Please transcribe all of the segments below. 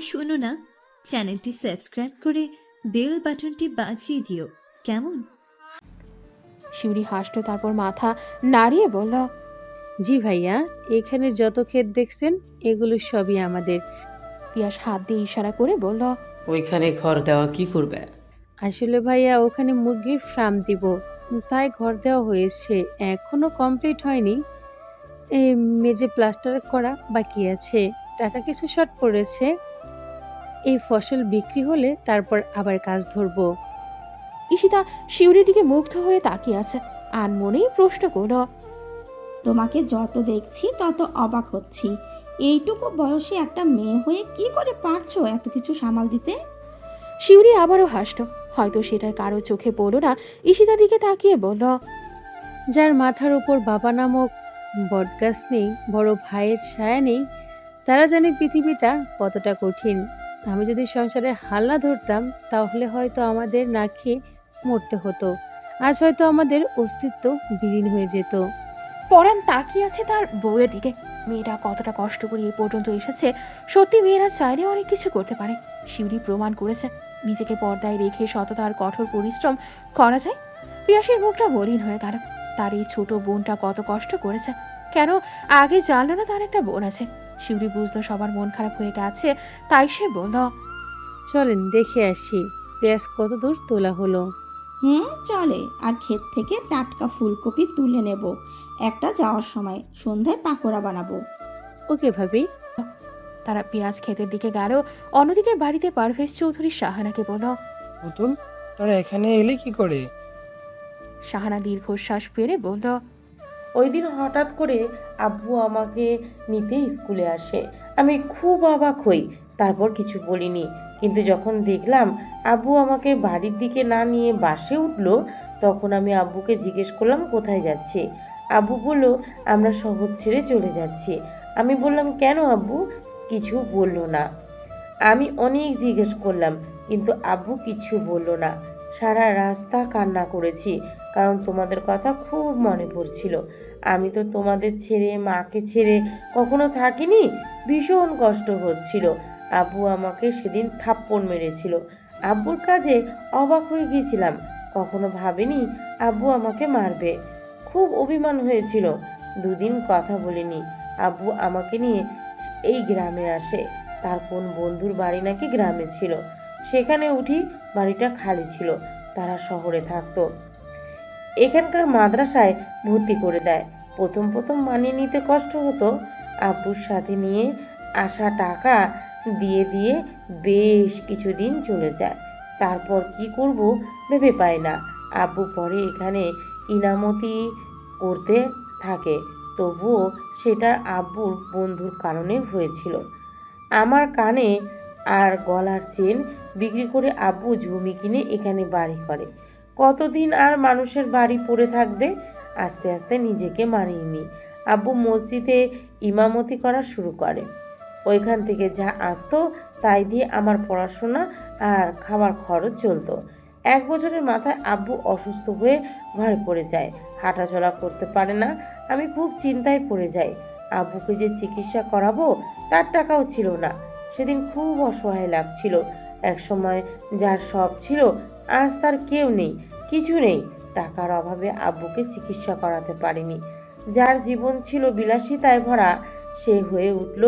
তাই শোনো না, চ্যানেলটি সাবস্ক্রাইব করে বেল বাটনটি বাজিয়ে দিও কেমন। শিউলি হাসল, তারপর মাথা নাড়িয়ে বলল, জি ভাইয়া, এখানে যত ক্ষেত দেখছেন এগুলো সবই আমাদের। পিয়াস হাত দিয়ে ইশারা করে বলল, ওইখানে ঘর দেওয়া কি করবে? আসলে ভাইয়া ওখানে মুরগির ফার্ম দিব, তাই ঘর দেওয়া হয়েছে, এখনো কমপ্লিট হয়নি। এই মেঝে প্লাস্টার করা বাকি আছে, টাকা কিছু শর্ট পড়েছে। এই ফসল বিক্রি হলে তারপর আবার কাজ ধরবো। ঈশিতা শিউলির দিকে মুগ্ধ হয়ে তাকিয়ে আছে, আনমনেই প্রশ্ন করল, তোমাকে যত দেখছি তত অবাক হচ্ছি। এইটুকু বয়সে একটা মেয়ে হয়ে কি করে পারছো এত কিছু সামাল দিতে? শিউলি আবারও হাসল, হয়তো সেটা কারো চোখে পড়ল না। ঈশিতার দিকে তাকিয়ে বলল, যার মাথার উপর বাবা নামক বটগাছ নেই, বড় ভাইয়ের ছায়া নেই, তারা জানে পৃথিবীটা কতটা কঠিন। আমি যদি সংসারে হাল্লা ধরতাম তাহলে হয়তো আমাদের না খেয়ে মরতে হতো, আজ হয়তো আমাদের অস্তিত্ব বিলীন হয়ে যেত। পরাণ তাকিয়ে আছে তার বউয়ের দিকে। মেয়েটা কতটা কষ্ট করে এই পর্যন্ত এসেছে। সত্যি মেয়েরা চাইলে অনেক কিছু করতে পারে। শিউলি প্রমাণ করেছে নিজেকে পর্দায় রেখে সততা আর কঠোর পরিশ্রম করা যায়। পিয়াসের মুখটা মলিন হয়ে গেল। তার এই ছোট বোনটা কত কষ্ট করেছে, কেন আগে জানলো না তার একটা বোন আছে। শিউলি বুঝলো সবার মন খারাপ হয়ে গেছে, তাই সে বলল, চলেন দেখে আসি পেঁয়াজ কত দূর তোলা হলো। চলে। আর ক্ষেত থেকে টাটকা ফুলকপি তুলে নেব, একটা যাওয়ার সময় সন্ধ্যায় পাকোড়া বানাবো। ওকে ভাবি। তারা পেঁয়াজ ক্ষেতের দিকে গেল। অন্যদিকে বাড়িতে পারভেজ চৌধুরী শাহানাকে বলল, পুতুল, তোরা এখানে এলি কি করে? শাহানা দীর্ঘশ্বাস ফেলে বলল, ওই দিন হঠাৎ করে আব্বু আমাকে নিতে স্কুলে আসে। আমি খুব অবাক হই, তারপর কিছু বলিনি। কিন্তু যখন দেখলাম আব্বু আমাকে বাড়ির দিকে না নিয়ে বাসে উঠলো, তখন আমি আব্বুকে জিজ্ঞেস করলাম কোথায় যাচ্ছি। আব্বু বলল আমরা শহর ছেড়ে চলে যাচ্ছি। আমি বললাম কেন আব্বু? কিছু বলল না। আমি অনেক জিজ্ঞেস করলাম, কিন্তু আব্বু কিছু বলল না। সারা রাস্তা কান্না করেছি, কারণ তোমাদের কথা খুব মনে পড়ছিল। আমি তো তোমাদের ছেড়ে, মাকে ছেড়ে কখনো থাকিনি। ভীষণ কষ্ট হচ্ছিল। আব্বু আমাকে সেদিন থাপ্পড় মেরেছিল। আব্বুর কাজে অবাক হয়ে গিয়েছিলাম। কখনো ভাবিনি আব্বু আমাকে মারবে। খুব অভিমান হয়েছিল। দুদিন কথা বলিনি। আব্বু আমাকে নিয়ে এই গ্রামে আসে। তার কোন বন্ধুর বাড়ি নাকি গ্রামে ছিল। সেখানে উঠি, বাড়িটা খালি ছিল। তারা শহরে থাকতো। এখানকার মাদ্রাসায় ভর্তি করে দেয়। প্রথম প্রথম মানিয়ে নিতে কষ্ট হতো। আব্বুর সাথে নিয়ে আসা টাকা দিয়ে দিয়ে বেশ কিছুদিন চলে যায়। তারপর কি করব ভেবে পাই না। আব্বু পরে এখানে ইনামতি করতে থাকে, তবুও সেটা আব্বুর বন্ধুর কারণে হয়েছিল। আমার কানে আর গলার চেন বিক্রি করে আব্বু জমি কিনে এখানে বাড়ি করে। কতদিন আর মানুষের বাড়ি পড়ে থাকবে? আস্তে আস্তে নিজেকে মানিয়ে নিই। আব্বু মসজিদে ইমামতি করা শুরু করে। ওইখান থেকে যা আসতো তাই দিয়ে আমার পড়াশোনা আর খাবার খরচ চলতো। 1 বছরের মাথায় আব্বু অসুস্থ হয়ে ঘরে পড়ে যায়, হাঁটাচলা করতে পারে না। আমি খুব চিন্তায় পড়ে যাই। আব্বুকে যে চিকিৎসা করাবো তার টাকাও ছিল না। সেদিন খুব অসহায় লাগছিল। একসময় যার সব ছিল, আজ তার কেউ নেই, কিছু নেই। টাকার অভাবে আব্বুকে চিকিৎসা করাতে পারিনি। যার জীবন ছিল বিলাসিতায় ভরা, সে হয়ে উঠল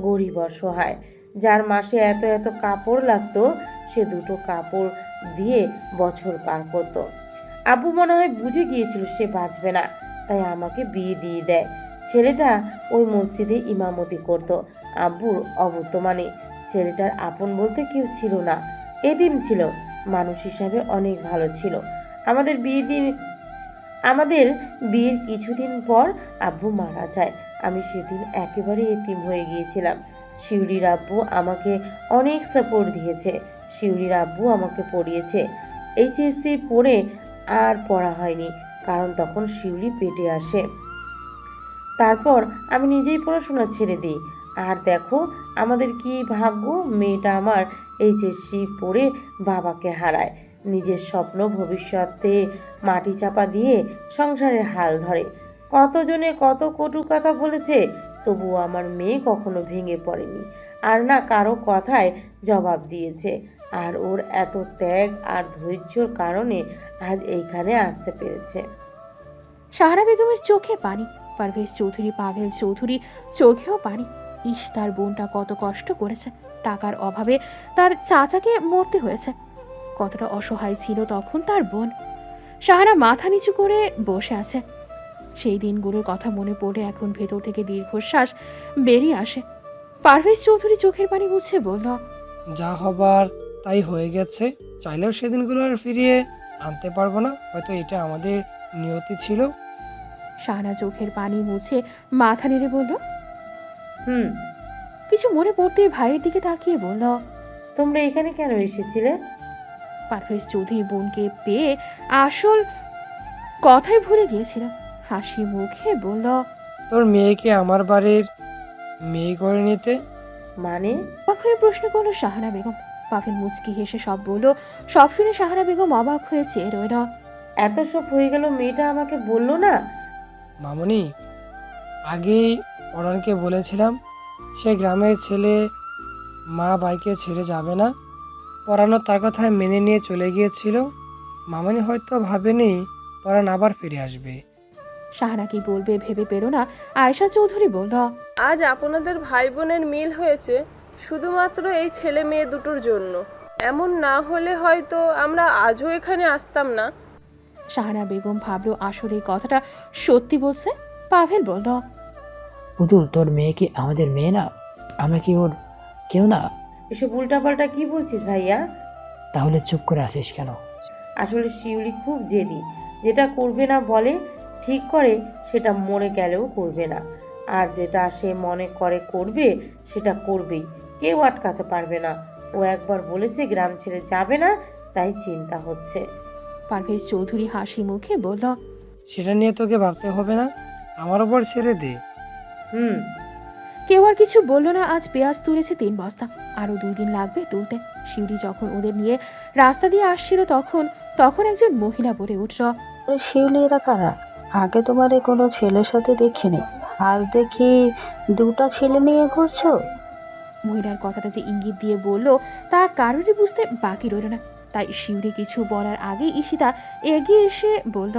গরিব অসহায়। যার মাসে এত এত কাপড় লাগতো, সে দুটো কাপড় দিয়ে বছর পার করত। আব্বু মনে হয় বুঝে গিয়েছিল সে বাঁচবে না, তাই আমাকে বিয়ে দিয়ে দেয়। ছেলেটা ওই মসজিদে ইমামতি করত। আব্বুর অবর্তমানে ছেলেটার আপন বলতে কেউ ছিল না, এতিম ছিল। মানুষ হিসাবে অনেক ভালো ছিল। আমাদের বিয়ের কিছুদিন পর আব্বু মারা যায়। আমি সেদিন একেবারে এতিম হয়ে গিয়েছিলাম। শিউলির আব্বু আমাকে অনেক সাপোর্ট দিয়েছে। শিউলির আব্বু আমাকে পড়িয়েছে। এইচএসসি পড়ে আর পড়া হয়নি, কারণ তখন শিউলি পেটে আসে। তারপর আমি নিজেই পড়াশোনা ছেড়ে দিই। আর দেখো আমাদের কি ভাগ্য, মেয়েটা আমার এইচএসসি পড়ে বাবাকে হারায়। নিজের স্বপ্ন ভবিষ্যতে মাটি চাপা দিয়ে সংসারের হাল ধরে। কতজনে কত কটু কথা বলেছে, তবুও আমার মেয়ে কখনো ভেঙে পড়েনি। আর না কারো কথায় জবাব দিয়েছে। আর ওর এত ত্যাগ আর ধৈর্যর কারণে আজ এইখানে আসতে পেরেছে। সাহারা বেগমের চোখে পানি, পারভেজ চৌধুরী পাভেল চৌধুরী চোখেও পানি। ইস, তার বোনটা কত কষ্ট করেছে, টাকার অভাবে তার চাচাকে মরতে হয়েছে। কতটা অসহায় ছিল তখন তার বোন। সাহারা মাথা নিচু করে বসে আছে। সেই দিনগুলোর কথা মনে পড়ে এখন ভেতর থেকে দীর্ঘশ্বাস বেরিয়ে আসে। পারভেজ চৌধুরী চোখের পানি মুছে বলল, যা হবার তাই হয়ে গেছে, চাইলেও সেদিনগুলো আর ফিরিয়ে আনতে পারবো না, হয়তো এটা আমাদের নিয়তি ছিল। সাহারা চোখের পানি মুছে মাথা নেড়ে বলল, হুম। কিছু মনে পড়তে ভাইয়ের দিকে তাকিয়ে বলল, তোমরা এখানে কেন এসেছিলে? পারভেজ চৌধুরী বোনকে পেয়ে আসল কথাই ভুলে গিয়েছিল। হাসি মুখে বলল, তোর মেয়েকে আমার বাড়ির মেয়ে করে নিতে। মানে? অবাক হয়ে প্রশ্ন করলো সাহারা বেগম। পাভেল মুচকি হেসে সব বলল। সব শুনে সাহারা বেগম অবাক হয়ে চেয়ে রইল। এত সব হয়ে গেল, মেয়েটা আমাকে বললো না? মামুনি, আগেই পরাণকে বলেছিলাম সে গ্রামের ছেলে, মা বাইকে ছেড়ে যাবে না। পরাণও তার কথায় মেনে নিয়ে চলে গিয়েছিল। মামুনি হয়তো ভাবেনি পরাণ আবার ফিরে আসবে। সাহারা কি বলবে ভেবে পেল না। আয়েশা চৌধুরী বলল, আজ আপনাদের ভাই বোনের মিল হয়েছে শুধুমাত্র এই ছেলে মেয়ে দুটোর জন্য। এমন না হলে হয়তো আমরা আজও এখানে আসতাম না। সাহারা বেগম ভাবলো আসলে এই কথাটা সত্যি বলছে। পাভেল বলল, পুতুল, তোর মেয়ে কি আমাদের মেয়ে না? আমরা কি ওর কেউ না? এসব উল্টাপাল্টা কি বলছিস ভাইয়া? তাহলে চুপ করে আসিস কেন? আসলে শিউলি খুব জেদি, যেটা করবে না বলে ঠিক করে সেটা মরে গেলেও করবে না, আর যেটা সে মনে করে করবে সেটা করবেই, কেউ আটকাতে পারবে না। ও একবার বলেছে গ্রাম ছেড়ে যাবে না, তাই চিন্তা হচ্ছে। পারভেজ চৌধুরী হাসি মুখে বলল, সেটা নিয়ে তোকে ভাবতে হবে না, আমার ওপর ছেড়ে দে। হুম। কেউ আর কিছু বলল না। আজ পেঁয়াজ তুলেছে 3 বস্তা, আরো 2 দিন লাগবে তুলতে। শিউরি যখন ওদের নিয়ে রাস্তা দিয়ে আসছিল তখন একজন মহিলা বলে উঠল, শিউলি, এরা কারা? আগে তোমার কোনো ছেলের সাথে দেখিনি, আজ দেখি 2টা ছেলে নিয়ে ঘুরছো। মহিলার কথাটা যে ইঙ্গিত দিয়ে বলল তা কারোরই বুঝতে বাকি রইল না। তাই শিউরি কিছু বলার আগেই ঈশিতা এগিয়ে এসে বলল,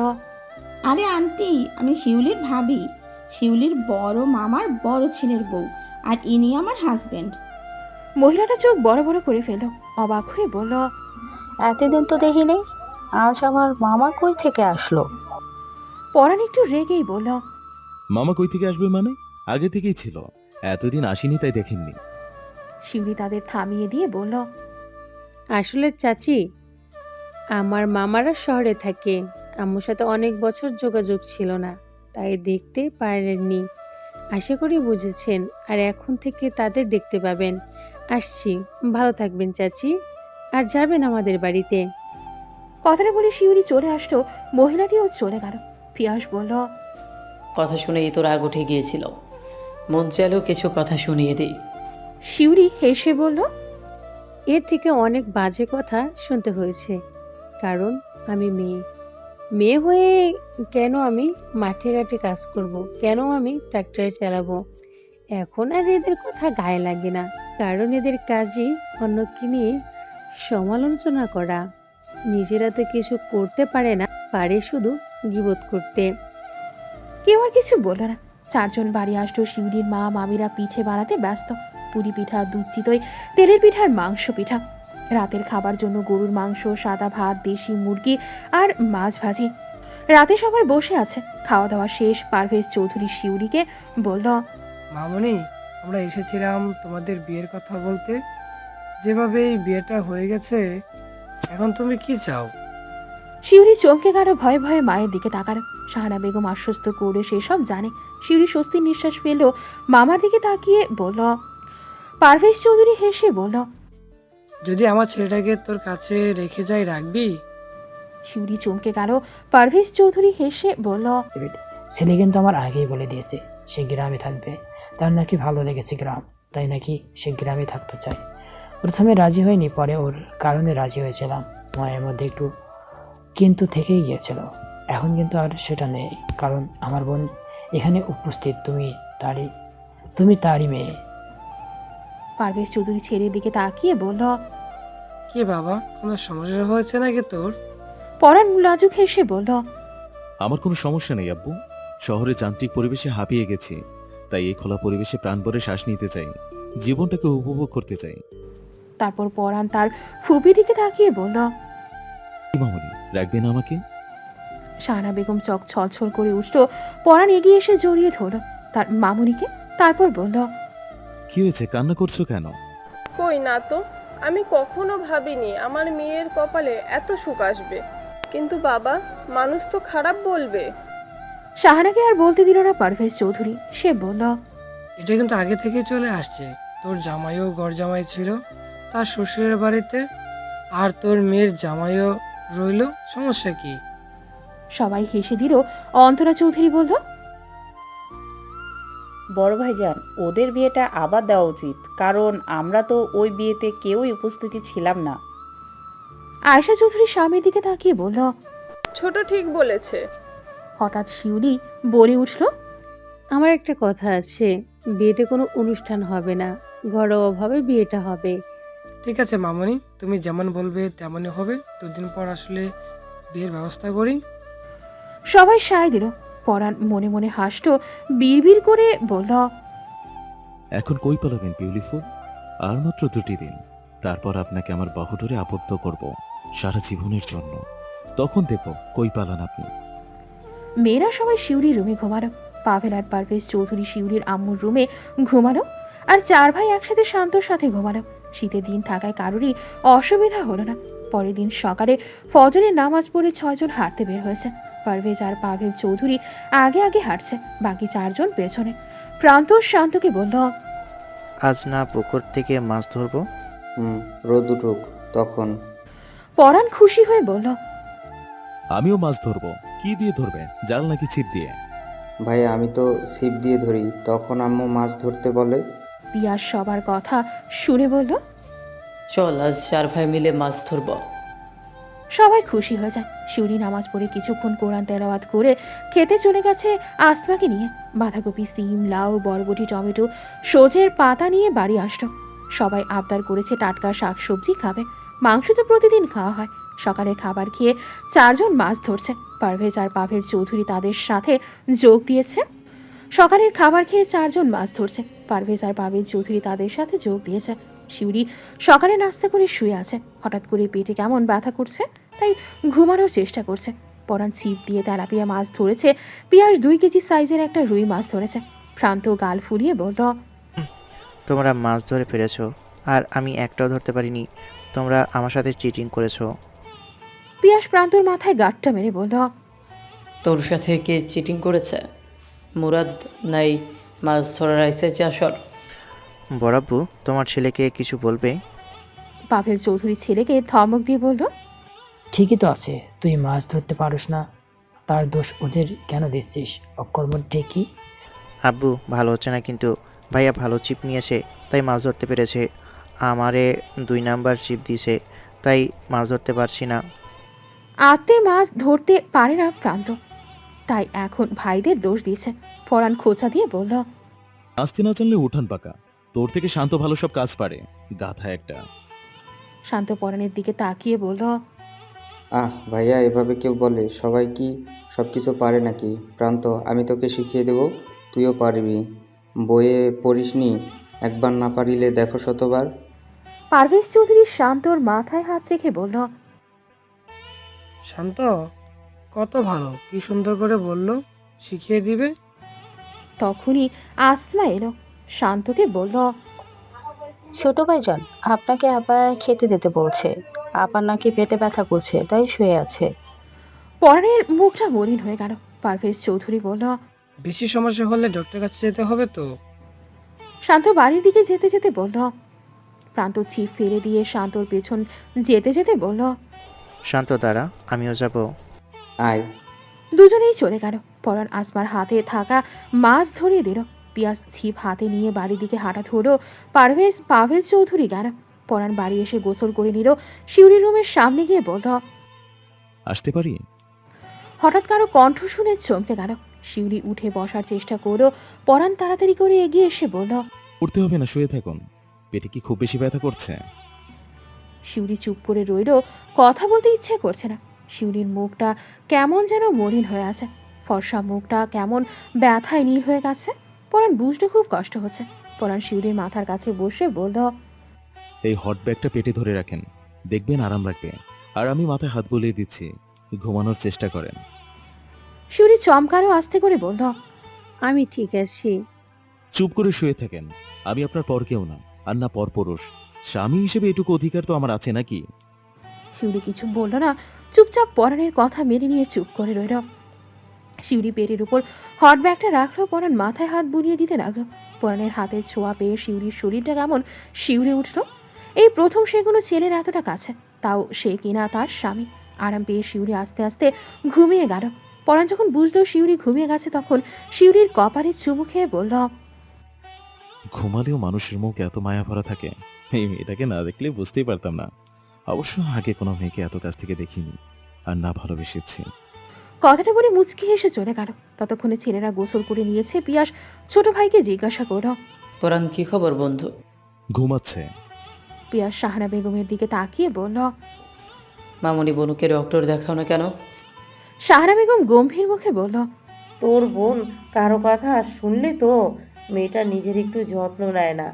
আরে আন্টি, আমি শিউলির ভাবি, শিউলির বড় মামার বড় ছেলের বউ, আর ইনি আমার হাজবেন্ড। মহিলাটা চোখ বড় বড় করে ফেলল। অবাক হয়ে বলল, এতদিন তো দেখিনি, আজ আমার মামা কই থেকে আসলো? পরাণ একটু রেগেই বলল, মামা কই থেকে আসবে মানে? আগে থেকেই ছিল, এতদিন আসেনি তাই দেখেননি। শিউরি তাদের থামিয়ে দিয়ে বলল, আসলে চাচি, আমার মামারা শহরে থাকে, আম্মুর সাথে অনেক বছর যোগাযোগ ছিল না, তাই দেখতে পারেননি। আশা করি বুঝেছেন, আর এখন থেকে তাদের দেখতে পাবেন। আসছি, ভালো থাকবেন চাচি, আর যাবেন আমাদের বাড়িতে। কথাটা বলে শিউরি চলে আসলো। মহিলাটিও চলে গেল। পিয়াস বলল, কথা শুনেই তো রাগ উঠে গিয়েছিল, মন চাইলেও কিছু কথা শুনিয়ে দিই। শিউরি হেসে বলল, এর থেকে অনেক বাজে কথা শুনতে হয়েছে, কারণ আমি মেয়ে হয়ে কেন আমি মাঠে ঘাটে কাজ করব, কেন আমি ট্রাক্টর চালাবো। এখন আর এদের কথা গায়ে লাগে না, কারণ এদের কাজই অন্যকে নিয়ে সমালোচনা করা। নিজেরা তো কিছু করতে পারে না, পারে শুধু গীবত করতে। কেউ আর কিছু বলল না। 4 জন বাড়ি আসলো। শিউরির মা মামিরা পিঠে বানাতে ব্যস্ত। পুরি পিঠা, দুধ চিতই, তেলের পিঠার মাংস পিঠা। রাতের খাবার জন্য গরুর মাংস, সাদা ভাত, দেশি মুরগি আর মাছ ভাজি। রাতে সবাই বসে আছে। খাওয়া দাওয়া শেষ। পারভেজ চৌধুরী শিউরিকে বলল, মামুনি, আমরা এসেছিলাম তোমাদের বিয়ের কথা বলতে। যেভাবে এই বিয়েটা হয়ে গেছে, এখন তুমি কি চাও? শিউরি চমকে গেল। ভয়ে ভয়ে মায়ের দিকে তাকালো। সাহারা বেগম আশ্বস্ত করে সেসব জানে। শিউরি স্বস্তির নিঃশ্বাস ফেলল। মামার দিকে তাকিয়ে বলল, পারভেজ চৌধুরী হেসে বলল, যদি আমার ছেলেটাকে তোর কাছে রেখে যাই, রাখবি? শিউরি চমকে গেল। পারভেজ চৌধুরী হেসে বলল, ছেলে কিন্তু আমার আগেই বলে দিয়েছে সে গ্রামে থাকবে। তার নাকি ভালো লেগেছে গ্রাম, তাই নাকি সে গ্রামে থাকতে চায়। প্রথমে রাজি হয়নি, পরে ওর কারণে রাজি হয়েছিলাম। মায়ের মধ্যে একটু কিন্তু থেকেই গিয়েছিল। এখন কিন্তু আর সেটা নেই, কারণ আমার বোন এখানে উপস্থিত। তুমি তারই মেয়ে। পারভেজ চৌধুরী ছেলের দিকে তাকিয়ে বলল, কি বাবা, কোনো সমস্যা হয়েছে নাকি তোর? পরাণ লাজুক হেসে বলল, আমার কোনো সমস্যা নেই আব্বু। শহরে যান্ত্রিক পরিবেশে হাঁপিয়ে গেছি, তাই এই খোলা পরিবেশে প্রাণ ভরে শ্বাস নিতে চাই, জীবনটাকে উপভোগ করতে চাই। তারপর পরাণ তার ফুপির দিকে তাকিয়ে বলল, কি মামনি, রাখবেন আমাকে? শাহানা বেগম চোখ ছলছল করে উঠল। পরাণ এগিয়ে এসে জড়িয়ে ধরল তার মামুনিকে, তারপর বলল, কি হয়েছে, কান্না করছো কেন? কই না তো, আমি কখনো ভাবিনি আমার মেয়ের কপালে এত সুখ আসবে। কিন্তু বাবা, মানুষ তো খারাপ বলবে। শাহানাকে আর বলতে দিল না পারভেজ চৌধুরী। সে বলল, এটা কিন্তু আগে থেকেই চলে আসছে। তোর জামাইও গড় জামাই ছিল তার শ্বশুরের বাড়িতে, আর তোর মেয়ের জামাইও রইল, সমস্যা কি? সবাই হেসে দিল। অন্তরা চৌধুরী বলল, বড় ভাইজান, ওদের বিয়েটা আবার দেওয়া উচিত, কারণ আমরা তো ওই বিয়েতে কেউই উপস্থিতি ছিলাম না। আয়েশা চৌধুরী স্বামীর দিকে তাকিয়ে বলল, ছোট ঠিক বলেছে। হঠাৎ শিউলি বলে উঠল, আমার একটা কথা আছে, বিয়েতে কোনো অনুষ্ঠান হবে না, ঘরোয়াভাবে বিয়েটা হবে। ঠিক আছে মামনি, তুমি যেমন বলবে তেমনই হবে। দুদিন পর আসলে বিয়ের ব্যবস্থা করি। সবাই সায় দিল। পরাণ মনে মনে হাসল, বিড়বিড় করে বলল, এখন কই পালাবেন বিউটিফুল? আর মাত্র 2টি দিন, তারপর আপনাকে আমার বাহুডোরে আবদ্ধ করব সারা জীবনের জন্য। তখন দেখো কই পালান আপনি। মেয়েরা সবাই শিউরির রুমে ঘুমালো। পাভেল আর পারভেজ চৌধুরী শিউরির আম্মুর রুমে ঘুমালো, আর 4 ভাই একসাথে শান্তর সাথে ঘুমালো। শীতের দিন থাকায় কারোরই অসুবিধা হলো না। পরের দিন সকালে ফজরের নামাজ পড়ে 6 জন হাঁটতে বের হয়েছে। পারভেজ আর পাভেল চৌধুরী আগে আগে হাঁটছে, বাকি 4 জন পেছনে। প্রান্ত শান্তকে বলল, আজ না পুকুর থেকে মাছ ধরবো? রোদ উঠুক তখন। পরাণ খুশি হয়ে বলল, আমিও মাছ ধরবো। কি দিয়ে ধরবে, জাল নাকি ছিপ দিয়ে? ভাইয়া, আমি তো ছিপ দিয়ে ধরি, তখন আম্মু মাছ ধরতে বলে। পিয়াস সবার কথা শুনে বলল, চল আজ 4 ভাই মিলে মাছ ধরবো। সবাই খুশি হয়ে যায়। শিউরি নামাজ পড়ে কিছুক্ষণ কোরআন তেলাওয়াত করে খেতে চলে গেছে আসমাকে নিয়ে। বাঁধাকপি, সিম, লাউ, বরবটি, টমেটো, সজের পাতা নিয়ে বাড়ি আসলো। সবাই আবদার করেছে টাটকা শাকসবজি খাবে। মাংস তো প্রতিদিন খাওয়া হয়। সকালে খাবার খেয়ে 4 জন মাছ ধরছে। পারভেজ আর পাভেল চৌধুরী তাদের সাথে যোগ দিয়েছে। সকালের খাবার খেয়ে 4 জন মাছ ধরছে। পারভেজ আর পাভেল চৌধুরী তাদের সাথে যোগ দিয়েছে। শিউরি সকালে নাস্তা করে শুয়ে আছে। হঠাৎ করে পেটে কেমন ব্যথা করছে, তাই ঘুমানোর চেষ্টা করছে। পরাণ ছিপ দিয়ে তেলাপিয়া মাছ ধরেছে। পিয়াস 2 কেজি সাইজের একটা রুই মাছ ধরেছে। প্রান্ত গাল ফুলিয়ে বলল, তোমরা মাছ ধরে ফেলেছো, আর আমি একটাও ধরতে পারিনি। তোমরা আমার সাথে চিটিং করেছো। পিয়াস প্রান্তর মাথায় গাঁটটা মেরে বলল, তোর সাথে কে চিটিং করেছে? মুরাদ নাই মাছ ধরার আইসে চাষর। বড়াব্বু, তোমার ছেলেকে কিছু বলবে? পাভেল চৌধুরী ছেলেকে ধমক দিয়ে বলল, ঠিকই তো আছে, তুই মাছ ধরতে পারোস না, তার দোষ ওদের কেন দিচ্ছিস? অকর্মণ ঠিকই। আব্বু, ভালো হচ্ছে না কিন্তু। ভাইয়া ভালো চিপ নিয়েছে, তাই মাছ ধরতে পেরেছে। আমারে 2 নাম্বার চিপ দিয়েছে, তাই মাছ ধরতে পারছি না। আত্মে মাছ ধরতে পারে না প্রান্ত, তাই এখন ভাইদের দোষ দিয়েছে। পরাণ খোঁচা দিয়ে বলল, আসতে না জানলে উঠান পাকা, তোর থেকে শান্ত ভালো সব কাজ পারে, গাধা একটা। শান্ত পরাণের দিকে তাকিয়ে বলল, ভাইয়া, এভাবে কেউ বলে? সবাই কি সব কিছু পারে নাকি? প্রান্ত, আমি তোকে শিখিয়ে দেব, তুইও পারবি। বইয়ে পড়িসনি? একবার না পারিলে দেখো শতবার। পারভেজ চৌধুরী শান্তর মাথায় হাত রেখে বলল, শান্ত কত ভালো, কি সুন্দর করে বললো, শিখিয়ে দিবে। তখনই আসমা এলো। শান্তকে বলল, ছোট ভাইজান, আপনাকে আবার খেতে দিতে বলছে। আবার নাকি পেটে ব্যথা করছে, তাই শুয়ে আছে। পরাণের মুখটা মলিন হয়ে গেল। পারভেজ চৌধুরী বলল, বেশি সমস্যা হলে ডক্টরের কাছে যেতে হবে তো। শান্ত বাড়ির দিকে যেতে যেতে বলল। প্রান্ত ছিপ ফেলে দিয়ে শান্তর পেছন যেতে যেতে বলল, শান্ত দাঁড়া, আমিও যাব। আয়। দুজনেই চলে গেল। পরাণ আসমার হাতে থাকা মাছ ধরিয়ে দিল। পিয়াস ছিপ হাতে নিয়ে বাড়ির দিকে হাঁটা ধরো। পাভেল চৌধুরী গেল। পরাণ বাড়ি এসে গোসল করে নিল। শিউরির রুমের সামনে গিয়ে বলল, আসতে পারি? হঠাৎ কারো কণ্ঠ শুনে চমকে গেল। শিউরি উঠে বসার চেষ্টা করলো। পরাণ তাড়াতাড়ি করে এগিয়ে এসে বলল, উঠতে হবে না, শুয়ে থাকুন। পেটে কি খুব বেশি ব্যথা করছে? শিউলি চুপ করে রইল, কথা বলতে ইচ্ছে করছে না। শিউলির মুখটা কেমন যেন মলিন হয়ে আছে, ফর্সা মুখটা কেমন ব্যথায় নীল হয়ে গেছে। পরাণ বুঝতে খুব কষ্ট হচ্ছে। পরাণ শিউলির মাথার কাছে বসে বলল, এই হট ব্যাগটা পেটে ধরে রাখেন, দেখবেন আরাম লাগবে। আর আমি মাথায় হাত বুলিয়ে দিচ্ছি, ঘুমানোর চেষ্টা করেন। শিউলি চমকারও আস্তে করে বলল, আমি ঠিক আছি। চুপ করে শুয়ে থাকেন। আমি আপনার পর কেউ না, আর না পরপুরুষ। স্বামী হিসেবে এটুকু অধিকার তো আমার আছে নাকি? শিউলি কিছু বলল না, চুপচাপ পরাণের কথা মেনে নিয়ে চুপ করে রইল। শিউলি পেটের উপর হট ব্যাগটা রাখলো, পরাণ মাথায় হাত বুলিয়ে দিতে লাগলো। পরাণের হাতের ছোঁয়া পেয়ে শিউলির শরীরটা কেমন শিউরে উঠল। এই প্রথম সে কোনো ছেলের এতটা কাছে, তাও সে কিনা তার স্বামী। আরাম পেয়ে শিউলি আস্তে আস্তে ঘুমিয়ে গেল। পরাণ যখন বুঝলো শিউলি ঘুমিয়ে গেছে, তখন শিউলির কপালে চুমু খেয়ে বলল, ঘুমালেও মানুষের মুখ এত মায়া ভরা থাকে, এই মেয়েটাকে না দেখলে বুঝতেই পারতাম না। অবশ্য আগে কোনো মেয়েকে এত কাছ থেকে দেখিনি, আর না ভালোবেসেছি। কথাটা বলে মুচকি হেসে চলে গেল। ততক্ষণে ছেলেরা গোসল করে নিয়েছে। পিয়াস ছোট ভাইকে জিজ্ঞাসা করল, পরাণ কি খবর বন্ধু? ঘুমাচ্ছে। পিয়াস শাহানা বেগমের দিকে তাকিয়ে বলল, মামনি বনুকে ডক্টর দেখাও না কেন? শাহানা বেগম গম্ভীর মুখে বলল, তোর বোন কারো কথা শুনলে তো মেয়েটা নিজের একটু যত্ন নেয় না।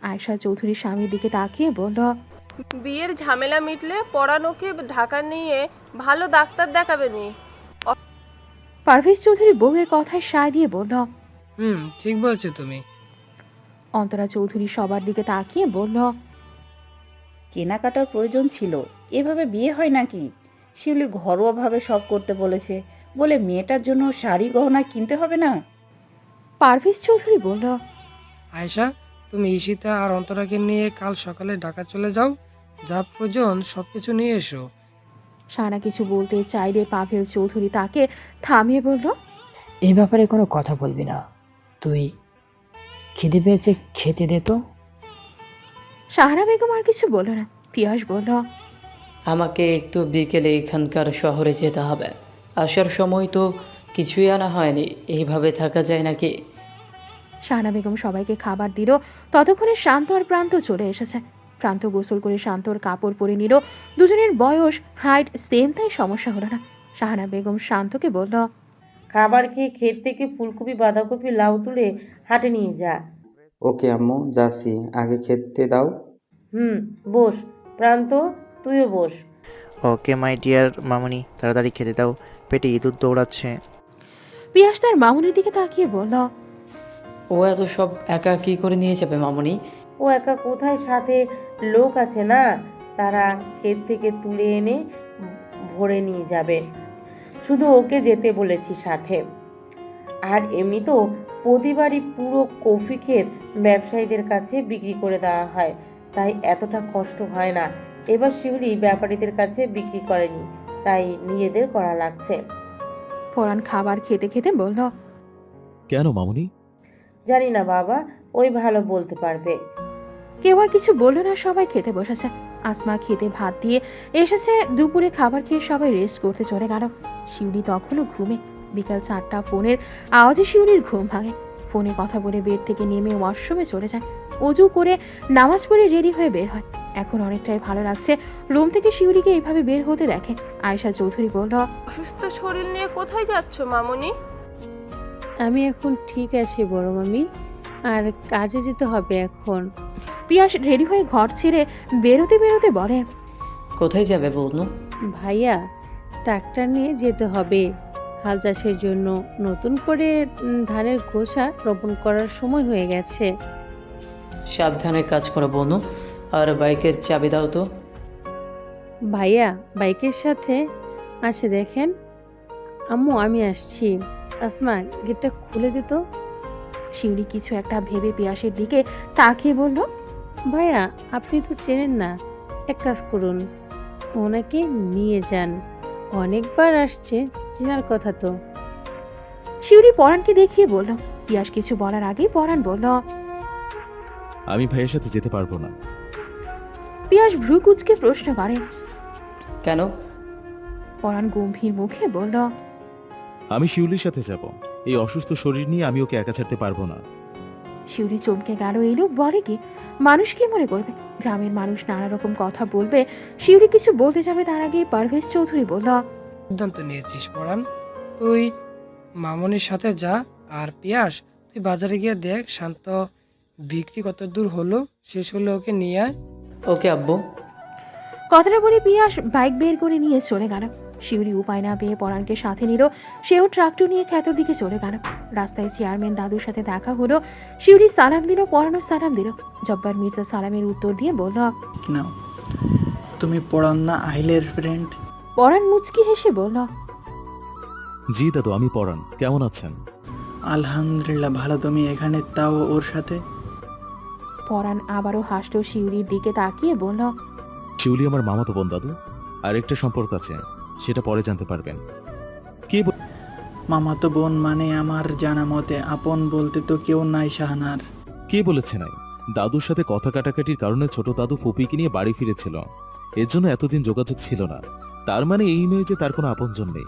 আয়শা চৌধুরী স্বামীর দিকে তাকিয়ে বলল, বিয়ের ঝামেলা মিটলে পরাণ ওকে ঢাকা নিয়ে ভালো ডাক্তার দেখাবে নি। পারভেজ চৌধুরী বউয়ের কথায় সায় দিয়ে বলল, ঠিক বলছো তুমি। অন্তরা চৌধুরী সবার দিকে তাকিয়ে বলল, কেনাকাটার প্রয়োজন ছিল, এভাবে বিয়ে হয় নাকি? শিউলি ঘরোয়াভাবে সব করতে বলেছে বলে মেয়েটার জন্য শাড়ি গহনা কিনতে হবে না? পারভেজ চৌধুরী বলল, আয়শা, তুমি ঈশিতা আর অন্তরাকে নিয়ে কাল সকালে ঢাকা চলে যাও, যা প্রয়োজন সবকিছু নিয়ে এসো। শাহানা কিছু বলতে চাইলে পাভেল চৌধুরী তাকে থামিয়ে বলল, এই ব্যাপারে কোনো কথা বলবি না। তুই খিদে পেয়েছে, খেতে দে তো। শাহানা বেগম আর কিছু বলল না। পিয়াস বলল, আমাকে একটু বিকেলে এখানকার শহরে যেতে হবে। আসার সময় তো কিছুই আনা হয়নি, এইভাবে থাকা যায় নাকি? শাহানা বেগম সবাইকে খাবার দিল। ততক্ষণে শান্ত আর প্রান্ত চলে এসেছে। প্রান্ত গোসল করে শান্তর কাপড় পরে নিল। দুজনের বয়স, হাইট সেম, তাই সমস্যা হলো না। শাহানা বেগম শান্তকে বলল, খাবার খেয়ে ক্ষেত থেকে ফুলকপি বাঁধাকপি লাউ তুলে হাটে নিয়ে যা। ওকে আম্মু, যাচ্ছি। আগে খেতে দাও। বস। প্রান্ত, তুইও বস। ওকে মাই ডিয়ার মামুনি, তাড়াতাড়ি খেতে দাও, পেটে ইঁদুর দৌড়াচ্ছে। পিয়াস তার মামুনির দিকে তাকিয়ে বলল, ও এত সব একা কি করে নিয়ে যাবে মামনি? ও একা কোথায়, সাথে লোক আছে না, তারা ক্ষেত থেকে তুলে এনে ভরে নিয়ে যাবে। শুধু ওকে যেতে বলেছি সাথে। আর এমনি তো প্রতিবারই পুরো কফি ক্ষেত ব্যবসায়ীদের কাছে বিক্রি করে দেওয়া হয়, তাই এতটা কষ্ট হয় না। এবার শিউলি ব্যাপারীদের কাছে বিক্রি করেনি, তাই নিজেদের করা লাগছে। পরাণ খাবার খেতে খেতে বলল, কেন মামুনি? জানি না বাবা, ওই ভালো বলতে পারবে। কেউ আর কিছু বলল না। সবাই খেতে বসেছে। আসমা খেতে ভাত দিয়ে এসেছে। দুপুরে খাবার খেয়ে সবাই রেস্ট করতে চলে গেল। শিউলি তখনও ঘুমে। বিকাল 4টা, ফোনের আওয়াজে শিউলির ঘুম ভাঙে। ফোনে কথা বলে বেড থেকে নেমে ওয়াশরুমে চলে যায়। অজু করে নামাজ পড়ে রেডি হয়ে বের হয়। এখন অনেকটাই ভালো লাগছে। রুম থেকে শিউলিকে এইভাবে বের হতে দেখে। আয়েশা চৌধুরী বলল, অসুস্থ শরীর নিয়ে কোথায় যাচ্ছ মামনি? আমি এখন ঠিক আছি বড় মামি, আর কাজে যেতে হবে এখন। পিয়াস রেডি হয়ে ঘর ছেড়ে বেরোতে বেরোতে বলে, কোথায় যাবে বলুন? ভাইয়া, ট্রাক্টর নিয়ে যেতে হবে হাল চাষের জন্য। নতুন করে ধানের গোসা রোপণ করার সময় হয়ে গেছে। সাবধানে কাজ করো বনু, আর বাইকের চাবি দাও তো। ভাইয়া বাইকের সাথে আসে, দেখেন। আম্মু, আমি আসছি। আসমা, গেটটা খুলে দিত। শিউলি কিছু একটা ভেবে পিয়াসের দিকে তাকিয়ে বলল, ভাইয়া, আপনি তো চেনেন না, এক কাজ করুন, ওনাকে নিয়ে যান। অনেকবার আসছে, চেনার কথা তো। শিউলি পরাণকে দেখিয়ে বলল। পিয়াস কিছু বলার আগেই পরাণ বলল, আমি ভাইয়ের সাথে যেতে পারবো না। পিয়াস ভ্রু কুঁচকে প্রশ্ন করে, কেন? পরাণ গম্ভীর মুখে বলল, আমি শিউলির সাথে যাব। এই অসুস্থ শরীর নিয়ে আমি ওকে একা ছাড়তে পারবো না। শিউলি চমকে গেল। এই লোক বলে কি? মানুষ কি মনে করবে? গ্রামের মানুষ নানা রকম কথা বলবে। শিউলি কিছু বলতে যাবে তার আগে পারভেজ চৌধুরী বলল, সিদ্ধান্ত নিয়েছিস পরাণ, তুই মামনির সাথে যা। আর পিয়াস, তুই বাজারে গিয়ে দেখ শান্ত বিক্রি কত দূর হলো, শেষ হলে ওকে নিয়ে আয়। ওকে আব্বু। কথাটা বলে পিয়াস বাইক বের করে নিয়ে চলে গেল। শিউরি উপায় না পেয়ে পরাণকে সাথে নিল। সেও ট্রাক্টর নিয়ে ক্ষেতের দিকে চলে গেল। রাস্তায় চেয়ারম্যান দাদুর সাথে দেখা হলো। শিউরি সালাম দিল, পরাণও সালাম দিল। জব্বার মির্জা সালামের উত্তর দিয়ে বলল, নাও, তুমি পড়ান না আহিলের ফ্রেন্ড? পরাণ মুচকি হেসে বলল, জি দাদু, আমি পরাণ। কেমন আছেন? আলহামদুলিল্লাহ ভালো। তুমি এখানে, তাও ওর সাথে? পরাণ আবারও হাসল। শিউরির দিকে তাকিয়ে বলল, শিউলি আমার মামাতো বোন দাদু। আর একটা সম্পর্ক আছে, সেটা পরে জানতে পারবেন। কে মামাতো বোন মানে? আমার জানা মতে আপন বলতে তো কেউ নাই শাহানার। কে বলেছে নাই? দাদুর সাথে কথা কাটাকাটির কারণে ছোট দাদু ফুপিকে নিয়ে বাড়ি ফিরেছিল, এর জন্য এতদিন যোগাযোগ ছিল না। তার মানে এই নয় যে তার কোনো আপনজন নেই।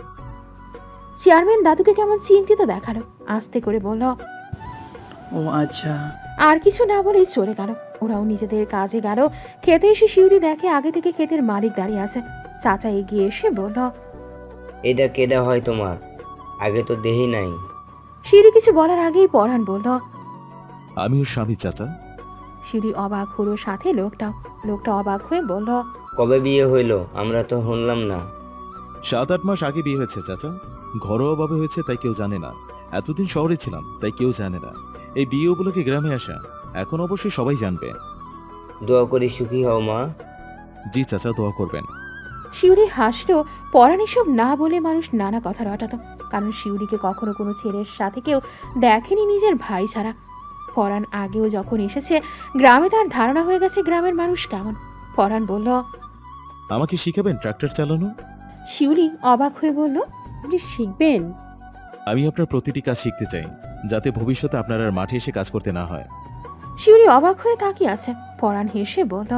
চেয়ারম্যান দাদুকে কেমন চিন্তিত দেখালো। আস্তে করে বলল, ও আচ্ছা। আর কিছু না বলেই চলে গেল। ওরাও নিজেদের কাজে গেল। খেতে এসে শিউরি দেখে আগে থেকে ক্ষেতের মালিক দাঁড়িয়ে আছে। চাচা এগিয়ে এসে বলল, এটা কেডা হয় তোমার? আগে তো দেহি নাই। শিউরি কিছু বলার আগেই পরাণ বলল, আমি ওর স্বামী চাচা। শিউরি অবাক হলো, সাথে লোকটা অবাক হয়ে বলল, কবে বিয়ে হইল? আমরা তো শুনলাম না। 7-8 মাস আগে বিয়ে হয়েছে চাচা। ঘরোয়াভাবে হয়েছে, তাই কেউ জানে না। এতদিন শহরে ছিলাম, তাই কেউ জানে না। এই বিয়ে উপলক্ষে গ্রামে আসা, এখন অবশ্যই সবাই জানবে। দোয়া করি সুখী হও মা। জি চাচা, দোয়া করবেন। শিউরি হাসলো। পরাণ এসব না বলে মানুষ নানা কথা রটাতো, কারণ শিউরিকে কখনো কোনো ছেলের সাথে কেউ দেখেনি নিজের ভাই ছাড়া। পরাণ আগেও যখন এসেছে গ্রামে, তার ধারণা হয়ে গেছে গ্রামের মানুষ কেমন। পরাণ বলল, আমাকে শিখাবেন ট্রাক্টর চালানো? শিউরি অবাক হয়ে বলল, আপনি শিখবেন? আমি আপনার প্রতিটি কাজ শিখতে চাই, যাতে ভবিষ্যতে আপনার আর মাঠে এসে কাজ করতে না হয়। শিউরি অবাক হয়ে তাকিয়ে আছে। পরাণ হেসে বলল,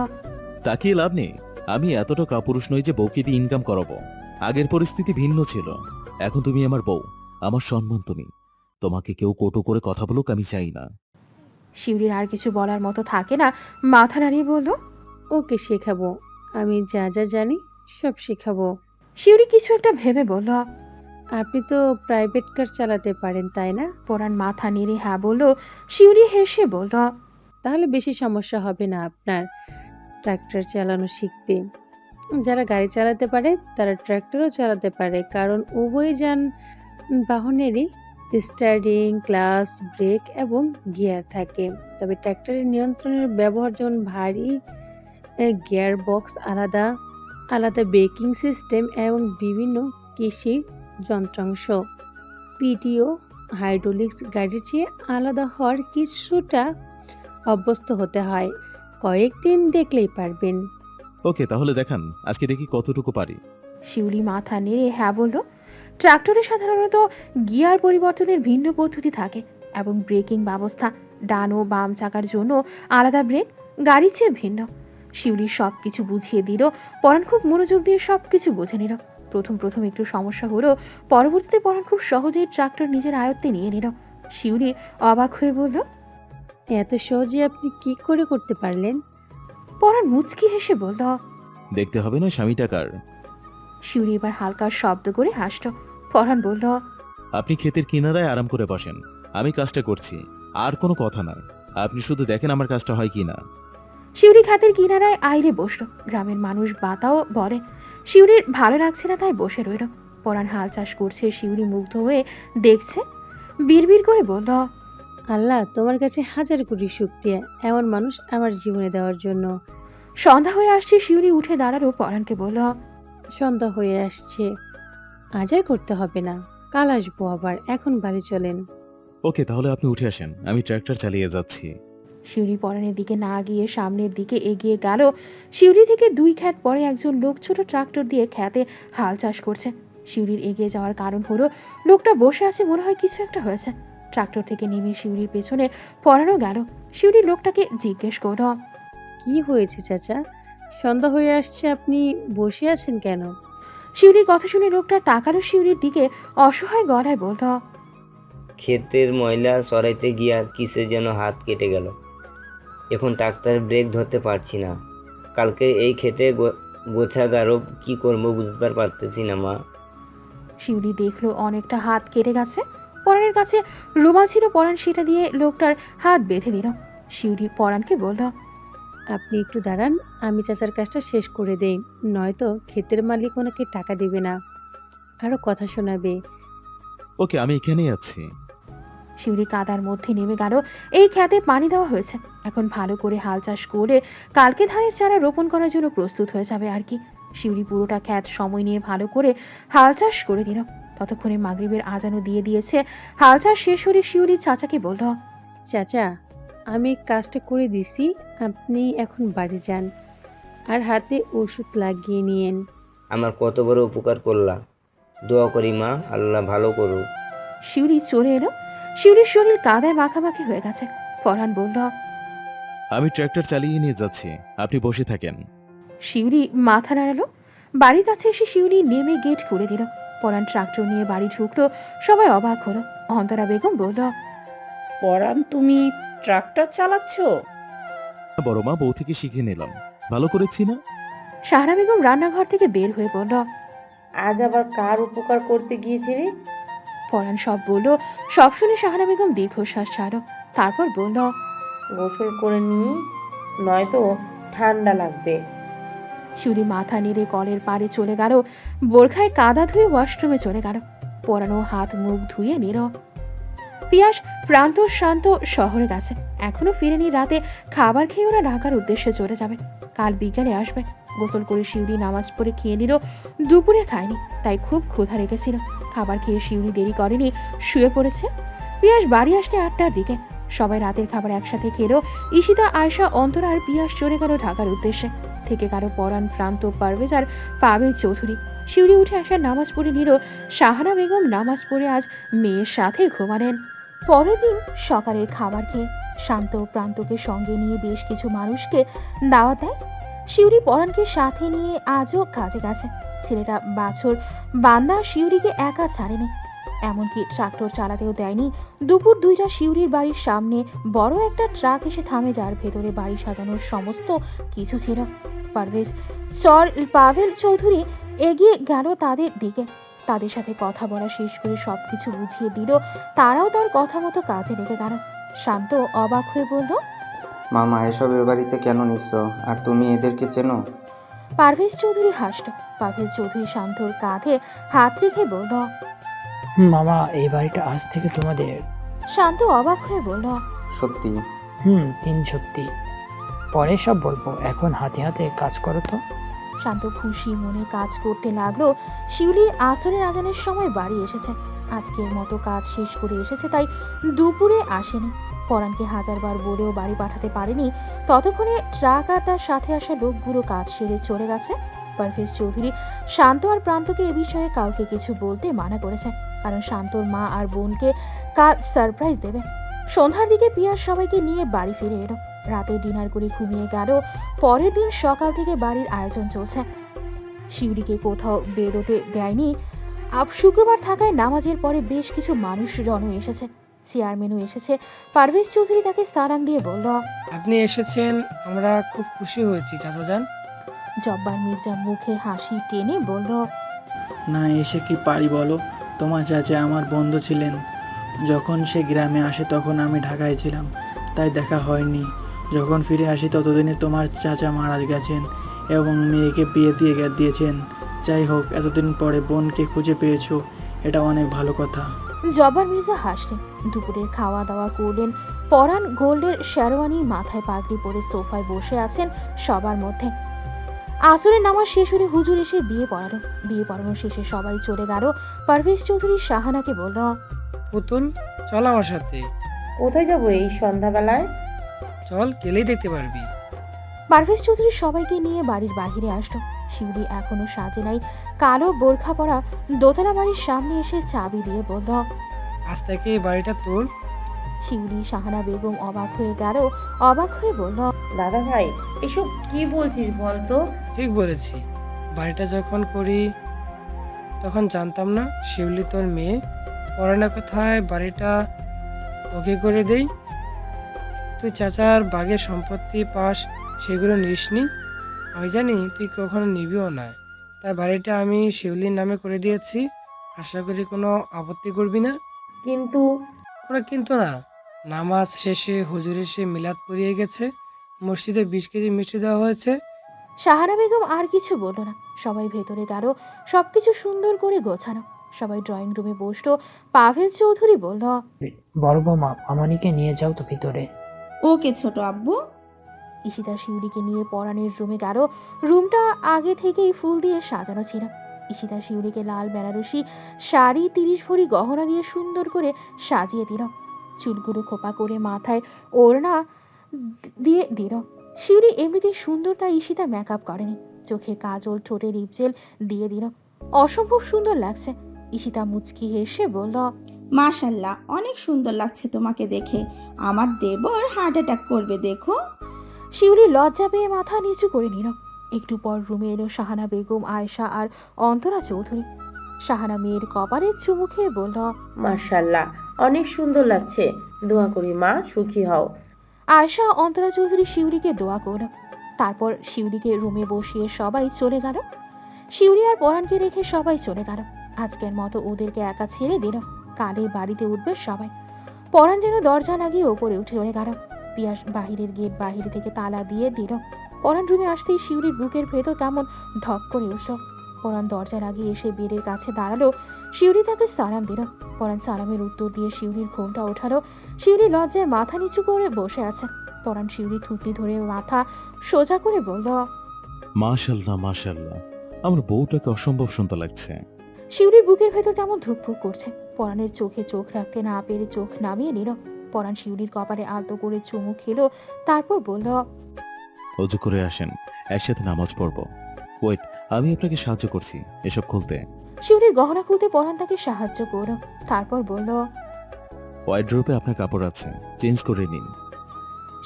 তাকিয়ে লাভ নেই। আমি এতটা কাপুরুষ নই যে বউকে দিয়ে ইনকাম করাবো। আগের পরিস্থিতি ভিন্ন ছিল, এখন তুমি আমার বউ, আমার সম্মান তুমি। তোমাকে কেউ কটু করে কথা বলুক আমি চাই না। শিউরির আর কিছু বলার মতো থাকে না, মাথা নাড়িয়ে বলল, ওকে শেখাবো, আমি যা যা জানি সব শেখাবো। শিউরি কিছু একটা ভেবে বলল, আপনি তো প্রাইভেট কার চালাতে পারেন তাই না? পরাণ মাথা নেড়ে হ্যাঁ বলল। শিউরি হেসে বলল, তাহলে বেশি সমস্যা হবে না আপনার ট্রাক্টর চালানো শিখতে। যারা গাড়ি চালাতে পারে তারা ট্রাক্টরও চালাতে পারে, কারণ উভয় বাহনেরই স্টারিং, ক্লাচ, ব্রেক এবং গিয়ার থাকে। তবে ট্রাক্টরের নিয়ন্ত্রণের ব্যবহার যেমন ভারী গিয়ার বক্স, আলাদা আলাদা ব্রেকিং সিস্টেম এবং বিভিন্ন কৃষি যন্ত্রাংশ, পিটিও হাইড্রোলিক্স গাড়ির চেয়ে আলাদা হওয়ার কিছুটা অভ্যস্ত হতে হয়। কয়েকদিন দেখলেই পারবেন। ওকে, তাহলে দেখান আজকে দেখি কতটুকু পারি। শিউলি মাথা নেড়ে হ্যাঁ বলল। ট্রাক্টরে সাধারণত গিয়ার পরিবর্তনের ভিন্ন পদ্ধতি থাকে এবং ব্রেকিং ব্যবস্থা, ডান ও বাম চাকার জন্য আলাদা ব্রেক, গাড়ির চেয়ে ভিন্ন। শিউলি সব কিছু বুঝিয়ে দিল। পরাণ খুব মনোযোগ দিয়ে সব কিছু বুঝে নিল। প্রথম একটু সমস্যা হলো, পরবর্তীতে পরাণ খুব সহজেই ট্রাক্টর নিজের আয়ত্তে নিয়ে নিল। শিউলি অবাক হয়ে বলল, এত সহজে আপনি কি করে করতে পারলেন? পরাণ মুচকি হেসে বলল, দেখতে হবে না স্বামীটা কার। শিউলি এবার হালকা শব্দ করে হাসল। পরাণ বলল, আপনি ক্ষেতের কিনারায় আরাম করে বসেন, আমি কাজটা করছি। আর কোনো কথা না, আপনি শুধু দেখেন আমার কাজটা হয় কি না। শিউরি খাতের কিনারায় আইলে বসলো। গ্রামের মানুষ বাতাও বলে। শিউরির ভালো লাগছে না, তাই বসে রইল। পরাণ হাল চাষ করছে, শিউরি মুগ্ধ হয়ে দেখছে। বিড়বিড় করে বলল, আল্লাহ তোমার কাছে হাজার কোটি শুকরিয়া এমন মানুষ আমার জীবনে দেওয়ার জন্য। সন্ধ্যা হয়ে আসছে। শিউরি উঠে দাঁড়ালো। পরাণকে বলল, সন্ধ্যা হয়ে আসছে, আজ আর করতে হবে না, কাল আসবো আবার, এখন বাড়ি চলেন। ওকে, তাহলে আপনি উঠে আসেন, আমি ট্রাক্টর চালিয়ে যাচ্ছি। শিউরি পরাণের দিকে না গিয়ে সামনের দিকে এগিয়ে গেল। শিউরি থেকে 2 ক্ষেত পরে একজন লোক ছোট ট্রাক্টর দিয়ে ক্ষেতে হাল চাষ করছে। শিউরির এগিয়ে যাওয়ার কারণ হলো লোকটা বসে আছে, মনে হয় কিছু একটা হয়েছে। ট্রাক্টর থেকে নেমে শিউরির পেছনে পরাণও গেল। শিউরি লোকটাকে জিজ্ঞেস করল, কি হয়েছে চাচা? সন্ধ্যা হয়ে আসছে, আপনি বসে আছেন কেন? শিউরির কথা শুনে লোকটা তাকালো শিউরির দিকে, অসহায় গলায় বলল, ক্ষেতের ময়লা সরাইতে গিয়া কিসে যেন হাত কেটে গেল। এখন ডাক্তার ব্রেক ধরতে পারছি না। কালকে এই খেতে গোছাগারও কি করবো বুঝতে পারতেছি না মা। শিউলি দেখলো অনেকটা হাত কেটে গেছে। পরাণের কাছে রুমাল ছিল, পরাণ সেটা দিয়ে লোকটার হাত বেঁধে দিল। শিউলি পরাণকে বলল, আপনি একটু দাঁড়ান, আমি চাচার কাজটা শেষ করে দেই, নয়তো ক্ষেতের মালিক ওনাকে টাকা দেবে না, আরও কথা শোনাবে। ওকে, আমি এখানেই আছি। শিউলি কাদার মধ্যে নেমে গেল। এই খেতে পানি দেওয়া হয়েছে, এখন ভালো করে হাল চাষ করে কালকে ধানের চারা রোপণ করার জন্য প্রস্তুত হয়ে যাবে আর কি। শিউলি পুরোটা ক্ষেত সময় নিয়ে ভালো করে হাল চাষ করে দিল। ততক্ষণে মাগরিবের আজানও দিয়ে দিয়েছে। হাল চাষ শেষ হলে শিউলি চাচাকে বলল, চাচা, আমি কাজটা করে দিছি, আপনি এখন বাড়ি যান আর হাতে ওষুধ লাগিয়ে নিয়েন। আমার কত বড় উপকার করলা, দোয়া করি মা আল্লাহ ভালো করুক। শিউলি চলে এলো। শিউলির শরীর কাদায় মাখামাখি হয়ে গেছে। পরাণ বলল, আমি ট্র্যাক্টর চালিয়ে নিয়ে যাচ্ছি, আপনি বসে থাকেন। শিউলি মাথা নাড়ালো। বাড়ির কাছে এসে শিউলি নেমে গেট খুলে দিল। পরাণ ট্রাক্টর নিয়ে বাড়ি ঢুকলো। সবাই অবাক হলো। অন্তরা বেগম বলল, পরাণ, তুমি ট্রাক্টর চালাচ্ছ? বড় মা, বউ থেকে শিখে নিলাম, ভালো করেছি না? সাহারা বেগম রান্নাঘর থেকে বের হয়ে বলল, আজ আবার কার উপকার করতে গিয়েছিলি? পরাণ সব বলল। সব শুনে সাহারা বেগম দীর্ঘশ্বাস ছাড়ো। তারপর বলল, গোসল করে নিই, নয়তো ঠান্ডা লাগবে। শিউলি মাথা নেড়ে কলের পাড়ে চলে গেল। বোরখায় কাদা ধুয়ে ওয়াশরুমে চলে গেল। পরানো হাত মুখ ধুয়ে নিল। পিয়াস প্রান্ত শান্ত শহরে গেছে, এখনো ফিরেনি। রাতে খাবার খেয়ে ওরা ঢাকার উদ্দেশ্যে চলে যাবে, কাল বিকালে আসবে। গোসল করে শিউলি নামাজ পড়ে খেয়ে নিল। দুপুরে খায়নি, তাই খুব ক্ষুধা রেখেছিল। খাবার খেয়ে শিউলি দেরি করেনি, শুয়ে পড়েছে। পিয়াস বাড়ি আসলে 8টার দিকে। সবাই রাতের খাবার একসাথে খেলো। ঈশিতা, আয়শা, অন্তরা আর পিয়াস চলে গেল ঢাকার উদ্দেশ্যে। থেকে কারো পরাণ, প্রান্ত, পারভেজ আর পাবেল চৌধুরী। শিউলি উঠে আসার নামাজ পড়ে নিল। সাহারা বেগম নামাজ পড়ে আজ মেয়ের সাথে ঘুমালেন। পরের দিন সকালের খাবার খেয়ে শান্ত প্রান্তকে সঙ্গে নিয়ে বেশ কিছু মানুষকে দাওয়াত দেয়। শিউরি পরাণকে সাথে নিয়ে আজও কাজে গেছে। ছেলেটা বাছর বান্দা শিউরিকে একা ছাড়েনি, এমনকি ট্রাক্টর চালাতেও দেয়নি। দুপুর 2টা শিউরির বাড়ির সামনে বড় একটা ট্রাক এসে থামে, যার ভেতরে বাড়ি সাজানোর সমস্ত কিছু ছিল। পারভেজ পাভেল চৌধুরী এগিয়ে গেল তাদের দিকে। তাদের সাথে কথা বলা শেষ করে সবকিছু বুঝিয়ে দিল। তারাও তার কথা মতো কাজে লেগে গেল। শান্ত অবাক হয়ে বলল, মামা, এসব এ বাড়িতে কেন নিচ্ছ? আর তুমি এদেরকে চেনো? পারভেজ চৌধুরী হাসল। পারভেজ চৌধুরী শান্তর কাঁধে হাত রেখে বলল, মামা, এই বাড়িটা আজ থেকে তোমাদের। শান্ত অবাক হয়ে বলল, সত্যি? সত্যি। পরে সব বলবো, এখন হাতে হাতে কাজ করো তো। শান্ত খুশি মনে কাজ করতে লাগলো। শিউলি আসরের আজানের সময় বাড়ি এসেছে। আজকের মতো কাজ শেষ করে এসেছে, তাই দুপুরে আসেনি। পরাণকে হাজারবার বলেও বাড়ি পাঠাতে পারেনি। ততক্ষণে ট্রাক আর তার সাথে আসা লোকগুলো কাজ সেরে চলে গেছে। পারভেজ চৌধুরী শান্ত আর প্রান্তকে এ বিষয়ে কাউকে কিছু বলতে মানা করেছে, কারণ শান্তর মা আর বোনকে কাল সারপ্রাইজ দেবে। সন্ধ্যার দিকে পিয়াস সবাইকে নিয়ে বাড়ি ফিরে এলো। রাতে ডিনার করে ঘুমিয়ে গেল। পরের দিন সকাল থেকে বাড়ির আয়োজন চলছে। শিউরিকে কোথাও বেরোতে দেয়নি। শুক্রবার থাকায় নামাজের পরে বেশ কিছু মানুষজনও এসেছে। চেয়ারম্যানও এসেছে। পারভেজ চৌধুরী তাকে সালাম দিয়ে বলল, আপনি এসেছেন, আমরা খুব খুশি হয়েছি চাচা যান। জব্বার মির্জা মুখে হাসি টেনে বলল, না এসে কি পারি বলো, তোমার চাচা আমার বন্ধু ছিলেন। যখন সে গ্রামে আসে তখন আমি ঢাকায় ছিলাম, তাই দেখা হয়নি। যখন ফিরে আসি ততদিনে তোমার চাচা মারা গেছেন এবং মেয়েকে বিয়ে দিয়ে দিয়েছেন। যাই হোক, এতদিন পরে বোনকে খুঁজে পেয়েছো, এটা অনেক ভালো কথা। জব্বার মির্জা হাসলেন। দুপুরের খাওয়া দাওয়া করলেন। পরাণ গোল্ডের শেরওয়ানি মাথায় পাগড়ি পরে সোফায় বসে আছেন সবার মধ্যে। আসরের নামাজ শেষ হলে হুজুর এসে বিয়ে পড়ালো। বিয়ে পড়ানো শেষে সবাই চলে গেল। পারভেজ চৌধুরী শাহানাকে বলল, পুতুল, চল আমার সাথে। কোথায় যাবো এই সন্ধ্যাবেলায়? চল, গেলেই দেখতে পারবি। পারভেজ চৌধুরী সবাইকে নিয়ে বাড়ির বাহিরে আসলো। শিউলি এখনো সাজে নাই। কালো বোরখা পরা দোতলা বাড়ির সামনে এসে চাবি দিয়ে বলল, আজ থেকে এই বাড়িটা তোর। শিউলি শাহানা বেগম অবাক হয়ে গেল। অবাক হয়ে বলল, দাদা ভাই, এসব কি বলছিস বলতো? ঠিক বলেছি, বাড়িটা যখন করি তখন জানতাম না শিউলি তোর মেয়ে। পরাণের কথায় বাড়িটা ওকে করে দেই। তুই চাচার বাগের সম্পত্তি পাস সেগুলো নিসনি? আমি জানি তুই কখনো নিবিও না, তাই বাড়িটা আমি শিউলির নামে করে দিয়েছি। আশা করি কোনো আপত্তি করবি না। কিন্তু কোনো কিন্তু না। নামাজ শেষে হুজুর এসে মিলাদ পড়িয়ে গেছে, মসজিদে 20 কেজি মিষ্টি দেওয়া হয়েছে। সাহারা বেগম আর কিছু বলল না। সবাই ভেতরে গেল, সবকিছু সুন্দর করে গোছানো। সবাই ড্রয়িং রুমে বসলো। পাভেল চৌধুরী বলল, বড় বৌমা মামনিকে নিয়ে যাও তো ভিতরে। ওকে ছোট আব্বু। ঈশিতা শিউলিকে নিয়ে পরাণের রুমে গেল। রুমটা আগে থেকেই ফুল দিয়ে সাজানো ছিল। ঈশিতা শিউলিকে লাল বেনারসি শাড়ি 30 ভরি গহনা দিয়ে সুন্দর করে সাজিয়ে দিল। চুলগুলো খোপা করে মাথায় ওড়না দিয়ে দিল। শিউলি এমনিতেই সুন্দর, তাই ঈশিতা মেকআপ করেনি। চোখে কাজল, ঠোঁটে লিপজেল দিয়ে দিল। অসম্ভব সুন্দর লাগছে। ঈশিতা মুচকি হেসে বলল, মাশাল্লাহ, অনেক সুন্দর লাগছে তোমাকে দেখে। আমার দেবর হার্ট অ্যাটাক করবে দেখো। শিউলি লজ্জা পেয়ে মাথা নিচু করে নিল। একটু পর রুমে এলো শাহানা বেগম, আয়েশা আর অন্তরা চৌধুরী। শাহানা মেয়ের কপালে চুমু খেয়ে বলল, মাশাল্লাহ, অনেক সুন্দর লাগছে। দোয়া করি মা সুখী হও। আয়েশা অন্তরা চৌধুরী শিউলিকে দোয়া করল। তারপর শিউলিকে রুমে বসিয়ে সবাই চলে গেল। শিউলি আর পরাণকে রেখে সবাই চলে গেল। আজকের মতো ওদেরকে একা ছেড়ে দিল। কালে বাড়িতে উঠবে সবাই। পরাণ যেন দরজা লাগিয়ে ওপরে উঠে চলে গেল। পিয়াস বাহিরের গেট বাহির থেকে তালা দিয়ে দিল। পরাণ রুমে আসতেই শিউলির বুকের ভেতর কেমন ধক করে উঠল। পরাণ দরজা লাগিয়ে এসে বেডের কাছে দাঁড়ালো। শিউলি তাকে সালাম দিল। পরাণ সালামের উত্তর দিয়ে শিউলির ঘোমটা ওঠালো। শিউলি লজ্জায় মাথা নিচু করে বসে আছে। পরাণ শিউলি থুতনি ধরে মাথা সোজা করে বলল, মাশাল্লাহ মাশাল্লাহ, আমার বউটাকে অসম্ভব সুন্দর লাগছে। শিউলির বুকের ভেতর কেমন ধুকপুক করছে। পরাণের চোখে চোখ রাখতে না পেরে চোখ নামিয়ে নিল। পরাণ শিউলির কপালে আলতো করে চুমু খেলো। তারপর বলল, অজু করে আসেন, একসাথে নামাজ পড়বো। ওয়েট, আমি আপনাকে সাহায্য করছি এসব খুলতে। শিউলির গহনা খুলতে পরাণ তাকে সাহায্য করল। তারপর বলল, ওয়ার্ড্রোবে আপনার কাপড় আছে, চেঞ্জ করে নিন।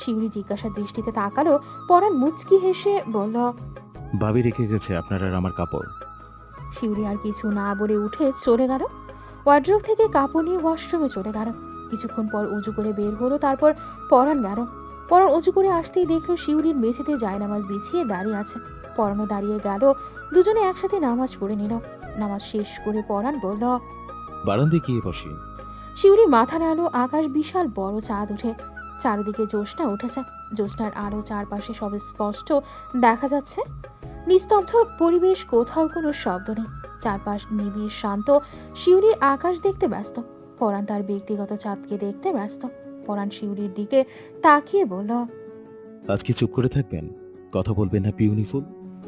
শিউলি জিজ্ঞাসা দৃষ্টিতে তাকালো। পরাণ মুচকি হেসে বলল, ভাবি রেখে গেছে আপনার আর আমার কাপড়। শিউলি আর কিছু না বলে উঠে চলে গেল। ওয়ার্ড্রোব থেকে কাপড় নিয়ে ওয়াশরুমে চলে গেল। কিছুক্ষণ পর উজু করে বের হলো। তারপর পরাণ গেল। পরাণ উজু করে আসতেই দেখলো শিউলির মেঝেতে জায়নামাজ বিছিয়ে দাঁড়িয়ে আছে। পরাণও দাঁড়িয়ে গেল। দুজনে একসাথে নামাজ পড়ে নিল। নামাজ শেষ করে পরাণ বলল, বারান্দায় গিয়ে বসি। শিউলি মাথা নাড়লো। আকাশ বিশাল বড় চাঁদ উঠে। চারিদিকে জ্যোৎস্না উঠেছে। জ্যোৎস্নার আলো চারপাশে সব স্পষ্ট দেখা যাচ্ছে। নিস্তব্ধ পরিবেশ, কোথাও কোনো শব্দ নেই। চারপাশ নিবিড় শান্ত। শিউলি আকাশ দেখতে ব্যস্ত। পরাণ তার ব্যক্তিগত চাঁদকে দেখতে ব্যস্ত। পরাণ শিউলির দিকে তাকিয়ে বলল, আজকে চুপ করে থাকবেন, কথা বলবেন না বিউটিফুল?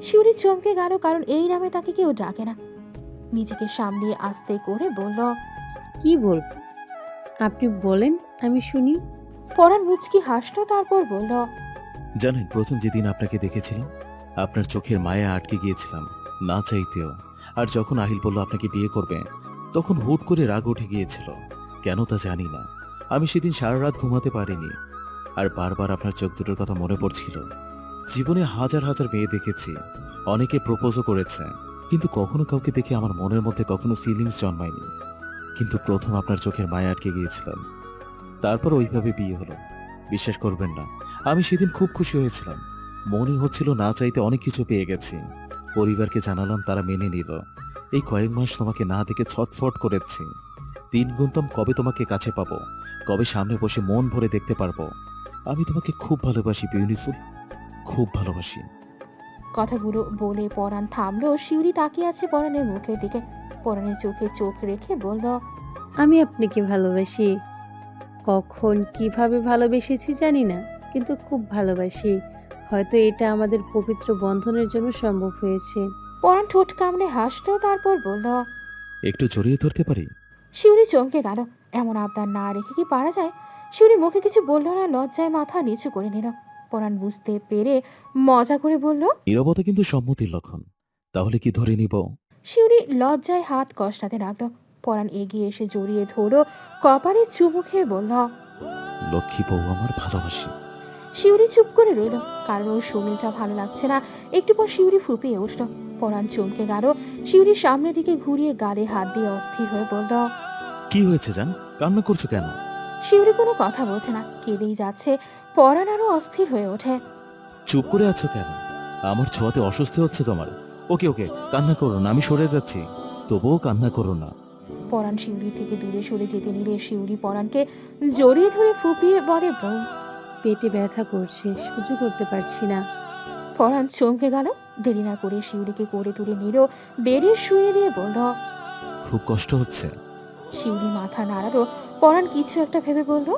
শিউলি চমকে গেল, কারণ এই নামে তাকে কেউ ডাকে না। নিজেকে সামলিয়ে আস্তে করে বলল, কি বলবো? আপনি বলেন, আমি শুনি। পরাণ মুচকি হাসলো। তারপর বলল, জানেন, প্রথম যেদিন আপনাকে দেখেছিলাম আপনার চোখের মায়া আটকে গিয়েছিলাম না চাইতেও। আর যখন আহিল বলল আপনাকে বিয়ে করবে, তখন হুট করে রাগ উঠে গিয়েছিল। কেন তা জানি না। আমি সেদিন সারা রাত ঘুমাতে পারিনি। আর বারবার আপনার চোখ দুটোর কথা মনে পড়ছিল। জীবনে হাজার হাজার মেয়ে দেখেছি, অনেকে প্রপোজও করেছে, কিন্তু কখনো কাউকে দেখে আমার মনের মধ্যে কখনো ফিলিংস জন্মায়নি। কিন্তু প্রথম আপনার চোখের মায়া আটকে গিয়েছিলাম। তারপর ওইভাবে বিয়ে হলো। বিশ্বাস করবেন না, আমি সেদিন খুব খুশি হয়েছিলাম। মনে হচ্ছিল না চাইতে অনেক কিছু পেয়ে গেছি। পরিবারকে জানালাম, তারা মেনে নিল। এই কয়েক মাস তোমাকে না দেখে ছটফট করেছি। দিন গুনতাম কবে তোমাকে কাছে পাবো, কবে সামনে বসে মন ভরে দেখতে পারবো। আমি তোমাকে খুব ভালোবাসি বিউটিফুল, খুব ভালোবাসি। কথাগুলো বলে পরাণ থামলো। শিউলি তাকিয়ে আছে পরাণের মুখের দিকে। পরাণের চোখে চোখ রেখে বলল, আমি আপনাকে ভালোবাসি। কখন কিভাবে ভালোবেসেছি জানি না, কিন্তু খুব ভালোবাসি। হয়তো এটা আমাদের পবিত্র বন্ধনের জন্য সম্ভব হয়েছে। পরাণ ঠোঁট কামড়ে হাসলো। তারপর বলল, একটু জড়িয়ে ধরতে পারি? শিউলি চমকে গেল। এমন আবদার না রেখে কি পারা যায়? শিউলি মুখে কিছু বলল না, লজ্জায় মাথা নিচু করে নিল। পরাণ বুঝতে পেরে মজা করে বলল, নীরবতা কিন্তু সম্মতির লক্ষণ, তাহলে কি ধরে নিব? শিউলি লজ্জায় হাত কষ্টাতে লাগলো। পরাণ এগিয়ে এসে জড়িয়ে ধরো, কপালে চুমু খেয়ে বলল, লক্ষ্মী বউ আমার, ভালোবাসি। শিউলি চুপ করে রইল, কারণ ওর শরীরটা ভালো লাগছে না। একটু পর শিউলি ফুপিয়ে উঠল। পরাণ চমকে গেল। শিউলির সামনের দিকে ঘুরিয়ে গালে হাত দিয়ে অস্থির হয়ে বলল, কি হয়েছে জান, কান্না করছো কেন? শিউলি কোনো কথা বলছে না, কেঁদেই যাচ্ছে। পরাণ আরো অস্থির হয়ে ওঠে। চুপ করে আছো কেন? আমার ছোঁয়াতে অস্বস্তি হচ্ছে তোমার? ওকে ওকে, কান্না করো না, আমি সরে যাচ্ছি। তবুও কান্না করো না। পরাণ শিউরি থেকে দূরে সরে যেতে নিলে শিউরি পরাণকে জড়িয়ে ধরে ফুপিয়ে বলে, বউ। পেটে ব্যথা করছে, সহ্য করতে পারছি না। পরাণ চমকে গেল। দেরি না করে শিউরিকে কোলে তুলে নিল, বেরিয়ে শুয়ে দিয়ে বলল। খুব কষ্ট হচ্ছে? শিউরি মাথা নাড়ালো। পরাণ কিছু একটা ভেবে বলল।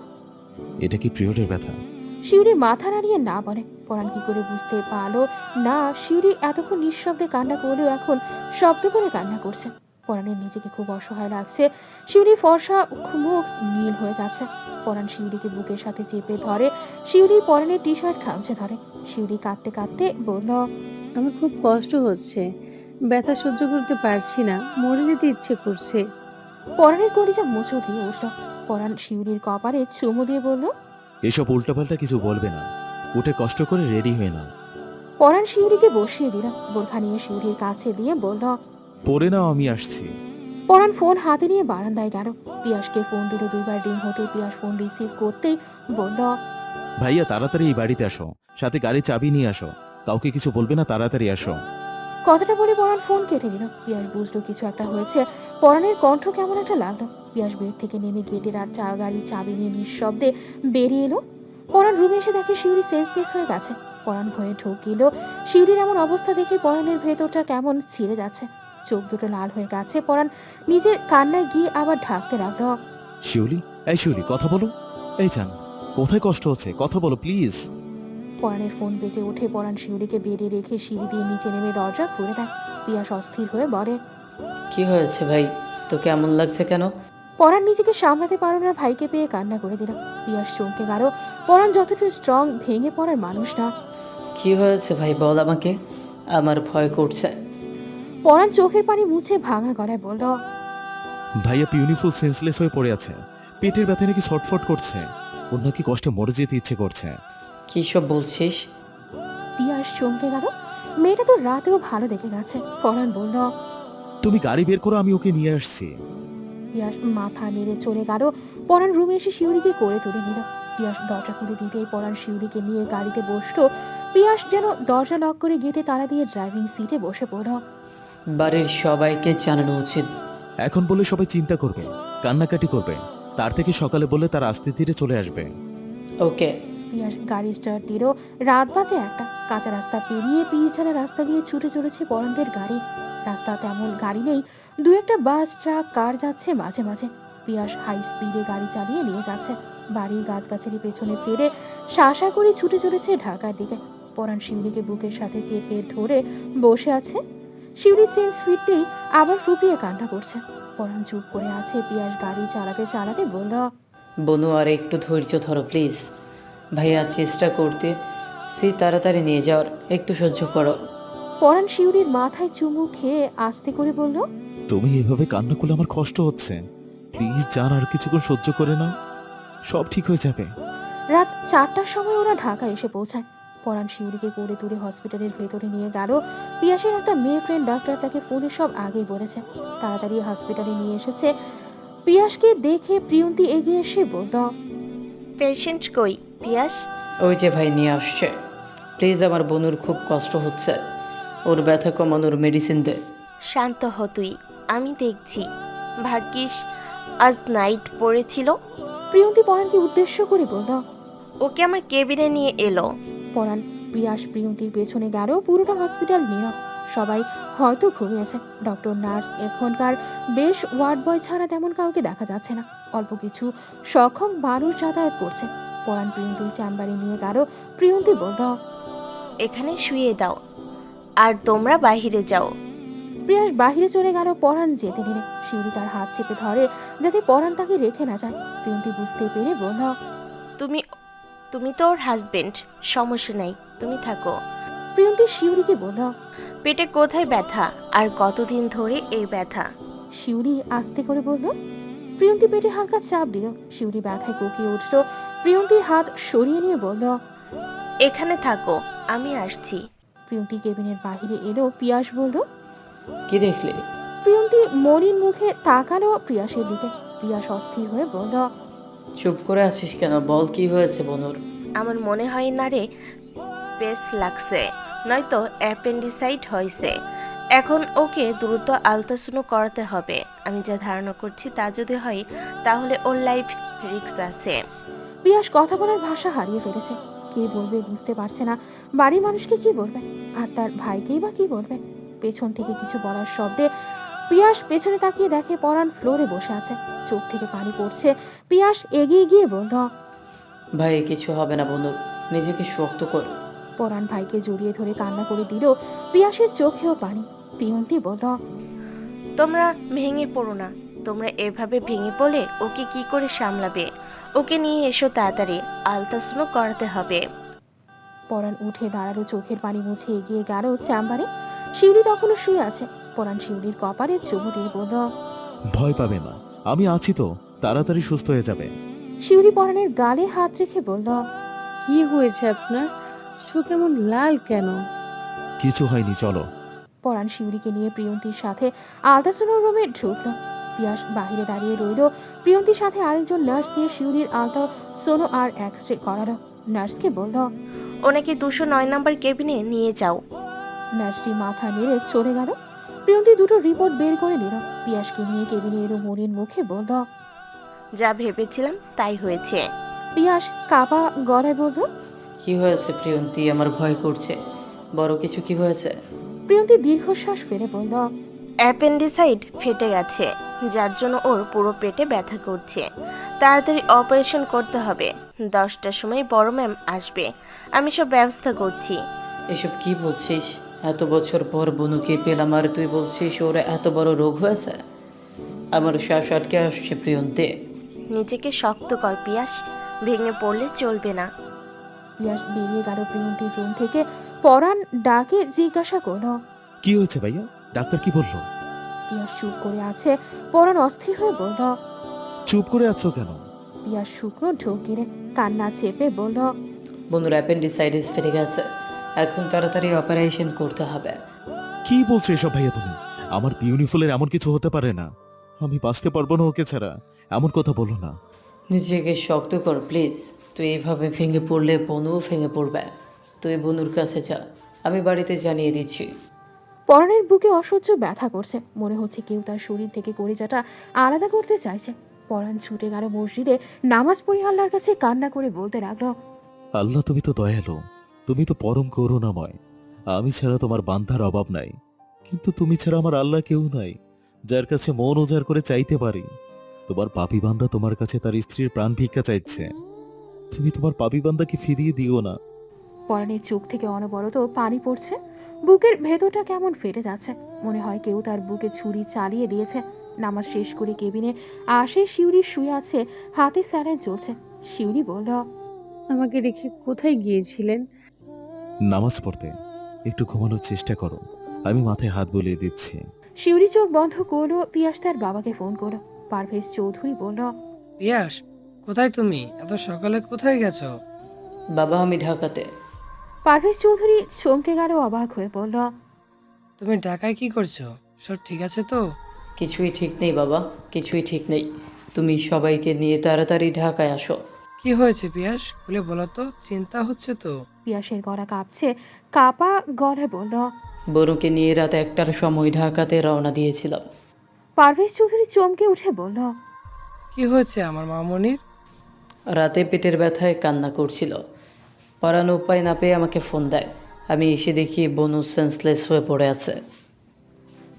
এটা কি পিরিয়ডের ব্যথা? শিউরি মাথা নাড়িয়ে না বলে। পরাণ কি করে বুঝতে পারলো না শিউরি এতক্ষণ নিঃশব্দে কান্না করলেও এখন শব্দ করে কান্না করছে। পরাণের নিজেকে খুব অসহায় লাগছে। শিউরি ফর্সা মুখ নীল হয়ে যাচ্ছে। পরাণ শিউরিকে বুকের সাথে চেপে ধরে। শিউরি পরাণের টি শার্ট খামচে ধরে। শিউরি কাঁদতে কাঁদতে বলল, আমার খুব কষ্ট হচ্ছে, ব্যথা সহ্য করতে পারছি না, মরে যেতে ইচ্ছে করছে। পরাণের কলিজা মোচড় দিয়ে উঠল। পরাণ শিউরির কপালে চুমু দিয়ে বলল, এসব উল্টাপাল্টা কিছু বলবে না, উঠে কষ্ট করে রেডি হয়ে নাও। পরাণ শিউরিকে বসিয়ে দিল। বোরখা নিয়ে শিউরির কাছে দিয়ে বলল, পরে নাও, আমি আসছি। পরাণ ফোন হাতে নিয়ে বারান্দায় গেল। পিয়াসকে ফোন দিল। 2বার রিং হতে পিয়াস ফোন রিসিভ করতেই বলল, ভাইয়া তাড়াতাড়ি এই বাড়িতে আসো, সাথে গাড়ির চাবি নিয়ে আসো, কাউকে কিছু বলবে না, তাড়াতাড়ি আসো। কথাটা বলে পরাণ ফোন কেটে দিল। পিয়াস বুঝলো কিছু একটা হয়েছে। পরাণের কণ্ঠ কেমন একটা লাগলো। পিয়াস বেড থেকে নেমে গেটের আর গাড়ির চাবি নিয়ে নিঃশব্দে বেরিয়ে এলো। পরাণ রুমে এসে দেখে শিউরি সেন্সলেস হয়ে গেছে। পরাণ ভয়ে ঢুকিল। শিউরির এমন অবস্থা দেখে পরাণের ভেতরটা কেমন ছিঁড়ে যাচ্ছে। চোখ দুটো লাল হয়ে গেছে। পরাণ নিজের কান্নায় গিয়ে আবার ঢাকতে লাগলো। শিউলি, এই শিউলি, কথা বলো। এই জান, কোথায় কষ্ট হচ্ছে, কথা বলো প্লিজ। পরাণের ফোন বেজে ওঠে। পরাণ শিউরিকে বেডে রেখে সিঁড়ি দিয়ে নিচে নেমে দরজা খুলে দেয়। পিয়াস অস্থির হয়ে বলে, কি হয়েছে ভাই, তো কেমন লাগছে কেন? পরাণ নিজেকে সামলাতে পারল না, ভাইকে পেয়ে কান্না করে দিল। পিয়াস চমকে গেল। পরাণ যতটুকু স্ট্রং, ভেঙে পড়ার মানুষ না। কি হয়েছে ভাই, বল আমাকে, আমার ভয় করছে। পরাণ চোখের পানি মুছে ভাঙা গলায় বলল, ভাইয়া পিউনিফুল সেন্সলেস হয়ে পড়ে আছে, পেটের ব্যথা নাকি ছটফট করছে, ওর নাকি কষ্টে মরে যেতে ইচ্ছে করছে। কি সব বলছিস? পিয়াস চমকে গেল। মেয়েটা তো রাতেও ভালো দেখে গেছে। পরাণ বলল, তুমি গাড়ি বের করো, আমি ওকে নিয়ে আসছি। পিয়াস মাথা নেড়ে চলে গেল। পরাণ রুমে এসে শিউরিকে করে তুলে নিল। পিয়াস দরজা খুলে দিতেই পরাণ শিউরিকে নিয়ে গাড়িতে বসলো। পিয়াস যেন দরজা লক করে গেটে তালা দিয়ে ড্রাইভিং সিটে বসে পড়ল। বাড়ির সবাইকে জানানো উচিত। এখন বলে সবাই চিন্তা করবে, কান্নাকাটি করবে, তার থেকে সকালে বলে তার আস্তে ধীরে চলে আসবে। ওকে। পিয়াস গাড়ি স্টার্ট দিল। রাত বাজে 1টা। কাঁচা রাস্তা পেরিয়ে পিছালা রাস্তা দিয়ে ছুটে চলেছে পরাণদের গাড়ি। রাস্তা তেমন গাড়ি নেই, 2-একটা বাস, ট্রাক, কার যাচ্ছে মাঝে মাঝে। পিয়াস হাই স্পিডে গাড়ি চালিয়ে নিয়ে যাচ্ছে। বাড়ির গাছগাছালি পেছনে ফেলে শাসা করে ছুটে চলেছে ঢাকার দিকে। পরাণ শিউরিকে বুকের সাথে চেপে ধরে বসে আছে। শিউরি সেন্স ফিরতেই আবার ফুপিয়ে কান্না করছে। পরাণ চুপ করে আছে। পিয়াস গাড়ি চালাতে চালাতে বলল, বনু, আর একটু ধৈর্য ধরো প্লিজ। ভাইয়া চেষ্টা করতে তাড়াতাড়ি নিয়ে যাওয়ার, একটু সহ্য করো। পরাণ শিউরির মাথায় চুমু খেয়ে আস্তে করে বলল, তুমি এভাবে কান্না করলে আমার কষ্ট হচ্ছে, প্লিজ জান, আর কিছুক্ষণ সহ্য করে নাও, সব ঠিক হয়ে যাবে। রাত 4টার সময় ওরা ঢাকা এসে পৌঁছায়। পরাণ শিউরিকে করে তুলে হসপিটালের ভেতরে নিয়ে গেল। পিয়াসের একটা মেয়ে ফ্রেন্ড ডাক্তার তাকে ফোনে সব আগেই বলেছে। তাড়াতাড়ি হসপিটালে নিয়ে এসেছে। পিয়াসকে দেখে প্রিয়ন্তী এগিয়ে এসে বলল, পেশেন্ট কই পিয়াস? ওই যে ভাই নিয়ে আসছে। প্লিজ, আমার বনুর খুব কষ্ট হচ্ছে, ওর ব্যথা কমানোর মেডিসিন দে। শান্ত হ তুই, আমি দেখছি। ভাগ্যিস আজ নাইট পড়েছিল। প্রিয়ন্তী পরাণকে উদ্দেশ্য করে বলল, ওকে আমার কেবিনে নিয়ে এলো। পরাণ পিয়াস প্রিয়ন্তীর পেছনে গেল। পুরোটা হসপিটাল নীরব। সবাই হয়তো ঘুমিয়েছে। ডক্টর, নার্স, এখনকার বেশ ওয়ার্ড বয় ছাড়া তেমন কাউকে দেখা যাচ্ছে না। অল্প কিছু সক্ষম মানুষ যাতায়াত করছে। পরাণ প্রিয়ন্তীর চেম্বারে নিয়ে গেল। প্রিয়ন্তী বলল, এখানে শুয়ে দাও, আর তোমরা বাইরে যাও। পিয়াস বাহিরে চলে গেল। পরাণ যেতে নিলে শিউরি তার হাত চেপে ধরে যাতে পরাণ তাকে রেখে না যায়। প্রিয়ন্তী বুঝতে পেরে বলল, তুমি তো ওর হাজবেন্ড, সমস্যা নেই, তুমি থাকো। প্রিয়ন্তী শিউরিকে বলল, পেটে কোথায় ব্যথা আর কতদিন ধরে এই ব্যথা? শিউরি আস্তে করে বলল। প্রিয়ন্তী পেটে হালকা চাপ দিল। শিউরি ব্যথায় কোকিয়ে উঠল। প্রিয়ন্তীর হাত সরিয়ে নিয়ে বলল, এখানে থাকো, আমি আসছি। প্রিয়ন্তী কেবিনের বাহিরে এলো। পিয়াস বলল, কি দেখলি? প্রিয়ন্তী মলিন মুখে তাকালো পিয়াসের দিকে। পিয়াস অস্থির হয়ে বলল, চুপ করে আছিস কেন, বল কি হয়েছে বনুর? আমার মনে হয় না রে বেশ লাগছে, নয়তো অ্যাপেন্ডিসাইড হয়েছে। এখন ওকে দ্রুত আলট্রাসাউন্ড করাতে হবে। আমি যা ধারণা করছি তা যদি হয় তাহলে ওর লাইফ রিস্ক আছে। পিয়াস কথা বলার ভাষা হারিয়ে ফেলেছে। কে বলবে বুঝতে পারছে না, বাড়ির মানুষকে কি বলবে, আর তার ভাইকেই বা কি বলবে। পেছন থেকে কিছু বলার শব্দে পিয়াস পেছনে তাকিয়ে দেখে পরাণ ফ্লোরে বসে আছে, চোখ থেকে পানি পড়ছে। পিয়াস এগিয়ে গিয়ে বলল, ভাই কিছু হবে না বন্ধু, নিজেকে শক্ত কর। পরাণ ভাইকে জড়িয়ে ধরে কান্না করে দিল। পিয়াসের চোখেও পানি। পিয়ন্তি বলল, তোমরা ভেঙে পড়ো না। তোমরা এভাবে ভেঙে পড়লে ওকে কি করে সামলাবে? ওকে নিয়ে এসো তাড়াতাড়ি, আলট্রাসাউন্ড করাতে হবে। পরাণ উঠে দাঁড়ালো, চোখের পানি মুছে এগিয়ে গেল চেম্বারে। শিউলি তখনও শুয়ে আছে। পরাণ শিউলির কপালে চুমু দিয়ে বলল, ভয় পাবে না, আমি আছি তো, তাড়াতাড়ি সুস্থ হয়ে যাবে। শিউলি পরাণের গালে হাত রেখে বলল, কি হয়েছে আপনার? চোখ কেমন লাল কেন? কিছু হয়নি, চলো। পরাণ শিউলিকে নিয়ে প্রিয়ন্তীর সাথে আলট্রাসাউন্ড রুমে ঢুকল। পিয়াস বাইরে দাঁড়িয়ে রইল। প্রিয়ন্তীর সাথে আরেকজন নার্স দিয়ে শিউলির আলট্রাসোনো আর এক্সরে করালো। নার্সকে বলল, ওনাকে 209 নম্বর কেবিনে নিয়ে যাও। নার্সটি মাথা নেড়ে চলে গেল। প্রিয়ন্তী দুটো রিপোর্ট বের করে নিল। পিয়াসকে নিয়ে কেবিনে এলো। মনির মুখে বলল, যা ভেবেছিলাম তাই হয়েছে। পিয়াস কাপা গলায় বলল, কি হয়েছে প্রিয়ন্তী? আমার ভয় করছে। বড় কিছু কি হয়েছে? প্রিয়ন্তী দীর্ঘশ্বাস ফেলে বলল, অ্যাপেন্ডিসাইড ফেটে গেছে, যার জন্য ওর পুরো পেটে ব্যথা করছে। তাড়াতাড়ি অপারেশন করতে হবে। 10টার সময় বড় ম্যাম আসবে। আমি সব ব্যবস্থা করছি। এসব কি বলছিস? এত বছর পর বনুকে পেলাম আর তুই বলছিস ওর এত বড় রোগ হয়েছে? আমার শ্বাস আটকে আসছে প্রিয়ন্তী। নিজেকে শক্ত কর পিয়াস, ভেঙে পড়লে চলবে না। পিয়াস বেরিয়ে গেল প্রিয়ন্তীর রুম থেকে। পরাণ ডাকে জিজ্ঞাসা করল, কি হয়েছে ভাইয়া? ডাক্তার কি বললো? পিয়াস চুপ করে আছে। পরাণ অস্থির হয়ে বলল, চুপ করে আছো কেন? পিয়াস শুকনো ঢোক গিরে কান্না চেপে বলল, বন্ধুর অ্যাপেন্ডিসাইটিস ফেটে গেছে, এখন তাড়াতাড়ি অপারেশন করতে হবে। কি বলছো এসব ভাইয়া তুমি? আমার পিউনিফুলের এমন কিছু হতে পারে না, আমি বাঁচতে পারবো না ওকে ছাড়া। এমন কথা বলো না। নিজেকে শক্ত কর প্লিজ। তুই এইভাবে ভেঙে পড়লে বনুও ভেঙে পড়বে। তুই বনুর কাছে যা, আমি বাড়িতে জানিয়ে দিচ্ছি। পরাণের বুকে অসহ্য ব্যথা করছে। মনে হচ্ছে কেউ তার শরীর থেকে কলিজাটা আলাদা করতে চাইছে। পরাণ ছুটে গেল মসজিদে, নামাজ পড়ে আল্লাহর কাছে কান্না করে বলতে লাগলো, আল্লাহ তুমি তো দয়ালু, তুমি তো পরম করুণাময়। আমি ছাড়া তোমার বান্ধার অভাব নাই, কিন্তু তুমি ছাড়া আমার আল্লাহ কেউ নাই যার কাছে মন উজাড় করে চাইতে পারি। তোমার পাপী বান্দা তোমার কাছে তার স্ত্রীর প্রাণ ভিক্ষা চাইছে, তুমি তোমার পাপী বান্দাকে ফিরিয়ে দিও না। পরাণের চোখ থেকে অনবরত পানি পড়ছে। বুকের ভেতরটা কেমন ফেটে যাচ্ছে। মনে হয় কেউ তার বুকে ছুরি চালিয়ে দিয়েছে। নামাজ শেষ করে কেবিনে আসে। শিউলি শুয়ে আছে, হাতে স্যালাইন চলছে। শিউলি বলল, আমাকে রেখে কোথায় গিয়েছিলেন? নামাজ পড়তে। একটু ঘুমানোর চেষ্টা করো, আমি মাথায় হাত বুলিয়ে দিচ্ছি। শিউলি চোখ বন্ধ করলো। পিয়াস তার বাবাকে ফোন করলো। পারভেজ চৌধুরী বলল, পিয়াস, কোথায় তুমি? এত সকালে কোথায় গেছো? বাবা আমি ঢাকাতে। পারভেজ চৌধুরী চমকে গেল, অবাক হয়ে বলল, তুমি ঢাকায় কি করছো? সব ঠিক আছে তো? কিছুই ঠিক নেই বাবা, কিছুই ঠিক নেই। তুমি সবাইকে নিয়ে তাড়াতাড়ি ঢাকায় আসো। কি হয়েছে পিয়াস, খুলে বলো তো, চিন্তা হচ্ছে তো? পিয়াসের গলা কাঁপছে। কাপা গলায় বলল, বনুকে নিয়ে রাত 1টার সময় ঢাকাতে রওনা দিয়েছিলাম। পারভেজ চৌধুরী চমকে উঠে বলল, কি হয়েছে আমার মামনির? রাতে পেটের ব্যথায় কান্না করছিল। পরাণ উপায় না পেয়ে আমাকে ফোন দেয়। আমি এসে দেখি বনু সেন্সলেস হয়ে পড়ে আছে।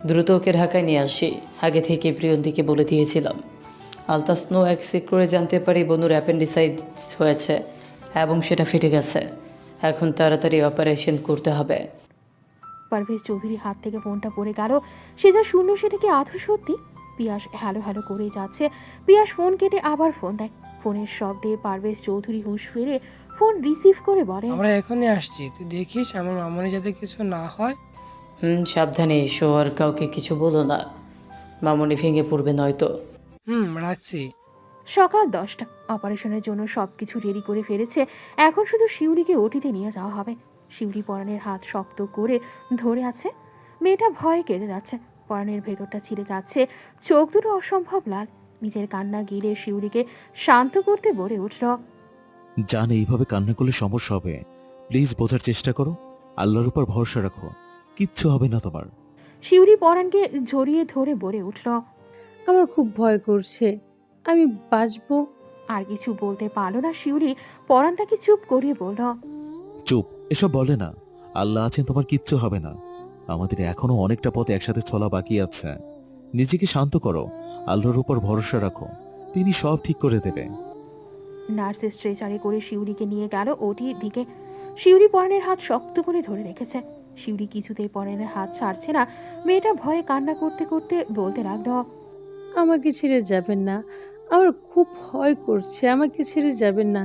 দ্রুত ওকে ঢাকায় নিয়ে আসি। আগে থেকে প্রিয়ন্তীকে বলে দিয়েছিলাম। আলট্রাসাউন্ড এক্সরে করে জানতে পারি বনুর অ্যাপেন্ডিসাইটিস হয়েছে এবং সেটা ফেটে গেছে। এখন তাড়াতাড়ি অপারেশন করতে হবে। পারভেজ চৌধুরীর হাত থেকে ফোনটা পড়ে গেল। সে যা শুনল সেটা কি আদৌ সত্যি? পিয়াস হ্যালো হ্যালো করেই যাচ্ছে। পিয়াস ফোন কেটে আবার ফোন দেয়। ফোনের শব্দে পারভেজ চৌধুরী হুঁশ ফিরে ফোন রিসিভ করে বলে, আমরা এখনই আসছি, তুই দেখিস আমার মামনি যাতে কিছু না হয়। সাবধানে এসো, আর কাউকে কিছু বলো না, মামনি ভেঙে পড়বে নয়তো। রাখছি। সকাল 10টা। অপারেশনের জন্য সবকিছু রেডি করে ফেলেছে। এখন শুধু শিউলিকে ওটিতে নিয়ে যাওয়া হবে। শিউলি পরাণের হাত শক্ত করে ধরে আছে। মেয়েটা ভয়ে কেঁদে যাচ্ছে। পরাণের ভেতরটা ছিঁড়ে যাচ্ছে। চোখ দুটো অসম্ভব লাল। নিজের কান্না গিলে শিউলিকে শান্ত করতে বলে উঠল, জান এইভাবে কান্না করলে সমস্যা হবে। প্লিজ বোঝার চেষ্টা করো, আল্লাহর উপর ভরসা রাখো, কিচ্ছু হবে না তোমার। শিউলি পরাণকে জড়িয়ে ধরে বলে উঠল। আমার খুব ভয় করছে, আমি বাঁচবো। আর কিছু বলতে পারল না শিউলি। পরাণ তাকে চুপ করিয়ে বলল। চুপ, এসব বলে না। আল্লাহ আছেন, তোমার কিচ্ছু হবে না। আমাদের এখনো অনেকটা পথ একসাথে চলা বাকি আছে। নিজেকে শান্ত করো, আল্লাহর উপর ভরসা রাখো, তিনি সব ঠিক করে দেবে। নার্স স্ট্রেচারে করে শিউলিকে নিয়ে গেল ওটির দিকে। শিউলি পরাণের হাত শক্ত করে ধরে রেখেছে। শিউলি কিছুতেই পরাণের হাত ছাড়ছে না। মেয়েটা ভয়ে কান্না করতে করতে বলতে লাগল। আমাকে ছেড়ে যাবেন না, আমার খুব ভয় করছে, আমাকে ছেড়ে যাবেন না।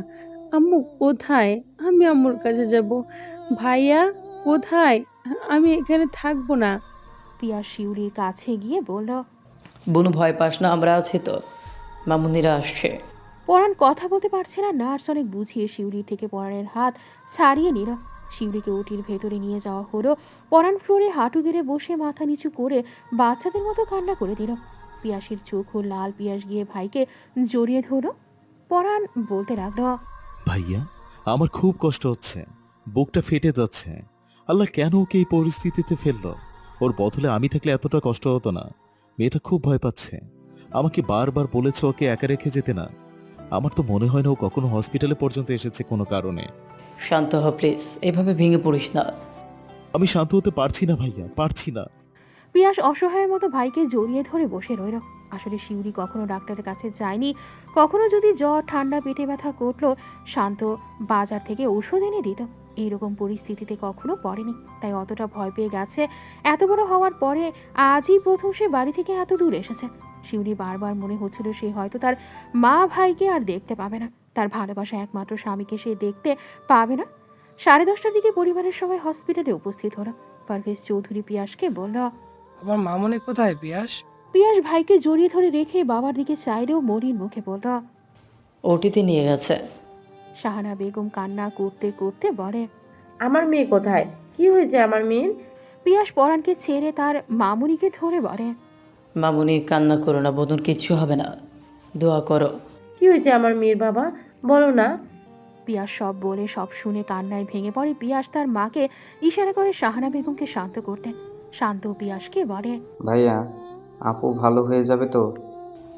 আম্মু কোথায়? আমি আম্মুর কাছে যাব। ভাইয়া কোথায়? আমি এখানে থাকবো না। পিয়া শিউলির কাছে গিয়ে বলল। বনু ভয় পাস না, আমরা আছি তো, মামুনিরা আসছে। পরাণ কথা বলতে পারছে না। নার্স অনেক বুঝিয়ে শিউলির থেকে পরাণের হাত ছাড়িয়ে নিল। শিউলিকে ওটির ভেতরে নিয়ে যাওয়া হলো। পরাণ ফ্লোরে হাঁটু গেড়ে বসে মাথা নিচু করে বাচ্চাদের মতো কান্না করে দিল। পিয়াসের চোখও লাল। পিয়াস গিয়ে ভাইকে জড়িয়ে ধরল। পরাণ বলতে লাগল। ভাইয়া, আমার খুব কষ্ট হচ্ছে, বুকটা ফেটে যাচ্ছে। আল্লাহ কেন ওকে এই পরিস্থিতিতে ফেললো? ওর বদলে আমি থাকলে এতটা কষ্ট হতো না। মেয়েটা খুব ভয় পাচ্ছে, আমাকে বারবার বলেছে ওকে একা রেখে যেতে না। আমার তো মনে হয় না ও কখনো হসপিটালে পর্যন্ত এসেছে কোনো কারণে। শান্ত হ প্লিজ, এভাবে ভেঙে পড়িস না। আমি শান্ত হতে পারছি না ভাইয়া, পারছি না। পিয়াস অসহায়ের মতো ভাইকে জড়িয়ে ধরে বসে রইল। আসলে শিউলি কখনো ডাক্তারের কাছে যায়নি। কখনো যদি জ্বর, ঠান্ডা, পেটে ব্যথা করলো, শান্ত বাজার থেকে ওষুধ এনে দিত। এইরকম পরিস্থিতিতে কখনো পড়েনি, তাই অতটা ভয় পেয়ে গেছে। এত বড় হওয়ার পরে আজই প্রথম সে বাড়ি থেকে এত দূর এসেছে। শিউলি বারবার মনে হচ্ছিল সে হয়তো তার মা ভাইকে আর দেখতে পাবে না, তার ভালোবাসা একমাত্র স্বামীকে সে দেখতে পাবে না। 10:30টার দিকে পরিবারের সবাই হসপিটালে উপস্থিত হলো। পারভেজ চৌধুরী পিয়াসকে বলল। আমার মামনি কোথায় পিয়াস? পিয়াস ভাইকে জড়িয়ে ধরে রেখে বাবার দিকে চাইলেও মরিন মুখে বলল। ওটিতে নিয়ে গেছে। শাহানা বেগম কান্না করতে করতে বলে। আমার মেয়ে কোথায়? কি হয়েছে আমার মেয়ের? পিয়াস পরাণকে ছেড়ে তার মামুনিকে ধরে বলে। মামুনি কান্না করো না, বনুর কিচ্ছু হবে না, দোয়া করো। কি হয়েছে আমার মেয়ের বাবা, বলো না। পিয়াস সব বলে সব শুনে কান্নায় ভেঙে পড়ে। পিয়াস তার মাকে ইশারা করে শাহানা বেগমকে শান্ত করতে। শান্ত পিয়াসকে বলে। ভাইয়া, আপু ভালো হয়ে যাবে তো?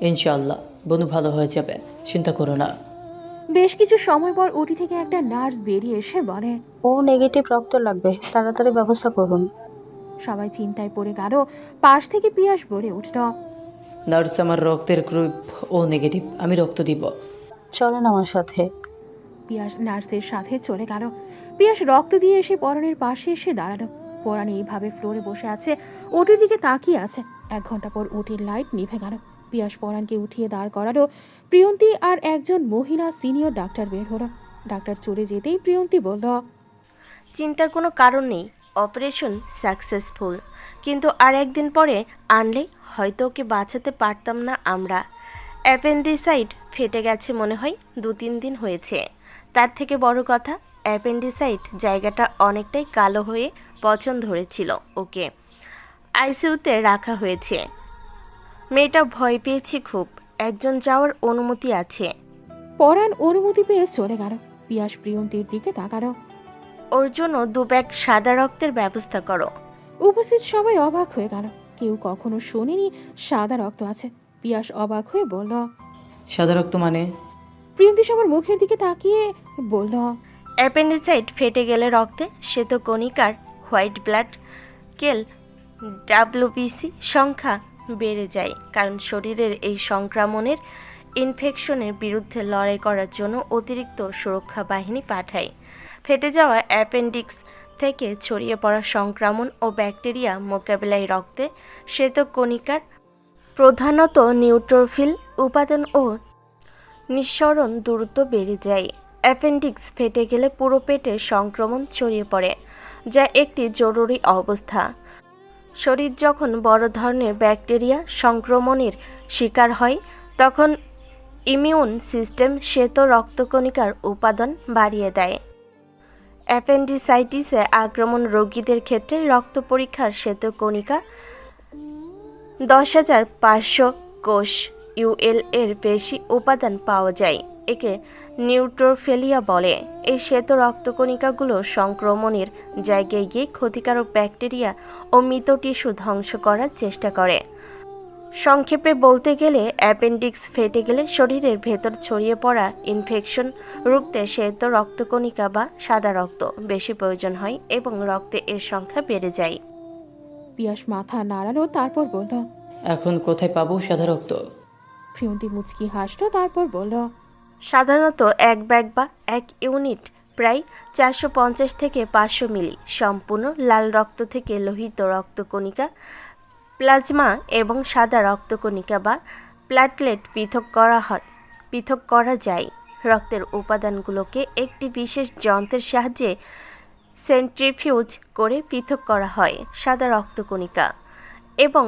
ইনশাআল্লাহ বনু ভালো হয়ে যাবে, চিন্তা করো না। বেশ কিছু সময় পর ওটি থেকে একটা নার্স বেরিয়ে এসে বলে। ও নেগেটিভ রক্ত লাগবে, তাড়াতাড়ি ব্যবস্থা করুন। সবাই চিন্তায় পড়ে গেল। পাশ থেকে পিয়াস বলে উঠল। নার্স, আমার রক্তের গ্রুপ ও নেগেটিভ, আমি রক্ত দিব। চলেন আমার সাথে। পিয়াস নার্সের সাথে চলে গেল। পিয়াস রক্ত দিয়ে এসে পরাণের পাশে এসে দাঁড়ালো। পরাণ এইভাবে ফ্লোরে বসে আছে, ওটির দিকে তাকিয়ে আছে। 1 ঘন্টা পর ওটির লাইট নিভে গেল। পিয়াস পরাণকে উঠিয়ে দাঁড় করালো। প্রিয়ন্তী আর একজন মহিলা সিনিয়র ডাক্তার বের হলো। ডাক্তার চলে যেতেই প্রিয়ন্তী বলল। চিন্তার কোনো কারণ নেই, অপারেশন সাকসেসফুল, কিন্তু আর একদিন পরে আনলে হয়তো ওকে বাঁচাতে পারতাম না আমরা। অ্যাপেন্ডিসাইড ফেটে গেছে মনে হয়, 2-3 দিন হয়েছে। তার থেকে বড় কথা, অ্যাপেন্ডিসাইড জায়গাটা অনেকটাই কালো হয়ে পচন ধরেছিল। ওকে আইসিইউতে রাখা হয়েছে। মেয়েটা ভয় পেয়েছি খুব, একজন যাওয়ার অনুমতি আছে। পরাণ অনুমতি পেয়ে চলে গেল। পিয়াস প্রিয়ন্তীর দিকে তাকালো। ওর জন্য 2 ব্যাগ সাদা রক্তের ব্যবস্থা করো। উপস্থিত সবাই অবাক হয়ে গেল। কেউ কখনো শোনেনি সাদা রক্ত আছে। পিয়াস অবাক হয়ে বলল। সাদা রক্ত মানে? প্রিয়ন্তী সবার মুখের দিকে তাকিয়ে বলল। অ্যাপেন্ডিসাইড ফেটে গেলে রক্তে শ্বেতকণিকার হোয়াইট ব্লাড কেল WBC সংখ্যা বেড়ে যায়, কারণ শরীরের এই সংক্রমণের ইনফেকশনের বিরুদ্ধে লড়াই করার জন্য অতিরিক্ত সুরক্ষা বাহিনী পাঠায়। ফেটে যাওয়া অ্যাপেন্ডিক্স থেকে ছড়িয়ে পড়া সংক্রমণ ও ব্যাকটেরিয়া মোকাবিলায় রক্তে শ্বেতকণিকার, প্রধানত নিউট্রোফিল উপাদান ও নিঃসরণ দ্রুত বেড়ে যায়। অ্যাপেন্ডিক্স ফেটে গেলে পুরো পেটে সংক্রমণ ছড়িয়ে পড়ে, যা একটি জরুরি অবস্থা। শরীর যখন বড় ধরনের ব্যাকটেরিয়া সংক্রমণের শিকার হয়, তখন ইমিউন সিস্টেম শ্বেত রক্তকণিকার উপাদান বাড়িয়ে দেয়। অ্যাপেন্ডিসাইটিসে আক্রমণ রোগীদের ক্ষেত্রে রক্ত পরীক্ষার শ্বেতকণিকা 10,500 কোষ UL এর বেশি উপাদান পাওয়া যায়। একে নিউট্রোফিলিয়া বলে। এই শ্বেত রক্তকণিকাগুলো সংক্রমণের জায়গায় গিয়ে ক্ষতিকারক ব্যাকটেরিয়া ও মৃত টিস্যু ধ্বংস করার চেষ্টা করে। সংক্ষেপে বলতে গেলে অ্যাপেন্ডিক্স ফেটে গেলে শরীরের ভেতর ছড়িয়ে পড়া ইনফেকশন রুখতে শ্বেত রক্তকণিকা বা সাদা রক্ত বেশি প্রয়োজন হয় এবং রক্তে এর সংখ্যা বেড়ে যায়। পিয়াস মাথা নাড়ালো, তারপর বলল, এখন কোথায় পাবো সাদা রক্ত? প্রিয়ন্তী মুচকি হাসলো, তারপর বলল, সাধারণত এক ব্যাগ বা 1 ইউনিট প্রায় 450 থেকে 500 মিলি সম্পূর্ণ লাল রক্ত থেকে লোহিত রক্তকণিকা, প্লাজমা এবং সাদা রক্তকণিকা বা প্ল্যাটলেট পৃথক করা যায়। রক্তের উপাদানগুলোকে একটি বিশেষ যন্ত্রের সাহায্যে সেন্ট্রিফিউজ করে পৃথক করা হয়। সাদা রক্তকণিকা এবং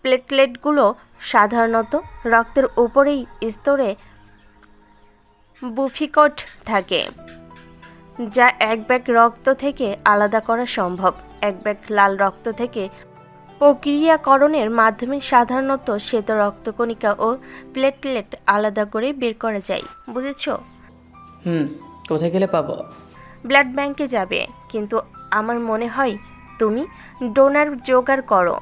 প্লেটলেটগুলো সাধারণত রক্তের উপরেই স্তরে বুফিকট থাকে, যা এক ব্যাগ রক্ত থেকে আলাদা করা সম্ভব। এক ব্যাগ লাল রক্ত থেকে প্রক্রিয়াকরণের মাধ্যমে সাধারণত শ্বেত রক্তকণিকা ও প্লেটলেট আলাদা করে বের করা যায়। বুঝেছো? কোথায় গেলে পাবো? ব্লাড ব্যাংকে যাবে, কিন্তু আমার মনে হয় তুমি ডোনার জোগাড় করো।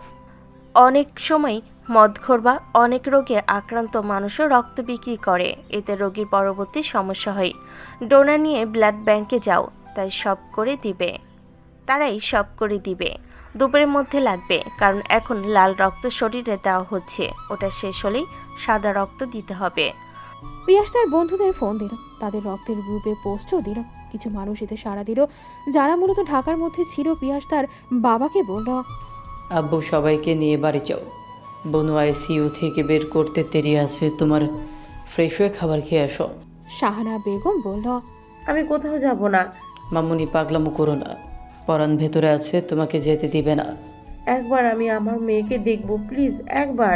অনেক সময় মদখোর বা অনেক রোগে আক্রান্ত মানুষও রক্ত বিক্রি করে, এতে রোগীর পরবর্তী সমস্যা হয়। ডোনার নিয়ে ব্লাড ব্যাংকে যাও, তারাই সব করে দিবে। দুপুরের মধ্যে লাগবে, কারণ এখন লাল রক্ত শরীরে দেওয়া হচ্ছে, ওটা শেষ হলেই সাদা রক্ত দিতে হবে। পিয়াস তার বন্ধুদের ফোন দিল, তাদের রক্তের গ্রুপে পোস্টও দিল। কিছু মানুষ এতে সাড়া দিল যারা মূলত ঢাকার মধ্যে ছিল। পিয়াস তার বাবাকে বলল, আব্বু সবাইকে নিয়ে বাড়ি যাও, বনু আইসিইউ থেকে বের করতে দেরি আছে, তোমার ফ্রেশ হয়ে খাবার খেয়ে আসো। শাহানা বেগম বলল, আমি কোথাও যাব না। মামুনি পাগলামো করো না, পরাণ ভেতরে আছে, তোমাকে যেতে দিবে না। একবার আমি আমার মেয়েকে দেখবো, প্লিজ একবার।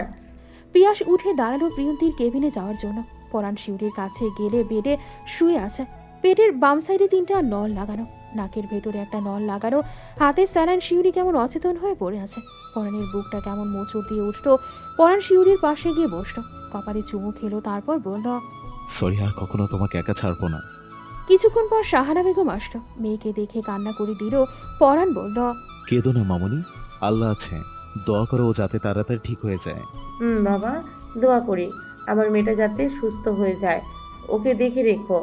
পিয়াস উঠে দাঁড়ালো প্রিয়ন্তীর কেবিনে যাওয়ার জন্য। পরাণ শিউরির কাছে গেলে বেডে শুয়ে আছে, পেটের বাম সাইডে 3টা নল লাগানো, নাকের ভেতরে একটা নল লাগানো, হাতে স্যালাইন। শিউরি কেমন অচেতন হয়ে পড়ে আছে। পরাণের বুকটা কেমন মোচড় দিয়ে উঠল। পরাণ শিউরির পাশে গিয়ে বসলো, কপালে চুমু খেলো, তারপর বলল, সরি, আর কখনো তোমাকে একা ছাড়বো না। কিছুক্ষণ পর শাহানা বেগম আসলো, মেয়েকে দেখে কান্না করে দিল। পরাণ বলল, কেঁদো না মামুনি, আল্লাহ আছে, দোয়া করো ও যাতে তাড়াতাড়ি ঠিক হয়ে যায়। বাবা, দোয়া করি আমার মেয়েটা যাতে সুস্থ হয়ে যায়, ওকে দেখে রেখো।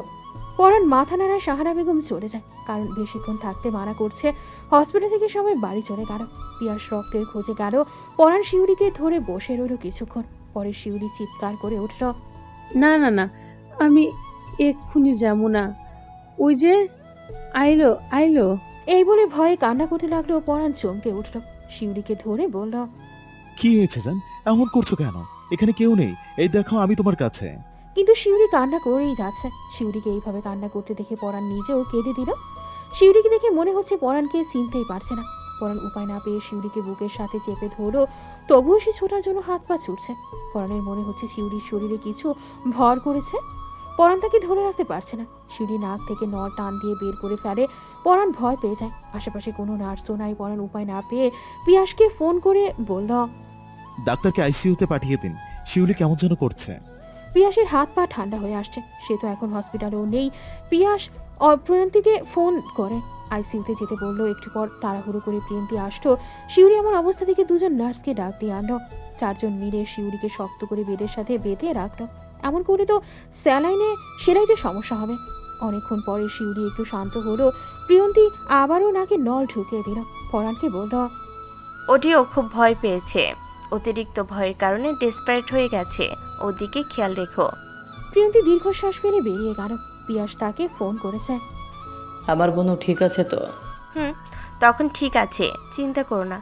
পরাণ মাথা নাড়ায়। শাহানা বেগম চলে যায়, কারণ বেশিক্ষণ থাকতে মানা করছে। হসপিটাল থেকে সবাই বাড়ি চলে গেল। পিয়াস রক্তের খোঁজে গেল। পরাণ শিউরিকে ধরে বসে রইল কিছুক্ষণ, পরে শিউরি চিৎকার করে উঠল, না না না, আমি এক্ষুনি যাবো না, ওই যে আইলো। এই বলে ভয়ে কান্না করতে লাগলো। পরাণ চমকে উঠল, শিউরিকে ধরে বলল, কি হয়েছে জান, এমন করছো কেন? এখানে কেউ নেই, এই দেখো আমি তোমার কাছে। কিন্তু শিউরি কান্না করেই যাচ্ছে। শিউরিকে এইভাবে কান্না করতে দেখে পরাণ নিজেও কেঁদে দিল। শিউরিকে দেখে মনে হচ্ছে পরাণকে চিনতেই পারছে না। পরাণ উপায় না পেয়ে শিউরিকে বুকের সাথে চেপে ধরলো, তবুও সে ছোটার জন্য হাত পা ছুটছে। পরাণের মনে হচ্ছে শিউরির শরীরে কিছু ভর করেছে। পরাণ তাকে ধরে রাখতে পারছে না। শিউরি নাক থেকে নল টান দিয়ে বের করে ফেলে। পরাণ ভয় পেয়ে যায়। আশেপাশে কোনো নার্সও নাই। পরাণ উপায় না পেয়ে পিয়াসকে ফোন করে বলল, ডাক্তারকে আইসিইউতে পাঠিয়ে দিন, শিউলি কেমন যেন করছে। পিয়াসের হাত পা ঠান্ডা হয়ে আসছে, সে তো এখন হসপিটালেও নেই। পিয়াস প্রিয়ন্তীকে ফোন করে আইসিইউতে যেতে বললো। একটু পর তাড়াহুড়ো করে প্রিয়ন্তী আসলো। শিউরি এমন অবস্থা থেকে 2জন নার্সকে ডাক দিয়ে আনলো। 4জন মিলে শিউরিকে শক্ত করে বেডের সাথে বেঁধে রাখলো। এমন করে তো স্যালাইনে সেলাইতে সমস্যা হবে। অনেকক্ষণ পরে শিউরি একটু শান্ত হলো। প্রিয়ন্তী আবারও নাকে নল ঢুকিয়ে দিল। পরাণকে বলল, ওটিও খুব ভয় পেয়েছে, অতিরিক্ত ভয়ের কারণে ডেসপারেট হয়ে গেছে, ওদিকে খেয়াল রেখো। প্রিয়ন্তী দীর্ঘশ্বাস ফেলে বেরিয়ে গেল। পিয়াস তাকে ফোন করেছে, আমার বোনও ঠিক আছে তো? তখন ঠিক আছে, চিন্তা করো না।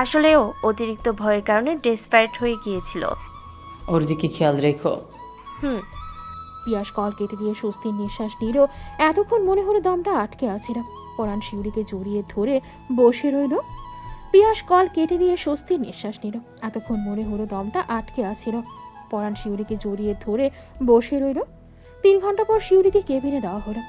আসলে ও অতিরিক্ত ভয়ের কারণে ডেসপারেট হয়ে গিয়েছিল। ওর দিকে খেয়াল রেখো। পিয়াস কল কেটে দিয়ে স্বস্তির নিঃশ্বাস নিল। এতক্ষণ মনে হলো দমটা আটকে আছিল। পরাণ শিউরিকে জড়িয়ে ধরে বসে রইল। পিয়াস কল কেটে দিয়ে স্বস্তির নিঃশ্বাস নিল। এতক্ষণ মনে হলো দমটা আটকে আছিল। পরাণ শিউরিকে জড়িয়ে ধরে বসে রইল। 3 ঘন্টা পর শিউরিকে কেবিনে দেওয়া হলো।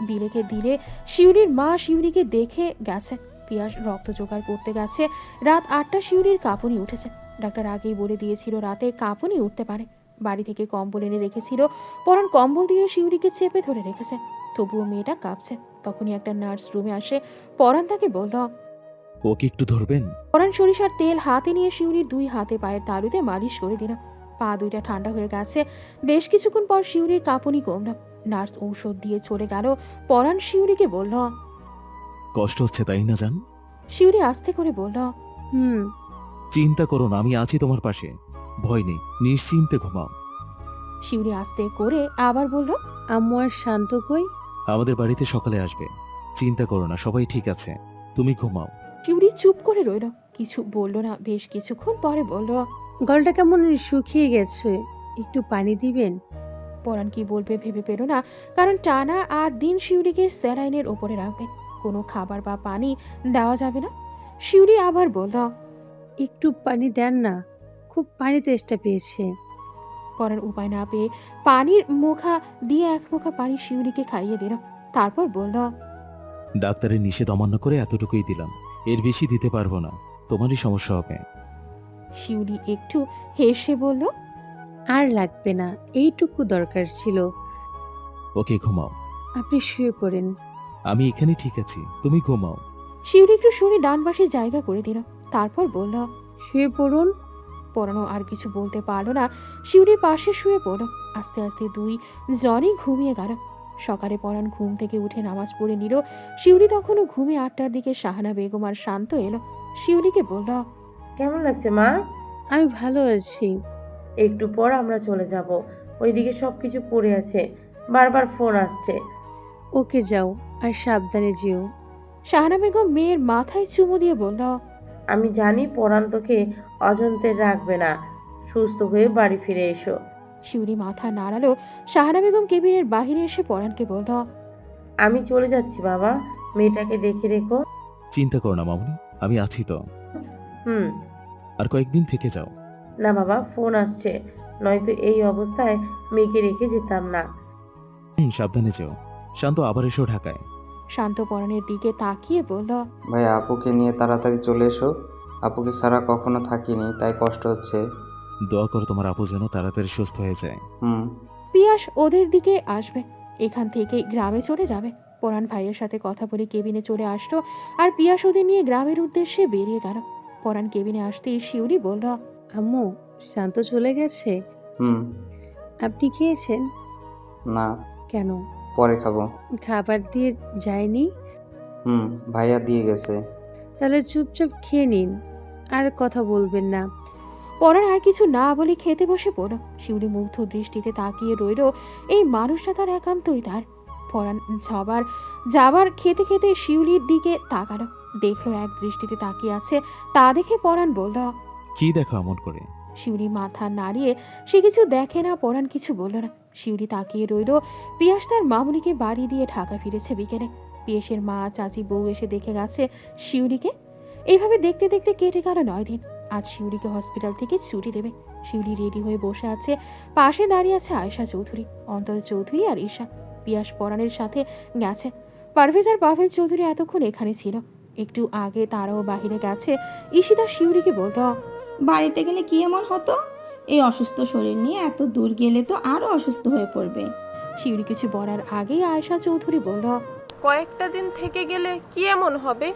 বিলেকে দিলে শিউরির মা শিউরিকে দেখে গেছে। পিয়াস রক্ত জোগাড় করতে গেছে। রাত 8টা শিউরির কাঁপুনি উঠেছে। ডাক্তার আগেই বলে দিয়েছিল রাতে কাঁপুনি উঠতে পারে। বাড়ি থেকে কম্বল এনে রেখেছিল। পরাণ কম্বল দিয়ে শিউলিকে চেপে ধরে রেখেছে, তবুও মেয়েটা কাঁপছে। তখনই একটা নার্স রুমে আসে। পরাণ তাকে বলল, ওকে একটু ধরবেন? পরাণ সরিষার তেল হাতে নিয়ে শিউলির 2 হাতে পায়ের তালুতে মালিশ করে দিল। পা দুইটা ঠান্ডা হয়ে গেছে। বেশ কিছুক্ষণ পর শিউলির কাঁপুনি কমল। নার্স ঔষধ দিয়ে চলে গেল। পরাণ শিউলিকে বলল, কষ্ট হচ্ছে তাই না জান? শিউলি আস্তে করে বলল, চিন্তা করো না, আমি আছি তোমার পাশে, ভয় নেই, নিশ্চিন্তে ঘুমাও। শিউলি আস্তে করে আবার বলল, আম্মু আর শান্ত কই? আমাদের বাড়িতে সকালে আসবে, চিন্তা করো না, সবাই ঠিক আছে, তুমি ঘুমাও। শিউলি চুপ করে রইল, কিছু বলল না। বেশ কিছুক্ষণ পরে বলল, গলটা কেমন শুকিয়ে গেছে, একটু পানি দিবেন? পরাণ কি বলবে ভেবে পেল না, কারণ টানা 8 দিন শিউলিকে স্যালাইনের ওপরে রাখবে, কোনো খাবার বা পানি দেওয়া যাবে না। শিউলি আবার বলল, একটু পানি দেন না, খুব পানি তেষ্টা পেয়েছে। পরাণ উপায় না পেয়ে পানির মুখা দিয়ে 1 মুখা পানি শিউলিকে খাইয়ে দিল। তারপর বলল, ডাক্তারের নিষেধ অমান্য করে এতটুকুই দিলাম, এর বেশি দিতে পারবো না, তোমারই সমস্যা হবে। শিউলি একটু হেসে বলল, আর লাগবে না, এইটুকু দরকার ছিল। ওকে ঘুমাও। আপনি শুয়ে পড়েন। আমি এখানে ঠিক আছি, তুমি ঘুমাও। শিউলি একটু সরে ডান পাশে জায়গা করে দিল। তারপর বলল, শুয়ে পড়ুন। পরানো আর কিছু বলতে পারল না, শিউলির পাশে শুয়ে পড়ল। আস্তে আস্তে 2 জনই ঘুমিয়ে গেল। সকালে পরাণ ঘুম থেকে উঠে নামাজ পড়ে নিল। শিউলি তখনও ঘুমে। 8টার দিকে শাহানা বেগম আর শান্ত এলো। শিউলিকে বলল, কেমন লাগছে মা? আমি ভালো আছি। একটু পর আমরা চলে যাব, ওইদিকে সব কিছু পড়ে আছে, বারবার ফোন আসছে। ওকে যাও, আর সাবধানে যেও। শাহানা বেগম মেয়ের মাথায় চুমু দিয়ে বলল, আমি জানি পরাণ তোকে অজন্তে রাখবে না, সুস্থ হয়ে বাড়ি ফিরে এসো। শিউলি মাথা নাড়ালো। শাহানা বেগম কেবিনের বাহিরে এসে পরাণকে বলল, আমি চলে যাচ্ছি বাবা, মেয়েটাকে দেখে রেখো। চিন্তা করো না মামুনি, আমি আছি তো। আর কয়েকদিন থেকে যাও। না বাবা, ফোন আসছে, নয়তো এই অবস্থায় মেয়েকে রেখে যেতাম না। সাবধানে যেও। শান্ত আবার এসো ঢাকায়। শান্ত পরাণের দিকে তাকিয়ে বলল, ভাই আপুকে নিয়ে তাড়াতাড়ি চলে এসো, আপুকে ছাড়া কখনো থাকিনি, তাই কষ্ট হচ্ছে। দোয়া করো তোমার আপু যেন তাড়াতাড়ি সুস্থ হয়ে যায়। পিয়াস ওদের দিকে আসবে, এখান থেকে গ্রামে চলে যাবে। পরাণ ভাইয়ের সাথে কথা বলে কেবিনে চলে আসলো, আর পিয়াস ওদের নিয়ে গ্রামের উদ্দেশ্যে বেরিয়ে গেল। পরাণ কেবিনে আসতেই শিউলি বলল, আম্মু, শান্ত চলে গেছে? আপনি খেয়েছেন? না। কেন? পরে খাবো। খাবার দিয়ে যায়নি? ভাইয়া দিয়ে গেছে। তাহলে চুপচাপ খেয়ে নিন, আর কথা বলবেন না। পরাণ আর কিছু না বলে খেতে বসে পড়ল। শিউলি মুগ্ধ দৃষ্টিতে তাকিয়ে রইল। এই মানুষটা তার একান্তই তার। পরাণ যাবার খেতে খেতে শিউলির দিকে তাকালো, দেখলো এক দৃষ্টিতে তাকিয়ে আছে। তা দেখে পরাণ বলল, কি দেখো এমন করে? শিউলি মাথা নাড়িয়ে সে কিছু দেখে না। পরাণ কিছু বলল না। শিউলি তাকিয়ে রইল। পিয়াস তার মামুনিকে বাড়ি দিয়ে ঢাকা ফিরেছে বিকেলে। পিয়াসের মা, চাচি, বউ এসে দেখে গেছে শিউলিকে। এইভাবে দেখতে দেখতে কেটে গেল 9 দিন। আজ শিউলিকে হসপিটাল থেকে ছুটি দেবে। শিউলি রেডি হয়ে বসে আছে। পাশে দাঁড়িয়ে আছে আয়েশা চৌধুরী, অন্তর চৌধুরী আর ঈশা। পিয়াস পরাণের সাথে গেছে। পারভেজ আর পাভেল চৌধুরী এতক্ষণ এখানে ছিল। একটু আগে তারাও বাহিরে গেছে। ঈশিতা শিউলিকে বলল, বাড়িতে গেলে কি এমন হতো? এই অসুস্থ শরীর নিয়ে এত দূর গেলে তো আরো অসুস্থ হয়ে পড়বে। শিউলি কিছু বলার আগেই আয়েশা চৌধুরী বলল, কয়েকটা দিন থেকে গেলে কি এমন হবে?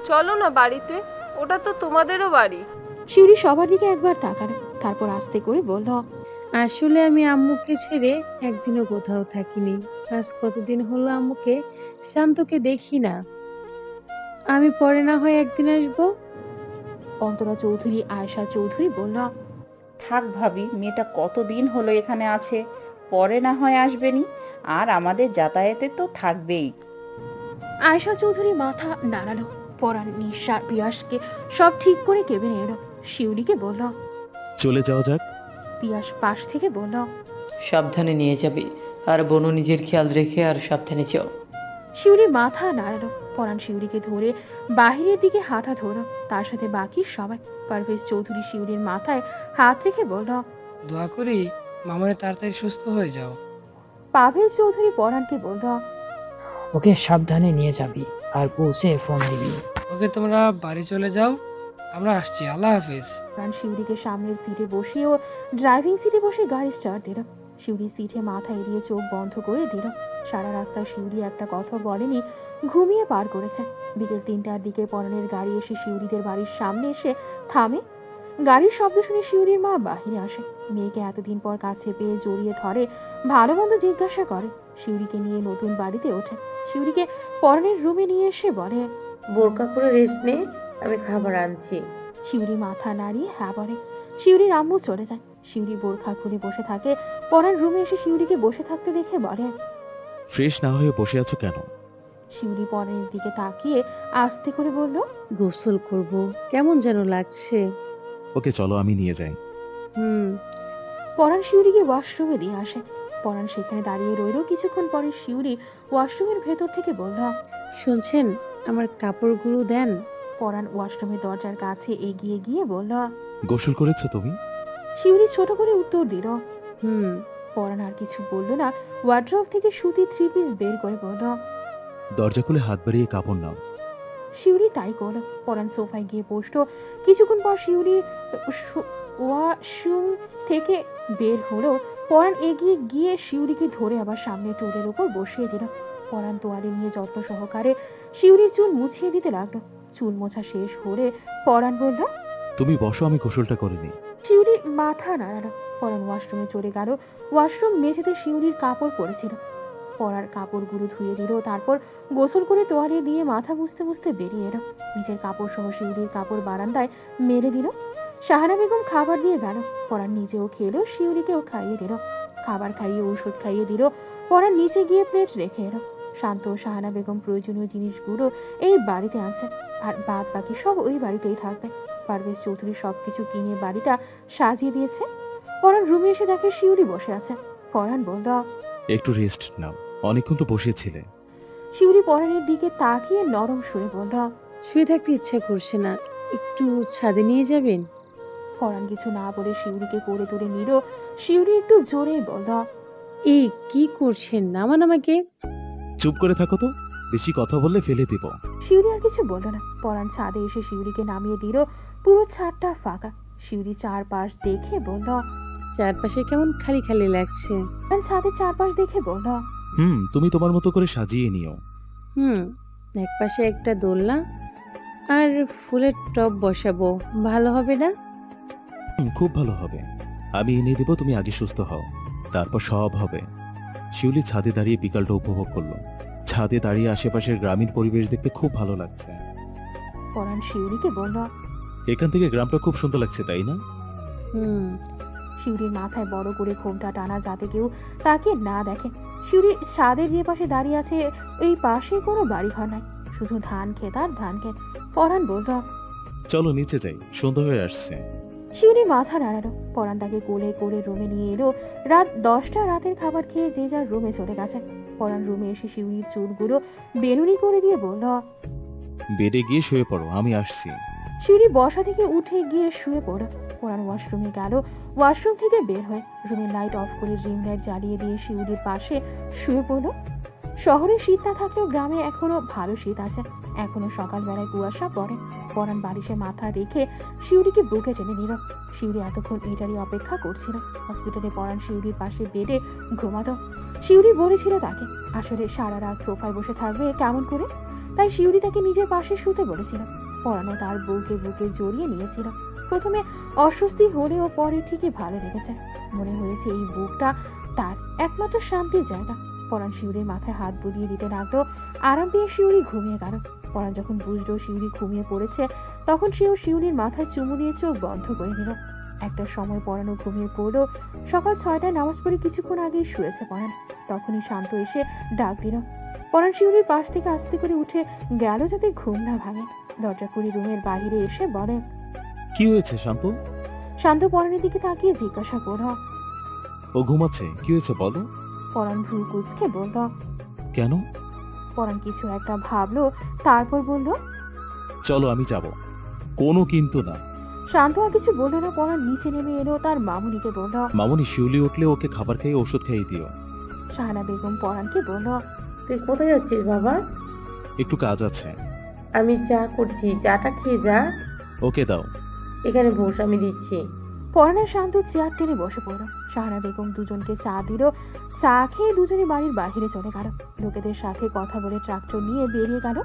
চলো না বাড়িতে, ওটা তো তোমাদেরও বাড়ি। শিউলি সবার দিকে একবার তাকালো, তারপর আস্তে করে বলল, আসলে আমি আম্মুকে ছেড়ে একদিনও কোথাও থাকিনি। আজ কতদিন হলো আম্মুকে, শান্তকে দেখি না। আমি পরে না হয় একদিন আসবো। অন্তরা চৌধুরী আয়েশা চৌধুরী বলল, থাক ভাবি, মেয়েটা কতদিন হলো এখানে আছে, পরে না হয় আসবেনি, আর আমাদের যাতায়াতে তো থাকবেই। আয়েশা চৌধুরী মাথা নাড়ালো। পরাণ, নিশা, পিয়াসকে সব ঠিক করে কেবিনে এলো। শিউলিকে বলল, চলে যাওয়া যাক। পিয়াস পাশ থেকে বলল, সাবধানে নিয়ে যাবি, আর বোনও নিজের খেয়াল রেখে আর সাবধানে যাও। শিউলি মাথা নাড়ালো। পরাণ শিউলিকে ধরে বাহিরের দিকে হাঁটা ধরল, তার সাথে বাকি সবাই। পারভেজ চৌধুরী শিউলির মাথায় হাত রেখে বলল, দোয়া করি মামনি তাড়াতাড়ি সুস্থ হয়ে যাও। পাভেল চৌধুরী পরাণকে বলল, ওকে সাবধানে নিয়ে যাবি, আর পৌঁছে ফোন দিবি। ওকে তোমরা বাড়ি চলে যাও, আমরা আসছি, আল্লাহ হাফিজ। পরাণ শিউরিকে সামনের সিটে বসিয়ে ও ড্রাইভিং সিটে বসে গাড়ি স্টার্ট দিল। শিউরি সিটে মাথা এড়িয়ে চোখ বন্ধ করে দিল। সারা রাস্তায় শিউরি একটা কথা বলেনি, ঘুমিয়ে পার করেছে। বিকেল 3টার দিকে পরাণের গাড়ি এসে শিউরিদের বাড়ির সামনে এসে থামে। গাড়ির শব্দ শুনে শিউরির মা বাহিরে আসে। মেয়েকে এতদিন পর কাছে পেয়ে জড়িয়ে ধরে, ভালো মন্দ জিজ্ঞাসা করে। শিউরিকে নিয়ে নতুন বাড়িতে ওঠে। শিউরিকে পরাণের রুমে নিয়ে এসে বলে, বোরকা করে রেস্ট নে, আমি খাবার আনছি। শিউরি মাথা নাড়িয়ে হ্যাঁ বলে। শিউরির আম্মু চলে যায়। শিউরি বোরখা খুলে বসে থাকে। পরাণ রুমে এসে শিউরিকে বসে থাকতে দেখে বলে, ফ্রেশ না হয়ে বসে আছো কেন? শিউরি পরাণের দিকে তাকিয়ে আস্তে করে বলল, গোসল করব, কেমন যেন লাগছে। ওকে চলো, আমি নিয়ে যাই। পরাণ শিউরিকে ওয়াশরুমে দিয়ে আসে। পরাণ সেখানে দাঁড়িয়ে রইল। কিছুক্ষণ পরে শিউরি ওয়াশরুমের ভেতর থেকে বলল, শুনছেন, আমার কাপড়গুলো দেন। পরাণ ওয়াশরুমের দরজার কাছে এগিয়ে গিয়ে বলল, গোসল করেছো তুমি? শিউরি ছোট করে উত্তর দিল। হুম। পরাণ আর কিছু বলল না। ওয়ার্ড্রপ থেকে সুতি 3 পিস বের করে বলল, দরজা খুলে হাত বাড়িয়ে কাপড় নাও। শিউরি তাই করল। পরাণ সোফায় গিয়ে বসলো। কিছুক্ষণ পর শিউরি ওয়াশরুম থেকে বের হলো। পরাণ এগিয়ে গিয়ে শিউরিকে ধরে আবার সামনে টুলের উপর বসিয়ে দিল। পরাণ তোয়ালে নিয়ে যত্ন সহকারে শিউরির চুল মুছিয়ে দিতে লাগলো। চুল মোছা শেষ হলে পরাণ বলল, তুমি বসো, আমি গোসলটা করে নিই। শিউরি মাথা নাড়ালো। পরাণ ওয়াশরুমে চলে গেল। ওয়াশরুম মেঝেতে শিউরির কাপড় পড়েছিল। পরার কাপড়গুলো ধুয়ে দিল। তারপর গোসল করে তোয়ালে দিয়ে মাথা মুছতে মুছতে বেরিয়ে এলো। নিজের কাপড় সহ শিউরির কাপড় বারান্দায় মেরে দিল। শাহানা বেগম খাবার দিয়ে গেল। পরাণ নিজেও খেলো, শিউরিকেও খাইয়ে দিল। খাবার খাইয়ে ওষুধ খাইয়ে দিল। পরাণ নিচে গিয়ে প্লেট রেখে এলো। শান্ত ও শাহানা বেগম প্রয়োজনীয় জিনিসগুলো এই বাড়িতে আছে, আর বাদ বাকি সব ওই বাড়িতেই থাকবে। পারভেজ চৌধুরী সবকিছু কিনে বাড়িটা সাজিয়ে দিয়েছে। পরাণ রুমে এসে দেখে শিউরি বসে আছে। পরাণ বলল, একটু রেস্ট নাও, অনেকক্ষণ তো বসেছিলে। শিউরি পরাণের দিকে তাকিয়ে নরম সুরে বলল, শুয়ে থাকতে ইচ্ছা করছে না, একটু ছাদে নিয়ে যাবেন? পরাণ কিছু না বলে শিউরিকে কোলে তুলে নিল। শিউরি একটু জোরে বলল, এই কি করছেন, নামান আমাকে। চুপ করে থাকো তো, বেশি কথা বললে ফেলে দিব। শিউরি আর কিছু বলল না। পরাণ ছাদে এসে শিউরিকে নামিয়ে দিল। পুরো ছাদটা ফাঁকা। শিউরি চারপাশ দেখে বলল, চারপাশে কেমন খালি খালি লাগছে। পরাণ ছাদের চারপাশ দেখে বলল, তুমি তোমার মতো করে সাজিয়ে নিও। একপাশে একটা দোলনা আর ফুলের টব বসাবো, ভালো হবে না? খুব ভালো হবে, আমি এনে দেবো, তুমি আগে সুস্থ হও, তারপর সব হবে। শিউলি ছাদে দাঁড়িয়ে বিকালটা উপভোগ করলো। ছাদে দাঁড়িয়ে আশেপাশের গ্রামীণ পরিবেশ দেখতে খুব ভালো লাগছে। পরাণ শিউরিকে বলল, এখান থেকে গ্রামটা খুব সুন্দর লাগছে, তাই না? শিউরির মাথায় বড় করে ঘোমটা টানা, যাতে কেউ তাকে না দেখে। শিউরি ছাদের যে পাশে দাঁড়িয়ে আছে, ওই পাশে কোনো বাড়িঘর নাই, শুধু ধান ক্ষেত আর ধান ক্ষেত। পরাণ বলল, চলো নিচে যাই, সন্ধ্যা হয়ে আসছে। শিউরি মাথা নাড়ালো। পরাণ তাকে কোলে করে রুমে নিয়ে এলো। রাত 10টা। রাতের খাবার খেয়ে যে যার রুমে চলে গেছে। পরাণ রুমে এসে শিউরির চুলগুলো বেনুনি করে দিয়ে বলল, বেডে গিয়ে শুয়ে পড়ো, আমি আসছি। শিউরি বসা থেকে উঠে গিয়ে শুয়ে পড়ল। পরাণ ওয়াশরুমে গেল। ওয়াশরুম থেকে বের হয়ে রুমের লাইট অফ করে ড্রিম লাইট জ্বালিয়ে দিয়ে শিউরির পাশে শুয়ে পড়ল। শহরে শীত না থাকলেও গ্রামে এখনো ভালো শীত আছে। এখনো সকালবেলায় কুয়াশা পড়ে। পরাণ বালিশে মাথা রেখে শিউরিকে বুকে টেনে নিল। শিউরি এতক্ষণ এটারই অপেক্ষা করছিল। হসপিটালে পরাণ শিউরির পাশে বেডে ঘুমাতো। শিউরি বলেছিল তাকে আসলে সারা রাত সোফায় বসে থাকবে কেমন করে, তাই শিউরি তাকে নিজের পাশে শুতে বলেছিল। পরাণও তার বুকে বুকে জড়িয়ে নিয়েছিল। প্রথমে অস্বস্তি হলেও পরে ঠিকই ভালো লেগেছে। মনে হয়েছে এই বুকটা তার একমাত্র শান্তির জায়গা। পরাণ শিউরির মাথায় হাত বুলিয়ে দিতে লাগলো। আরাম পেয়ে শিউরি ঘুমিয়ে গেল। পরাণ যখন বুঝলো শিউরি ঘুমিয়ে পড়েছে, তখন সেও শিউরির মাথায় চুমু দিয়ে চোখ বন্ধ করে নিল। একটা সময় পরাণও ঘুমিয়ে পড়লো। সকাল 6টায় নামাজ পড়ে কিছুক্ষণ আগেই শুয়েছে পরাণ। তখনই শান্ত এসে ডাক দিল। পরাণ শিউরির পাশ থেকে আস্তে করে উঠে গেল যাতে ঘুম না ভাঙে। দরজা খুলে রুমের বাইরে এসে বলে, কি হয়েছে শান্ত? শান্ত পরাণের দিকে তাকিয়ে জিজ্ঞাসা করল, ও ঘুমাচ্ছে, কি হয়েছে বলো? পরাণ ভ্রু কুঁচকে বলল, কেন? পরাণ কিছু একটা ভাবলো, তারপর বলল, চলো আমি যাব। কোনো কিন্তু না। শান্ত আর কিছু বলল না। পরাণ নিচে নেমে এলো। তার মামুনিকে বলল, মামুনি শিউলি উঠলে ওকে খাবার খাইয়ে ওষুধ খাইয়ে দিও। শাহানা বেগম পরাণকে বলল, তুই কোথায় যাচ্ছিস বাবা? একটু কাজ আছে। আমি চা করছি, চাটা খেয়ে যা। ওকে দাও। এখানে বস, আমি দিচ্ছি। পরাণ আর শান্ত চেয়ার টেনে বসে পড়ল। সাহানা বেগম দুজনকে চা দিল। চা খেয়ে দুজনে বাড়ির বাহিরে চলে গেল। লোকেদের সাথে কথা বলে ট্রাক্টর নিয়ে বেরিয়ে গেল।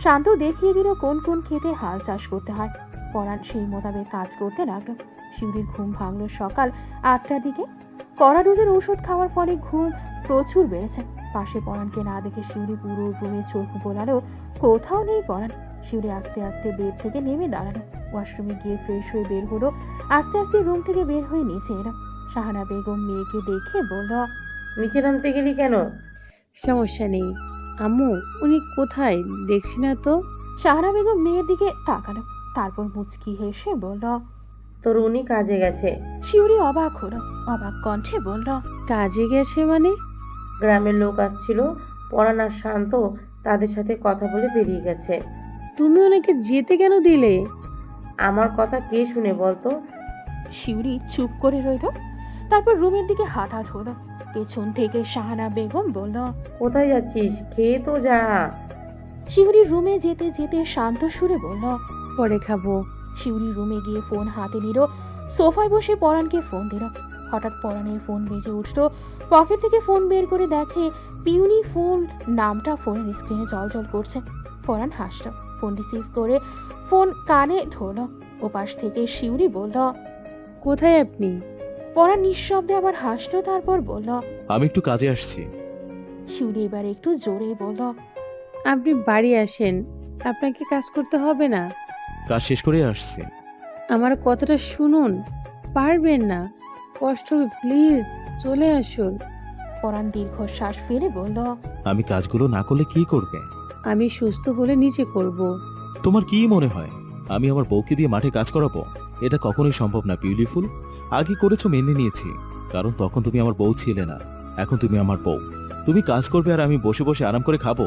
শান্ত দেখিয়ে দিল কোন কোন ক্ষেতে হাল চাষ করতে হয়। পরাণ সেই মোতাবেক কাজ করতে লাগলো। শিউরির ঘুম ভাঙল সকাল 8টার দিকে। কড়া ডোজের ঔষধ খাওয়ার ফলে ঘুম প্রচুর বেড়েছে। পাশে পরাণকে না দেখে শিউরি পুরো রুমে চোখ বোলালো, কোথাও নেই পরাণ। শিউরি আস্তে আস্তে বেড থেকে নেমে দাঁড়ালো। ওয়াশরুমে গিয়ে ফ্রেশ হয়ে বের হলো। আস্তে আস্তে রুম থেকে বের হয়ে নিচে এলো। সাহানা বেগম মেয়েকে দেখে বলল, নিচে নামতে গেলি কেন? সমস্যা নেই আম্মু, উনি কোথায় দেখছি না তো। সাহানা বেগম মেয়ের দিকে তাকালো, তারপর মুচকি হেসে বলল, তোর উনি কাজে গেছে। শিউরি অবাক হলো, অবাক কণ্ঠে বলল, কাজে গেছে মানে? গ্রামের লোক আসছিল, পরাণ আর শান্ত তাদের সাথে কথা বলে বেরিয়ে গেছে। তুমি ওনাকে যেতে কেন দিলে? আমার কথা কে শুনে বলতো? শিউরি চুপ করে রইল। তারপর রুমের দিকে হাঁটা হলো। পেছন থেকে সাহানা বেগম বলল, কোথায় যাচ্ছিস? খেয়ে তো যা। শিউরি রুমে যেতে যেতে শান্ত সুরে বলল, পরে খাবো। শিউরি রুমে গিয়ে ফোন হাতে নিল। সোফায় বসে পরাণকে ফোন দিল। হঠাৎ পরাণের ফোন বেজে উঠল। পকেট থেকে ফোন বের করে দেখে পিউনি ফোন নামটা ফোনের স্ক্রিনে জলজল করছে। পরাণ হাসল, ফোন রিসিভ করে ফোন কানে ধরল। ওপাশ থেকে শিউরি বলল, কোথায় আপনি? পরাণ নিঃশব্দে আবার হাসল, তারপর বলল, আমি একটু কাজে আসছি। শিউরি এবার একটু জোরে বলল, আপনি বাড়ি আসেন, আপনাকে কাজ করতে হবে না। কাজ শেষ করে আসছি। আমার কথাটা শুনুন, পারবেন না, কষ্ট হবে, প্লিজ চলে আসুন। পরাণ দীর্ঘশ্বাস ফেলে বলল, আমি কাজগুলো না করলে কি করবে? আমি সুস্থ হলে নিচে করব। তোমার কি মনে হয় আমি আমার বউকে দিয়ে মাঠে কাজ করাবো? এটা কখনোই সম্ভব না বিউটিফুল। আগে করেছো মেনে নিয়েছি, কারণ তখন তুমি আমার বউ ছিলে না। এখন তুমি আমার বউ, তুমি কাজ করবে আর আমি বসে বসে আরাম করে খাবো?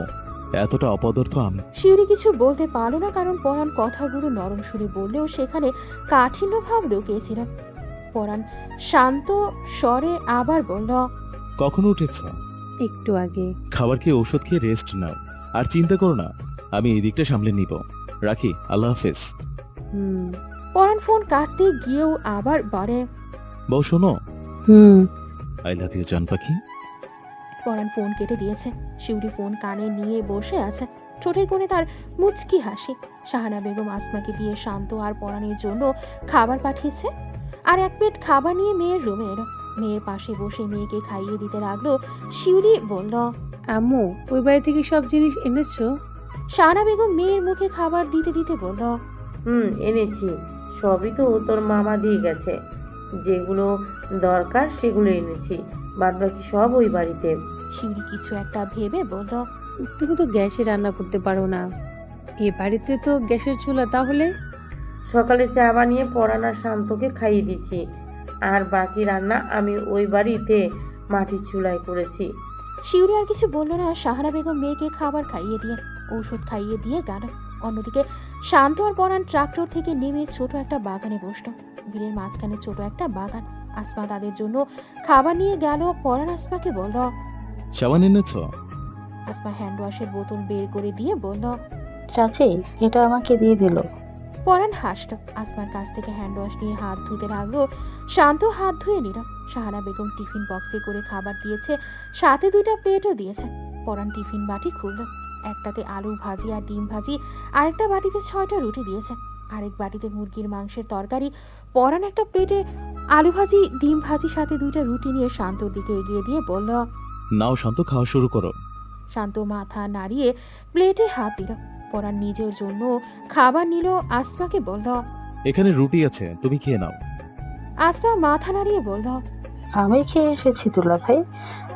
এতটা অপদার্থ আমি? শিউরি কিছু বলতে পারল না, কারণ পরাণ কথাগুলো নরম সুরে বললেও সেখানে কাঠিন্য ভাব লুকিয়েছিল। পরাণ শান্ত স্বরে আবার বলল, কখনো উঠেছ? একটু আগে। খাবার খেয়ে ওষুধ খেয়ে রেস্ট নাও, আর চিন্তা করো না, আমি এই দিকটা সামলে নিব। রাখি, আল্লাহ হাফেজ। পরাণ ফোন কাটতে গিয়েও আবার বলে, বউ শোনো। আই লাভ ইউ জান পাখি। পরাণ ফোন কেটে দিয়েছে। শিউরি ফোন কানে নিয়ে বসে আছে। ঠোঁটের কোণে তার মুচকি হাসি। সাহানা বেগম আসমাকে দিয়ে শান্ত আর পরাণের জন্য খাবার পাঠিয়েছে। আর এক প্লেট খাবার নিয়ে মেয়ের রুমে এলো। মেয়ের পাশে বসে মেয়েকে খাইয়ে দিতে লাগলো। শিউরি বলল, আম্মু, ওই বাড়ি থেকে সব জিনিস এনেছো? সাহানা বেগম মেয়ের মুখে খাবার দিতে দিতে বলল, এনেছি। সবই তো তোর মামা দিয়ে গেছে। যেগুলো দরকার সেগুলো এনেছি, বাদ বাকি সব ওই বাড়িতে। শিউরি কিছু একটা ভেবে বলল, তুমি তো গ্যাসে রান্না করতে পারো না, এ বাড়িতে তো গ্যাসের চুলা। তাহলে সকালে চা বানিয়ে পরাণ আর শান্তকে খাইয়ে দিছি, আর বাকি রান্না আমি ওই বাড়িতে মাটির চুলায় করেছি। শিউরি আর কিছু বলল না। সাহানা বেগম মেয়েকে খাবার খাইয়ে দিয়ে ঔষধ খাইয়ে দিয়ে গেল। অন্যদিকে শান্ত আর পরাণ ট্রাক্টর থেকে নেমে ছোট একটা বাগানে বসল। বিলের মাঝখানে ছোট একটা বাগান। আসমা তাদের জন্য খাবার নিয়ে গেল। পরাণ আসমাকে বলল, সাবান এনেছ? আসমা হ্যান্ড ওয়াশের বোতল বের করে দিয়ে বলল, চাচি এটা আমাকে দিয়ে দিল। পরাণ হাসল। আসমার কাছ থেকে হ্যান্ড ওয়াশ নিয়ে হাত ধুতে লাগলো। শান্ত হাত ধুয়ে নিল। সাহানা বেগম টিফিন বক্সে করে খাবার দিয়েছে, সাথে 2টা প্লেটও দিয়েছে। পরাণ টিফিন বাটি খুলল। একটাতে আলু ভাজি আর ডিম ভাজি, আরেকটা বাটিতে 6টা রুটি দিয়েছে, আরেক বাটিতে মুরগির মাংসের তরকারি। পরাণ একটা প্লেটে আলু ভাজি ডিম ভাজি সাথে 2টা রুটি নিয়ে শান্তর দিকে এগিয়ে দিয়ে বলল, নাও শান্ত, খাওয়া শুরু করো। শান্ত মাথা নাড়িয়ে প্লেটে হাত দিল। পরাণ নিজের জন্য খাবার নিল। আসমাকে বলল, এখানে রুটি আছে, তুমি খেয়ে নাও। আসমা মাথা নাড়িয়ে বলল, আমি খেয়ে এসেছি দুলা ভাই।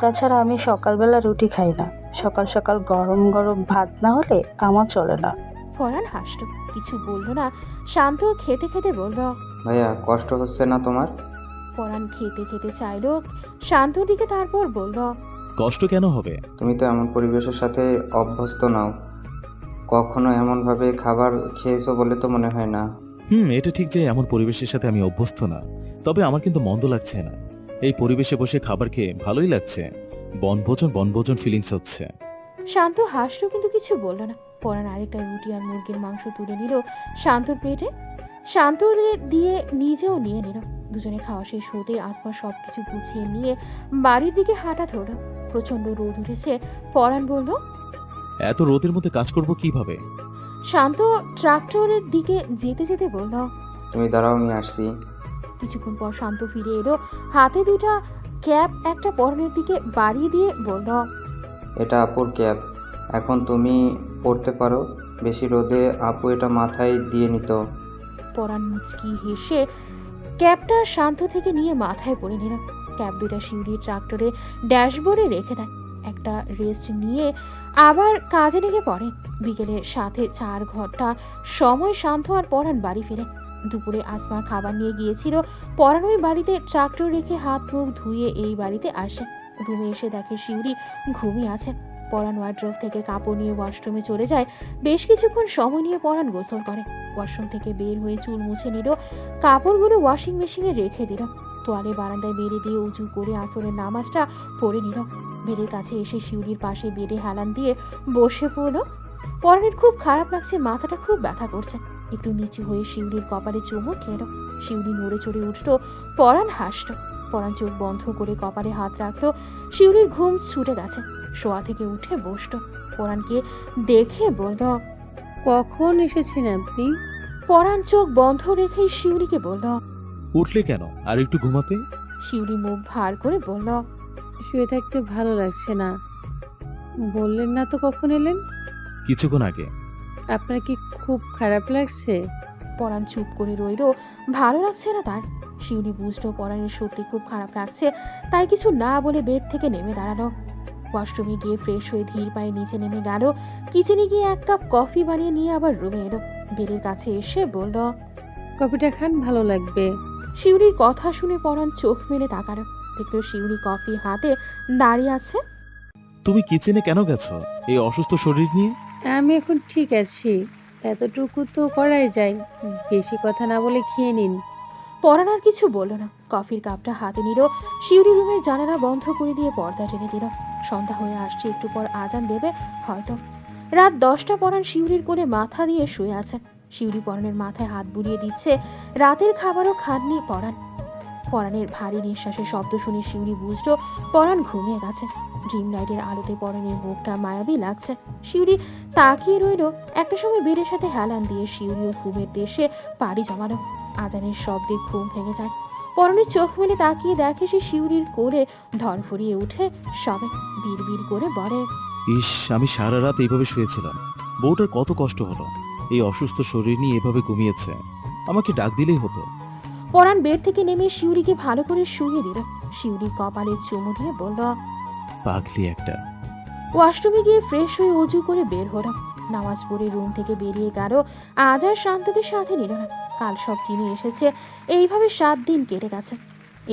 তাছাড়া আমি সকালবেলা রুটি খাই না, সকাল সকাল গরম গরম ভাত না হলে আমার চলে না। পরাণ হাসল, কিছু বলল না। শান্ত খেতে খেতে বলল, ভাইয়া কষ্ট হচ্ছে না তোমার? পরাণ খেতে খেতে চাইল শান্তর দিকে, তারপর বলল, কষ্ট কেন হবে? তুমি তো এমন পরিবেশের সাথে অভ্যস্ত নাও, কখনো এমনভাবে খাবার খেয়েছো বলে তো মনে হয় না। এটা ঠিক যে এমন পরিবেশের সাথে আমি অভ্যস্ত না, তবে আমার কিন্তু মন্দ লাগছে না। এই পরিবেশে বসে খাবার খেয়ে ভালোই লাগছে। বনভোজন ফিলিংস হচ্ছে। শান্ত হাসল, কিন্তু কিছু বলল না। পরাণ আরেকটা রুটি আর মুরগির মাংস তুলে নিল শান্তর প্লেটে। শান্তরে দিয়ে নিজেও নিয়ে নিল। দুজনে খাওয়া শেষ হতে আসমা সবকিছু গুছিয়ে নিয়ে বাড়ির দিকে হাঁটা ধরল। প্রচন্ড রোদ উঠেছে। পরাণ বলল, এত রোদের মধ্যে কাজ করব কিভাবে? শান্ত ট্রাক্টরের দিকে যেতে যেতে বলল। তুমি দাঁড়াও, আমি আসছি। কিছুক্ষণ পর শান্ত ফিরে এলো, হাতে দুটা ক্যাপ একটা পরনের দিকে বাড়িয়ে দিয়ে বলল, এটা আপুর ক্যাপ, এখন তুমি পড়তে পারো। বেশি রোদে আপু এটা মাথায় দিয়ে নিত। পরাণ মুচকি হেসে ক্যাপটা শান্ত থেকে নিয়ে মাথায় পরে নিল। ক্যাপ দুটা শিউরি ট্রাক্টরে ড্যাশবোর্ডে রেখে দেয়। একটা রেস্ট নিয়ে আবার কাজে লেগে পড়ে। বিকেলে 4:30 ঘন্টা সময় শান্ত আর পরাণ বাড়ি ফিরে। দুপুরে আসমা খাবার নিয়ে গিয়েছিল। পরাণ ওই বাড়িতে ট্রাক্টর রেখে হাত মুখ ধুয়ে এই বাড়িতে আসে। রুমে এসে দেখে শিউরি ঘুমিয়ে আছে। পরাণ ওয়ার্ড্রোব থেকে কাপড় নিয়ে ওয়াশরুমে চলে যায়। বেশ কিছুক্ষণ সময় নিয়ে পরাণ গোসল করে। ওয়াশরুম থেকে বের হয়ে চুল মুছে নিল, কাপড়গুলো ওয়াশিং মেশিনে রেখে দিল। তোয়ালে বারান্দায় বেড়ে দিয়ে উঁচু করে আসরের নামাজটা পড়ে নিল। বেডের কাছে এসে শিউরির পাশে বেডে হেলান দিয়ে বসে পড়ল। পরাণের খুব খারাপ লাগছে, মাথাটা খুব ব্যথা করছে। একটু নিচু হয়ে শিউরির কপালে চুমু খেল। শিউরি নড়ে চড়ে উঠল। পরাণ হাসল। পরাণ চোখ বন্ধ করে কপালে হাত রাখলো। শিউরির ঘুম ছুটে গেছে। শোয়া থেকে উঠে বসল। পরাণকে দেখে বলল, কখন এসেছেন আপনি? পরাণ চোখ বন্ধ রেখেই শিউরিকে বলল। উঠলে কেন? আর একটু ঘুমাতে। শিউরি মুখ ভার করে বলল, শুয়ে থাকতে ভালো লাগছে না। বললেন না তো কখন এলেন? কিছুক্ষণ আগে। আপনার কি খুব খারাপ লাগছে? পরাণ চুপ করে রইল। ভালো লাগছে না তার। শিউরি বুঝলো পরাণের সত্যি খুব খারাপ লাগছে, তাই কিছু না বলে বেড থেকে নেমে দাঁড়ালো। ওয়াশরুমে গিয়ে ফ্রেশ হয়ে ধীর পায়ে নিচে নেমে গেল। কিচেনে গিয়ে 1 কাপ কফি বানিয়ে নিয়ে আবার রুমে এলো। বেডের কাছে এসে বলল, কফিটা খান, ভালো লাগবে। শিউরির কথা শুনে পরাণ চোখ মেলে তাকালো। দেখলো শিউরি কফি হাতে দাঁড়িয়ে আছে। তুমি কিচেনে কেন গেছো এই অসুস্থ শরীর নিয়ে? আমি এখন ঠিক আছি, এতটুকু তো করাই যায়। বেশি কথা না বলে খেয়ে নিন। পরাণ আর কিছু বলল না। কফির কাপটা হাতে নিল। শিউরি রুমের জানালা বন্ধ করে দিয়ে পর্দা টেনে দিল। সন্ধ্যা হয়ে আসছে, একটু পর আজান দেবে হয়তো। রাত 10টা। পরাণ শিউরির কোলে মাথা দিয়ে শুয়ে আছে। শিউরি পরাণের মাথায় হাত বুলিয়ে দিচ্ছে। রাতের খাবারও খাননি পরাণ। পরাণের ভারী নিঃশ্বাসের শব্দ শুনে শিউরি বুঝলো পরাণ ঘুমিয়ে গেছে। ড্রিম লাইটের আলোতে পরাণের মুখটা মায়াবী লাগছে। শিউরি তাকিয়ে রইল। একটা সময় বেডের সাথে হেলান দিয়ে শিউরিও ঘুমের দেশে পাড়ি জমালো। আজানের শব্দে ঘুম ভেঙে যায়। পরাণের চোখ মেলে তাকিয়ে দেখে সে শিউরির কোলে ধরফরিয়ে উঠে সবে বিড়বিড় করে বলে, ইস, আমি সারা রাত এইভাবে শুয়েছিলাম। বউটার কত কষ্ট হলো। এই অসুস্থ শরীর নিয়ে এভাবে ঘুমিয়েছে। আমাকে ডাক দিলেই হতো। পরাণ বেড থেকে নেমে শিউরিকে ভালো করে শুয়ে দিল। শিউরি কপালে চুমু দিয়ে বলল, পাগলি একটা। ওয়াশরুমে গিয়ে ফ্রেশ হয়ে অজু করে বের হলো। নামাজ পড়ে রুম থেকে বেরিয়ে গেল। আজ আর শান্তকে সাথে নিল না। কাল সব চিনে এসেছে। এইভাবে 7 দিন কেটে গেছে।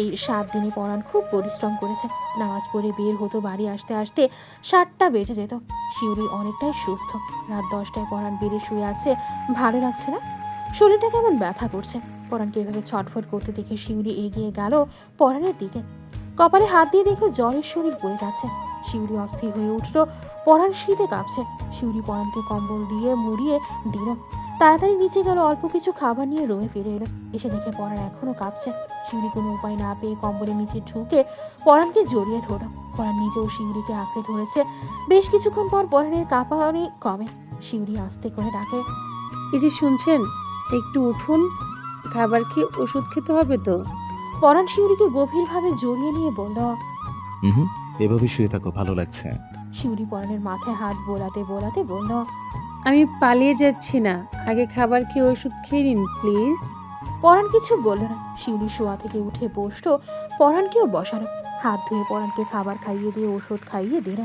এই 7 দিনে পরাণ খুব পরিশ্রম করেছে। নামাজ পড়ে বের হতো, বাড়ি আসতে আসতে 7টা বেজে যেত। শিউরি অনেকটাই সুস্থ। রাত 10টায় পরাণ বেডে শুয়ে আছে। ভালো লাগছে না, শরীরটা কেমন ব্যথা করছে। পরাণকে এভাবে ছটফট করতে দেখে শিউরি এগিয়ে গেল পরাণের দিকে। কপালে হাত দিয়ে দেখে জ্বরের শরীর পড়ে যাচ্ছে। শিউরি অস্থির হয়ে উঠল। পরাণ শীতে কাঁপছে। শিউরি পরাণকে কম্বল দিয়ে মুড়িয়ে দিল। তাড়াতাড়ি নিচে গেল, অল্প কিছু খাবার নিয়ে রুমে ফিরে এলো। এসে দেখে পরাণ এখনো কাঁপছে। শিউরি কোনো উপায় না পেয়ে কম্বলের নিচে ঢুকে পরাণকে জড়িয়ে ধরল। পরাণ নিজেও শিউরিকে আঁকড়ে ধরেছে। বেশ কিছুক্ষণ পর পরাণের কাঁপানি কমে। শিউরি আস্তে করে ডাকে, এই যে শুনছেন, একটু উঠুন। খাবার খেয়ে ওষুধ খেতে হবে তো। পরাণ শিউরিকে গভীরভাবে জড়িয়ে নিয়ে বলল, এভাবে শুয়ে থাকো, ভালো লাগছে। শিউরি পরাণের মাথায় হাত বোলাতে বোলাতে বলল, আমি পালিয়ে যাচ্ছি না, আগে খাবার খেয়ে ওষুধ খেয়ে নিন প্লিজ। পরাণ কিছু বলল না। শিউরি শোয়া থেকে উঠে বসলো। পরাণকেও বসালো। হাত ধুয়ে পরাণকে খাবার খাইয়ে দিয়ে ওষুধ খাইয়ে দিল।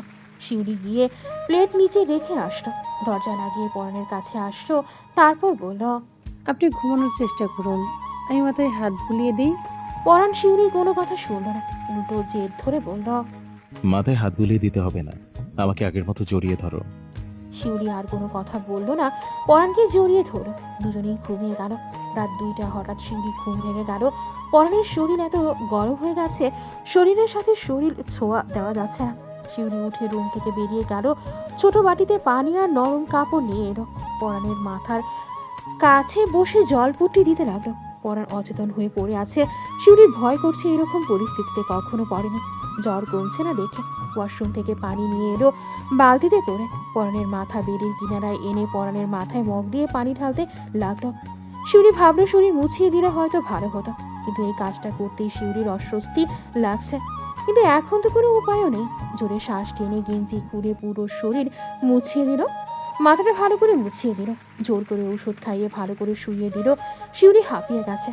শিউরি গিয়ে প্লেট নিচে রেখে আসলো। দরজা লাগিয়ে পরাণের কাছে আসলো। তারপর বলল, আপনি ঘুমানোর চেষ্টা করুন, আমি মাথায় হাত বুলিয়ে দিই। পরাণ শিউরির কোনো কথা শুনল না, উল্টো জেদ ধরে বলল, মাথায় হাত বুলিয়ে দিতে হবে না, আমাকে আগের মতো জড়িয়ে ধরো। শিউরি আর কোনো কথা বলল না, পরাণকে জড়িয়ে ধরল। দুজনেই ঘুমিয়ে গেল। রাত 2টা হঠাৎ শিউরি ঘুম ভেঙে গেল। পরাণের শরীর এত গরম হয়ে গেছে, শরীরের সাথে শরীর ছোঁয়া দেওয়া যাচ্ছে না। শিউরি উঠে রুম থেকে বেরিয়ে গেল। ছোট বাটিতে পানি আর নরম কাপড় নিয়ে এলো। পরাণের মাথার কাছে বসে জলপট্টি দিতে লাগলো। পরাণ অচেতন হয়ে পড়ে আছে। শিউরির ভয় করছে, এরকম পরিস্থিতিতে কখনো পড়েনি। জ্বর কমছে না দেখে ওয়াশরুম থেকে পানি নিয়ে এলো বালতিতে করে। পরাণের মাথা বেড়ির কিনারায় এনে পরাণের মাথায় মগ দিয়ে পানি ঢালতে লাগলো। শিউরি ভাবলো শরীর মুছিয়ে দিলে হয়তো ভালো হতো, কিন্তু এই কাজটা করতেই শিউরির অস্বস্তি লাগছে। কিন্তু এখন তো কোনো উপায়ও নেই। জোরে শ্বাস টেনে গেঞ্জি খুলে পুরো শরীর মুছিয়ে দিল, মাথাটা ভালো করে মুছিয়ে দিল, জোর করে ওষুধ খাইয়ে ভালো করে শুইয়ে দিল। শিউরি হাঁপিয়ে গেছে,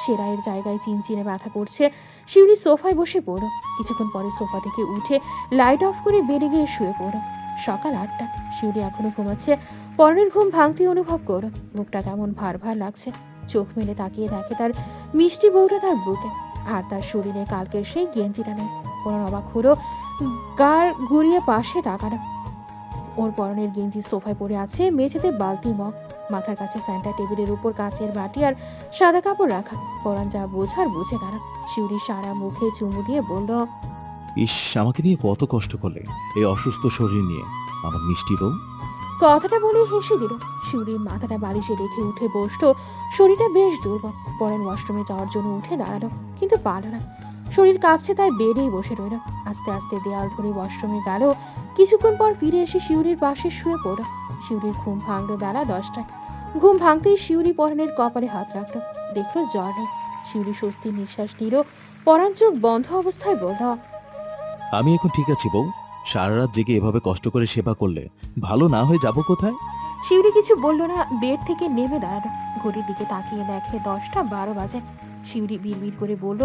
সেরাইয়ের জায়গায় চিনচিনে ব্যথা করছে। শিউরি সোফায় বসে পড়ল। কিছুক্ষণ পরে সোফা থেকে উঠে লাইট অফ করে বেডে গিয়ে শুয়ে পড়ল। সকাল 8টা, শিউরি এখনো ঘুমাচ্ছে। পরনের ঘুম ভাঙতে অনুভব করল, মুখটা কেমন ভার ভার লাগছে। চোখ মেলে তাকিয়ে দেখে তার মিষ্টি বউটা তার বুকে, আর তার শরীরে কালকের সেই গেঞ্জিটা নেই। পরন অবাক হলো, গাড় ঘুরিয়ে পাশে তাকালো। ওর পরনের গেঞ্জি সোফায় পড়ে আছে, মেঝেতে বালতি মগ, মাথার কাছে স্যান্টা, টেবিলের উপর কাচের বাটি আর সাদা কাপড় রাখা। পরাণ যা বোঝার বুঝে গেল। শিউরি সারা মুখে চুমু দিয়ে বলল, ইস, আমাকে নিয়ে কত কষ্ট করলে এই অসুস্থ শরীর নিয়ে, আমার মিষ্টি বউ। কথাটা বলেই হেসে দিল। শিউরির মাথাটা বালিশে রেখে উঠে বসলো। শরীরটা বেশ দুর্বল। পরেন ওয়াশরুমে যাওয়ার জন্য উঠে দাঁড়ালো, কিন্তু পারল না। শরীর কাঁপছে, তাই বেডেই বসে রইল। আস্তে আস্তে দেয়াল ধরে ওয়াশরুমে গেল। কিছুক্ষণ পর ফিরে এসে শিউরির পাশে শুয়ে পড়ল। শিউরির ঘুম ভাঙল বেলা 10টায়। ঘুম ভাঙতেই শিউরি পরাণের কপালে হাত রাখলো, দেখলো জ্বর নেই। শিউরি স্বস্তির নিঃশ্বাস নিল। পরাণ চোখ বন্ধ অবস্থায় বলল, আমি এখন ঠিক আছি বউ। সারা রাত জেগে এভাবে কষ্ট করে সেবা করলে ভালো না হয়ে যাব কোথায়? শিউরি কিছু বলল না, বেড থেকে নেমে দাঁড়ালো। ঘড়ির দিকে তাকিয়ে দেখে 10টা 12 বাজে। শিউরি বিড়বিড় করে বলল,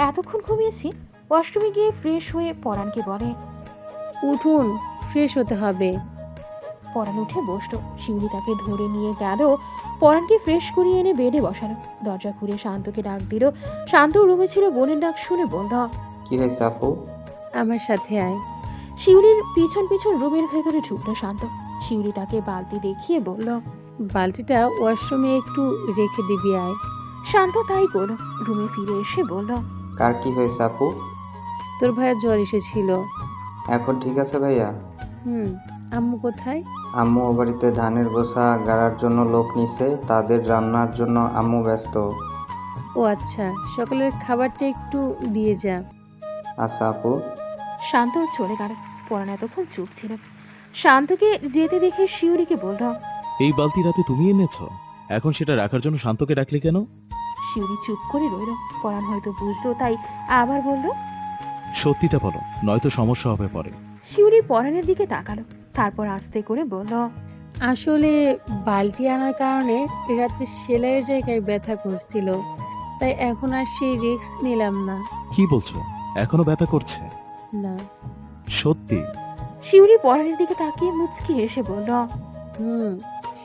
এতক্ষণ ঘুমিয়েছি। ওয়াশরুমে গিয়ে ফ্রেশ হয়ে পরাণকে বলে, উঠুন, ফ্রেশ হতে হবে। পরাণ উঠে বসলো। শিউরি তাকে ধরে নিয়ে গেল, পরাণকে ফ্রেশ করিয়ে এনে বেডে বসালো। দরজা খুলে শান্তকে ডাক দিল। শান্ত রুমে ছিল। বোনের ডাক শুনে বলল, কি হয়েছে আপু? আমার সাথে আয়। শিউরির পিছন পিছন রুমের ভেতরে ঢুকলো শান্ত। শিউরি তাকে বালতি দেখিয়ে বলল, বালতিটা ওয়াশরুমে একটু রেখে দিবি, আয়। শান্ত তাই করল। রুমে ফিরে এসে বলল, কার কি হয়েছে আপু? তোর ভাইয়ের জ্বর এসেছিল। এখন ঠিক আছে ভাইয়া? আম্মু কোথায়? আম্মু ও বাড়িতে ধানের বোঝা গাড়ার জন্য লোক নিছে, তাদের রান্নার জন্য আম্মু ব্যস্ত। ও আচ্ছা, সকালের খাবারটা একটু দিয়ে যা। আচ্ছা আপু। শান্ত চলে গেল। পরাণ এতক্ষণ চুপ ছিল। শান্তকে যেতে দেখে শিউরিকে বলল, এই বালতি রাতে তুমি এনেছো? এখন সেটা রাখার জন্য শান্তকে ডাকলে কেন? শিউরি চুপ করে রইল। পরাণ হয়তো বুঝলো, তাই আবার বলল, সত্যিটা বলো, নয়তো সমস্যা হবে পরে। শিউরি পরাণের দিকে তাকালো, তারপর আস্তে করে বলল, আসলে বালতি আনার কারণে রাতে সেলাইয়ের জায়গায় ব্যথা করছিল, তাই এখন আর সেই রিস্ক নিলাম না। কি বলছো? এখনো ব্যথা করছে? না। সত্যি? শিউরি পরাণের দিকে তাকিয়ে মুচকি হেসে বলল,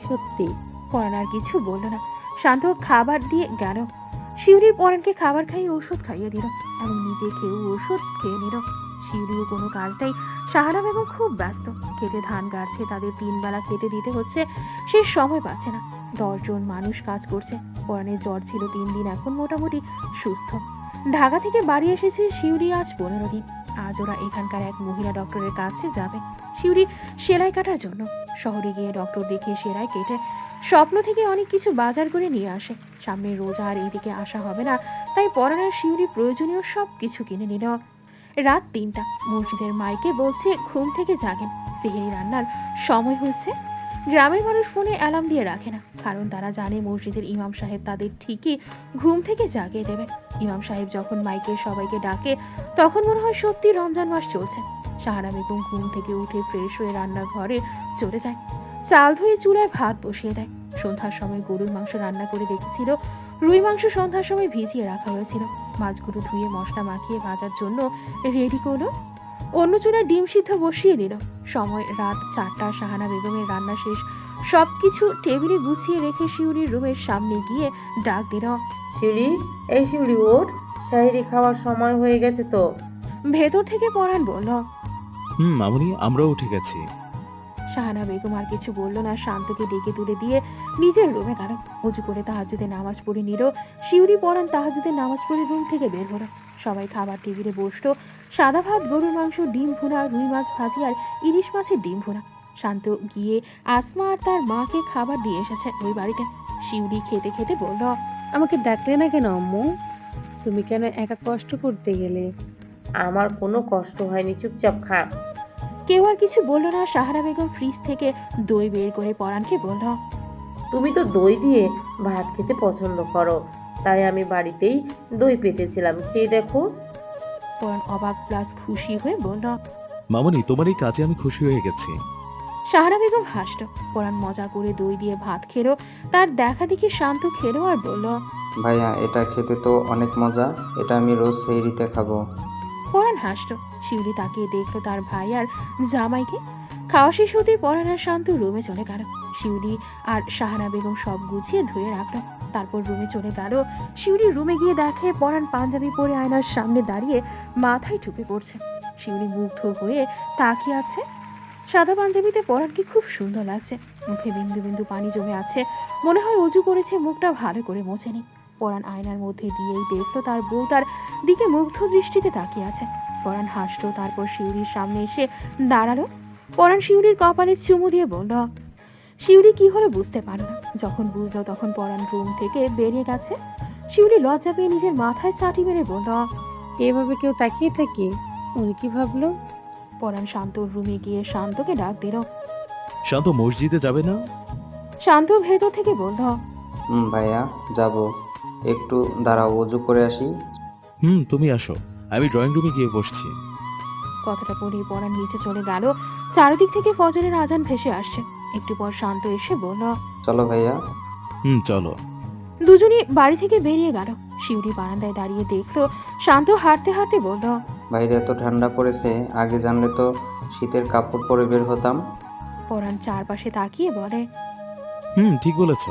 সত্যি। পরাণ আর কিছু বলল না। শান্ত খাবার দিয়ে গেল। শিউরি পরাণকে খাবার খাইয়ে ওষুধ খাইয়ে দিল এবং নিজে খেয়েও ওষুধ খেয়ে নিল। শিউরিও কোনো কাজ নেই। সাহারা বেগম খুব ব্যস্ত। খেতে ধান গাড়ছে, তাদের 3 বেলা খেতে দিতে হচ্ছে, সে সময় পাচ্ছে না। 10 জন মানুষ কাজ করছে। পরাণের জ্বর ছিল 3 দিন, এখন মোটামুটি সুস্থ। ঢাকা থেকে বাড়ি এসেছে শিউরি আজ 15 দিন। আজ ওরা এখানকার এক মহিলা ডক্টরের কাছে যাবে শিউরি সেলাই কাটার জন্য। শহরে গিয়ে ডক্টর দেখে সেলাই কেটে স্বপ্ন থেকে অনেক কিছু বাজার করে নিয়ে আসে। সামনে রোজা আর এইদিকে আসা হবে না, তাই পরাণের শিউরি প্রয়োজনীয় সব কিছু কিনে নিল। রাত 3টা। মসজিদের মাইকে বলছে ঘুম থেকে জাগেন, সেহরি রান্নার সময় হয়েছে। গ্রামের মানুষ ফোনে অ্যালার্ম দিয়ে রাখে না, কারণ তারা জানে মসজিদের ইমাম সাহেব তাদের ঠিকই ঘুম থেকে জাগিয়ে দেবে। ইমাম সাহেব যখন মাইকে সবাইকে ডাকে, তখন মনে হয় সত্যি রমজান মাস চলছে। সাহারা বেগম ঘুম থেকে উঠে ফ্রেশ হয়ে রান্নাঘরে চলে যায়। চাল ধুয়ে চুলায় ভাত বসিয়ে দেয়। সন্ধ্যার সময় গরুর মাংস রান্না করে রেখেছিল। রুই মাংস সন্ধ্যার সময় ভিজিয়ে রাখা হয়েছিল। মাছগুলো ধুয়ে মশলা মাখিয়ে ভাজার জন্য রেডি করলো। অন্য চুলায় ডিম সিদ্ধ বসিয়ে দিল। সময় রাত 4টা। সাহানা বেগমের রান্না শেষ। সবকিছু টেবিলে গুছিয়ে রেখে শিউরির রুমের সামনে গিয়ে ডাক দিল, শিউরি, এই শিউরি ওঠ, শাহরি খাওয়ার সময় হয়ে গেছে তো। ভেতর থেকে পরাণ বলল, মামুনি, আমরাও উঠে গেছি। সাহানা বেগম আর কিছু বলল না। শান্তকে ডেকে তুলে দিয়ে নিজের রুমে গেল। উঁচু করে তাহাজ্জুদের নামাজ পড়ে নিল। শিউরি পরাণ তাহাজ্জুদের নামাজ পড়ে রুম থেকে বের হলো। সবাই খাবার টেবিলে বসলো। সাদা ভাত, গরুর মাংস, ডিম ভুনা, রুই মাছ ভাজি আর ইলিশ মাছের ডিম ভুনা। শান্ত গিয়ে আসমা আর তার মাকে খাবার দিয়ে এসেছে ওই বাড়িতে। শিউলি খেতে খেতে বলল, আমাকে ডাকলে না কেন আম্মু? তুমি কেন একা কষ্ট করতে গেলে? আমার কোনো কষ্ট হয়নি, চুপচাপ খা। কেউ আর কিছু বলল না। সাহারা বেগম ফ্রিজ থেকে দই বের করে পরাণকে বলল, তুমি তো দই দিয়ে ভাত খেতে পছন্দ করো, তাই আমি বাড়িতেই দই পেতেছিলাম, খেয়ে দেখো। পরাণ অবাক প্লাস খুশি হয়ে বলল। মামনি, তোমার এই কাজে আমি খুশি হয়ে গেছি। সাহারা বেগম হাসল। পরাণ মজা করে দই দিয়ে ভাত খেলো। তার দেখা দেখি শান্ত খেলো আর বলল, ভাইয়া এটা খেতে তো অনেক মজা, এটা আমি রোজ সেহরিতে খাবো। পরাণ হাসল। শিউলি তাকিয়ে দেখলো তার ভাই আর জামাইকে। খাওয়া শেষ হতেই পরাণ আর শান্ত রুমে চলে গেল। শিউলি আর সাহারা বেগম সব গুছিয়ে ধুয়ে রাখলো, তারপর রুমে চলে গেল। শিউলি রুমে গিয়ে দেখে পরাণ পাঞ্জাবি পরে আয়নার সামনে দাঁড়িয়ে মাথায় টুপি পড়ছে। শিউলি মুগ্ধ হয়ে তাকিয়ে আছে। সাদা পাঞ্জাবিতে পরাণকে খুব সুন্দর লাগছে। মুখে বিন্দু বিন্দু পানি জমে আছে, মনে হয় অজু করেছে, মুখটা ভালো করে মোছেনি। পরাণ আয়নার মধ্যে দিয়েই দেখলো তার বউ তার দিকে মুগ্ধ দৃষ্টিতে তাকিয়ে আছে। পরাণ হাসলো, তারপর শিউলির সামনে এসে দাঁড়ালো। পরাণ শিউলির কপালে চুমু দিয়ে বলল। শিউলি কি হলো বুঝতে পারল না। যখন বুঝলো তখন পরাণ রুম থেকে বেরিয়ে গেছে। শিউলি লজ্জা পেয়ে নিজের মাথায় চাটি মেরে বলল, এভাবে কেউ তাকিয়ে থাকে? উনি কি ভাবলো? পরাণ শান্তর রুমে গিয়ে শান্তকে ডাক দিল। শান্ত মসজিদে যাবে না? শান্ত ভেতর থেকে বলল, ভাইয়া যাব, একটু দাঁড়াও, অজু করে আসি। তুমি আসো, আমি ড্রয়িং রুমে গিয়ে বসছি। কথাটা বলে পরাণ নিচে চলে গেল। চারিদিক থেকে ফজরের আজান ভেসে আসছে। একটু পর শান্ত এসে বলল, চলো ভাইয়া। চলো। দুজনই বাড়ি থেকে বেরিয়ে গেল। শিউলি বারান্দায় দাঁড়িয়ে দেখলো শান্ত হাঁটতে হাঁটতে বলল, বাইরে এত ঠান্ডা পড়েছে, আগে জানলে তো শীতের কাপড় পরে বের হতাম। পরাণ চারপাশে তাকিয়ে বলে, ঠিক বলেছ,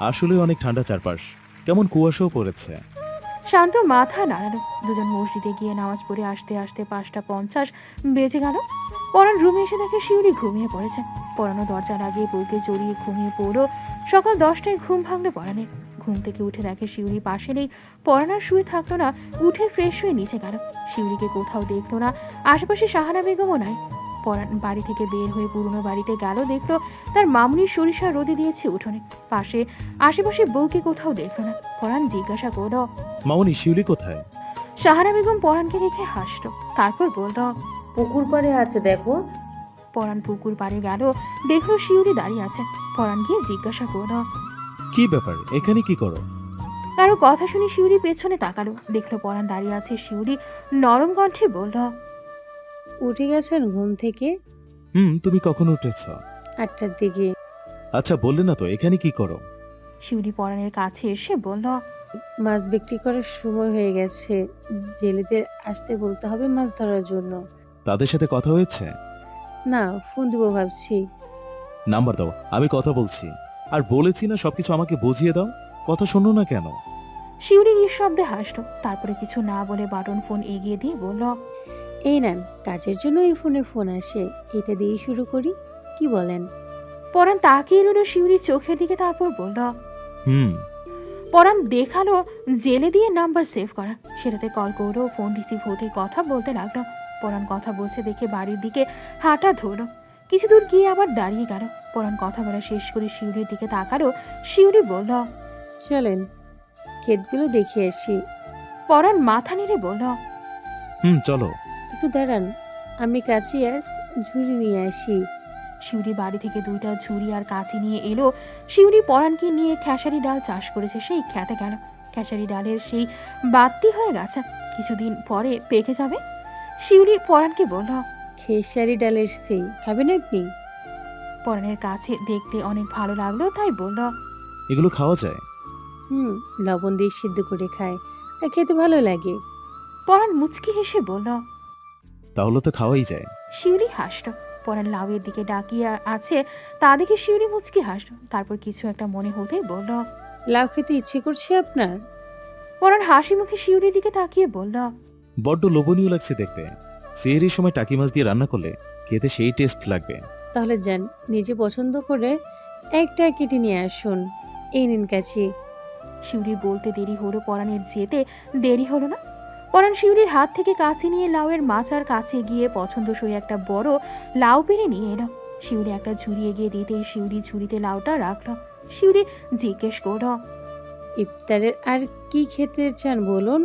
আসলে অনেক ঠান্ডা চারপাশ, কেমন কুয়াশাও পড়েছে। শান্ত মাথা নাড়ালো। দুজন মসজিদে গিয়ে নামাজ পড়ে আসতে আসতে 5:50 বেজে গেল। পরাণ রুমে এসে দেখে শিউলি ঘুমিয়ে পড়েছে। পরাণও দরজা লাগিয়ে বউকে জড়িয়ে ঘুমিয়ে পড়লো। সকাল 10টায় ঘুম ভাঙলো পরাণের। ঘুম থেকে উঠে দেখে শিউলি পাশে নেই। পরাণ আর শুয়ে থাকলো না, উঠে ফ্রেশ হয়ে নিচে গেল। শিউলিকে কোথাও দেখলো না, আশেপাশে সাহারা বেগমও নাই। পরাণ বাড়ি থেকে বের হয়ে পুরনো বাড়িতে গেল। দেখলো তার মামুনির সরিষা রোদে দিয়েছে উঠোনে। পাশে আশেপাশে বউকে কোথাও দেখলো না। পরাণ জিজ্ঞাসা করল, মামনি, শিউলি কোথায়? সাহারা বেগম পরাণকে দেখে হাসলো, তারপর বলল, পুকুর পাড়ে আছে, দেখো। পরাণ পুকুর পাড়ে গেল, দেখলো শিউলি দাঁড়িয়ে আছে। পরাণ গিয়ে জিজ্ঞাসা করল, কি ব্যাপার, এখানে কি করো? কারো কথা শুনে শিউলি পেছনে তাকালো, দেখলো পরাণ দাঁড়িয়ে আছে। শিউলি নরম কণ্ঠে বলল, উঠে গেছেন ঘুম থেকে? তুমি কখন উঠেছ? 8টার দিকে। আচ্ছা, বললে না তো এখানে কি করো? শিউলি পরাণের কাছে এসে বলল, মাছ বিক্রি করার সময় হয়ে গেছে, জেলেদের আসতে বলতে হবে মাছ ধরার জন্য। তাদের সাথে কথা হয়েছে? না, ফোন দিব ভাবছি। নাম্বার দাও, আমি কথা বলছি। আর বলেছি না সবকিছু আমাকে বুঝিয়ে দাও, কথা শোনো না কেন? শিউলি নিঃশব্দে হাসলো, তারপরে কিছু না বলে বাটন ফোন এগিয়ে দিয়ে বলল, এই নেন, কাজের জন্য এই ফোনে ফোন আসে, এটা দিয়েই শুরু করি, কি বলেন? পরাণ তাকিয়ে রইল শিউলির চোখের দিকে, তারপর বলল, পরাণ দেখালো জেলে দিয়ে নাম্বার সেভ করা। সেটাতে কল করলো, ফোন রিসিভ হতে কথা বলতে লাগলো। পরাণ কথা বলছে দেখে বাড়ির দিকে হাঁটা ধরলো। কিছু দূর গিয়ে আবার দাঁড়িয়ে গেল। পরাণ কথা বলা শেষ করে শিউলির দিকে তাকালো। শিউলি বলল, চলেন ক্ষেতগুলো দেখে আসি। পরাণ মাথা নেড়ে বলল, চলো। একটু দাঁড়ান, আমি কাছি আর ঝুড়ি নিয়ে আসি। শিউলি বাড়ি থেকে 2টা ঝুড়ি আর কাঁচি নিয়ে এলো। শিউলি পরাণকে নিয়ে খেসারি ডাল চাষ করেছে, সেই খেতে গেল। খেসারি ডালের সেই বাতি হয়ে গেছে, কিছুদিন পরে পেকে যাবে। শিউলি পরাণকে বলল, খেসারি ডালের সেই খাবেন আপনি? পরাণের কাছে দেখতে অনেক ভালো লাগলো, তাই বলল, এগুলো খাওয়া যায়? লবণ দিয়ে সিদ্ধ করে খায় আর খেতে ভালো লাগে। পরাণ মুচকি হেসে বলল, তাহলে তো খাওয়াই যায়। শিউলি হাসল। পরাণ লাউয়ের দিকে ডাকিয়ে আছে, তা দেখে শিউলি মুচকি হাসল। তারপর কিছু একটা মনে হতেই বলল, লাউ খেতে ইচ্ছে করছে আপনার? পরাণ হাসি মুখে শিউলির দিকে তাকিয়ে বলল, বড্ড লোভনীয় লাগছে দেখতে। সেহরির সময় টাকি মাছ দিয়ে রান্না করলে খেতে সেই টেস্ট লাগবে। তাহলে যান, নিজে পছন্দ করে একটা কেটে নিয়ে আসুন। এই নিন কাছি। শিউলি বলতে দেরি হলো, পরাণের যেতে দেরি হলো না। পরাণ শিউলির হাত থেকে কাছে নিয়ে লাউয়ের মাচার কাছে গিয়ে পছন্দসই একটা বড় লাউ পেরে নিয়ে এলো। শিউলি একটা ঝুড়ি এগিয়ে দিতেই শিউলি ঝুড়িতে লাউটা রাখলো। শিউলি জিজ্ঞেস করল, ইফতারের আর কি খেতে চান বলুন,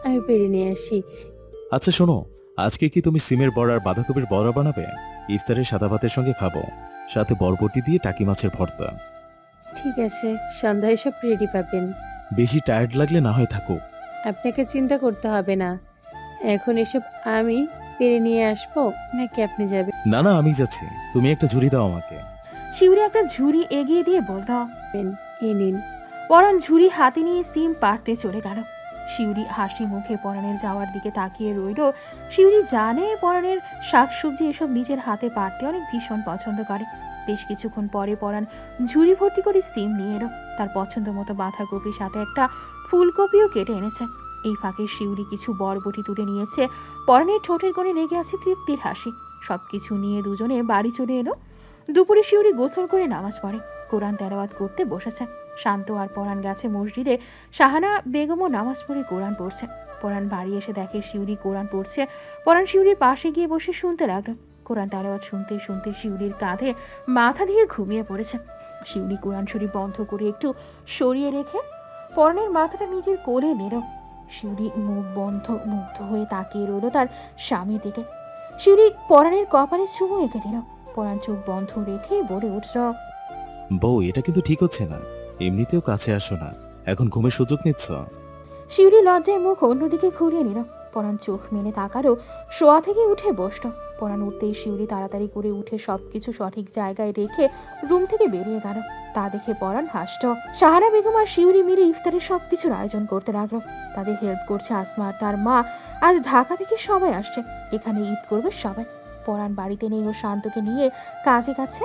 আমি পেরে নিয়ে আসি। আচ্ছা শোনো, আজকে কি তুমি সিমের বড়া আর বাঁধাকপির বড়া বানাবে? ইফতারে সাদা ভাতের সঙ্গে খাবো, সাথে বরবটি দিয়ে টাকি মাছের ভর্তা। ঠিক আছে, সন্ধ্যায় সব রেডি পাবেন। বেশি টায়ার্ড লাগলে না হয় থাকুক। আপনাকে চিন্তা করতে হবে না। এখন এসব আমি পেরে নিয়ে আসবো নাকি আপনি যাবেন? না না, আমি যাচ্ছি, তুমি একটা ঝুড়ি দাও আমাকে। শিউলি একটা ঝুড়ি এগিয়ে দিয়ে বলল, এই নিন। পরাণ ঝুড়ি হাতে নিয়ে সিম পাড়তে চলে গেল। শিউলি হাসি মুখে পরাণের যাওয়ার দিকে তাকিয়ে রইল। শিউলি জানে পরাণের শাকসবজি এসব নিজের হাতে পাড়তে অনেক ভীষণ পছন্দ করে। বেশ কিছুক্ষণ পরে পরাণ ঝুড়ি ভর্তি করে সিম নিয়ে এলো। তার পছন্দ মতো বাঁধাকপির সাথে একটা ফুলকপিও কেটে এনেছে। এই ফাঁকে শিউলি কিছু বরবটি তুলে নিয়েছে। পরাণের ঠোঁটের কোণে লেগে আছে তৃপ্তির হাসি। সবকিছু নিয়ে দুজনে বাড়ি চলে এলো। দুপুরে শিউলি গোসল করে নামাজ পড়ে, কোরআন তেলাওয়াত করতে বসেছে। শান্ত আর পরাণ গেছে মসজিদে। শাহানা বেগমও নামাজ পড়ে কোরআন পড়ছে। পরাণ বাড়ি এসে দেখে শিউলি কোরআন পড়ছে। পরাণ শিউলির পাশে গিয়ে বসে শুনতে লাগলো। কোরআন তেলাওয়াত শুনতে শুনতে শিউলির কাঁধে মাথা দিয়ে ঘুমিয়ে পড়েছে। শিউলি কোরআন শরীফ বন্ধ করে একটু সরিয়ে রেখে পরাণের মাথাটা নিজের কোলে নিল। শিউলি মুগ্ধ হয়ে তাকিয়ে রইল তার স্বামীর দিকে। শিউলি পরাণের কপালে চুমু এঁকে দিল। পরাণ চোখ বন্ধ রেখে বলে উঠল, বউ, এটা কিন্তু ঠিক হচ্ছে না। এমনিতেও কাছে আসো না, এখন ঘুমের সুযোগ নিচ্ছ। শিউলি লজ্জায় মুখ অন্যদিকে ঘুরিয়ে নিল। পরাণ চোখ মেলে তাকালো, শোয়া থেকে উঠে বসল। পরাণ উঠতেই শিউলি তাড়াতাড়ি করে উঠে সবকিছু সঠিক জায়গায় রেখে রুম থেকে বেরিয়ে গেল। তা দেখে পরাণ হাসল। শাহানা বেগম আর শিউলি মিলে ইফতারের সবকিছুর আয়োজন করতে লাগলো। তাদের হেল্প করছে আসমা আর তার মা। আজ ঢাকা থেকে সবাই আসছে, এখানে ঈদ করবে সবাই। পরাণ বাড়িতে নেই, ও শান্তকে নিয়ে কাজে গেছে।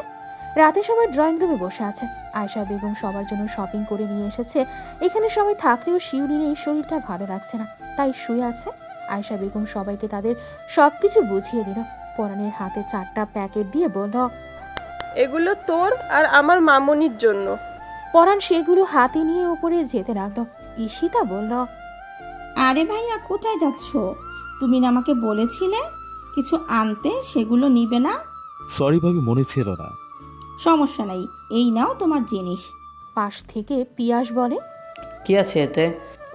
রাতে সবাই ড্রয়িং রুমে বসে আছে। আয়শা বেগম সবার জন্য শপিং করে নিয়ে এসেছে। এখানে সবাই থাকলেও শিউলির এই শরীরটা ভালো লাগছে না, তাই শুয়ে আছে। আয়শা বেগম সবাইকে তাদের সবকিছু বুঝিয়ে দিল। পরাণের হাতে 4টা প্যাকেট দিয়ে বলল, এগুলো তোর আর আমার মামনির জন্য। পরাণ সেগুলো হাতে নিয়ে উপরে যেতে লাগলো। ঈশিতা বলল, আরে ভাইয়া, কোথায় যাচ্ছ? তুমি না আমাকে বলেছিলে কিছু আনতে, সেগুলো নিবে না? সরি ভাবি, মনে ছিল না। সমস্যা নাই, এই নাও তোমার জিনিস। পাশ থেকে পিয়াস বলে, কি আছে এতে?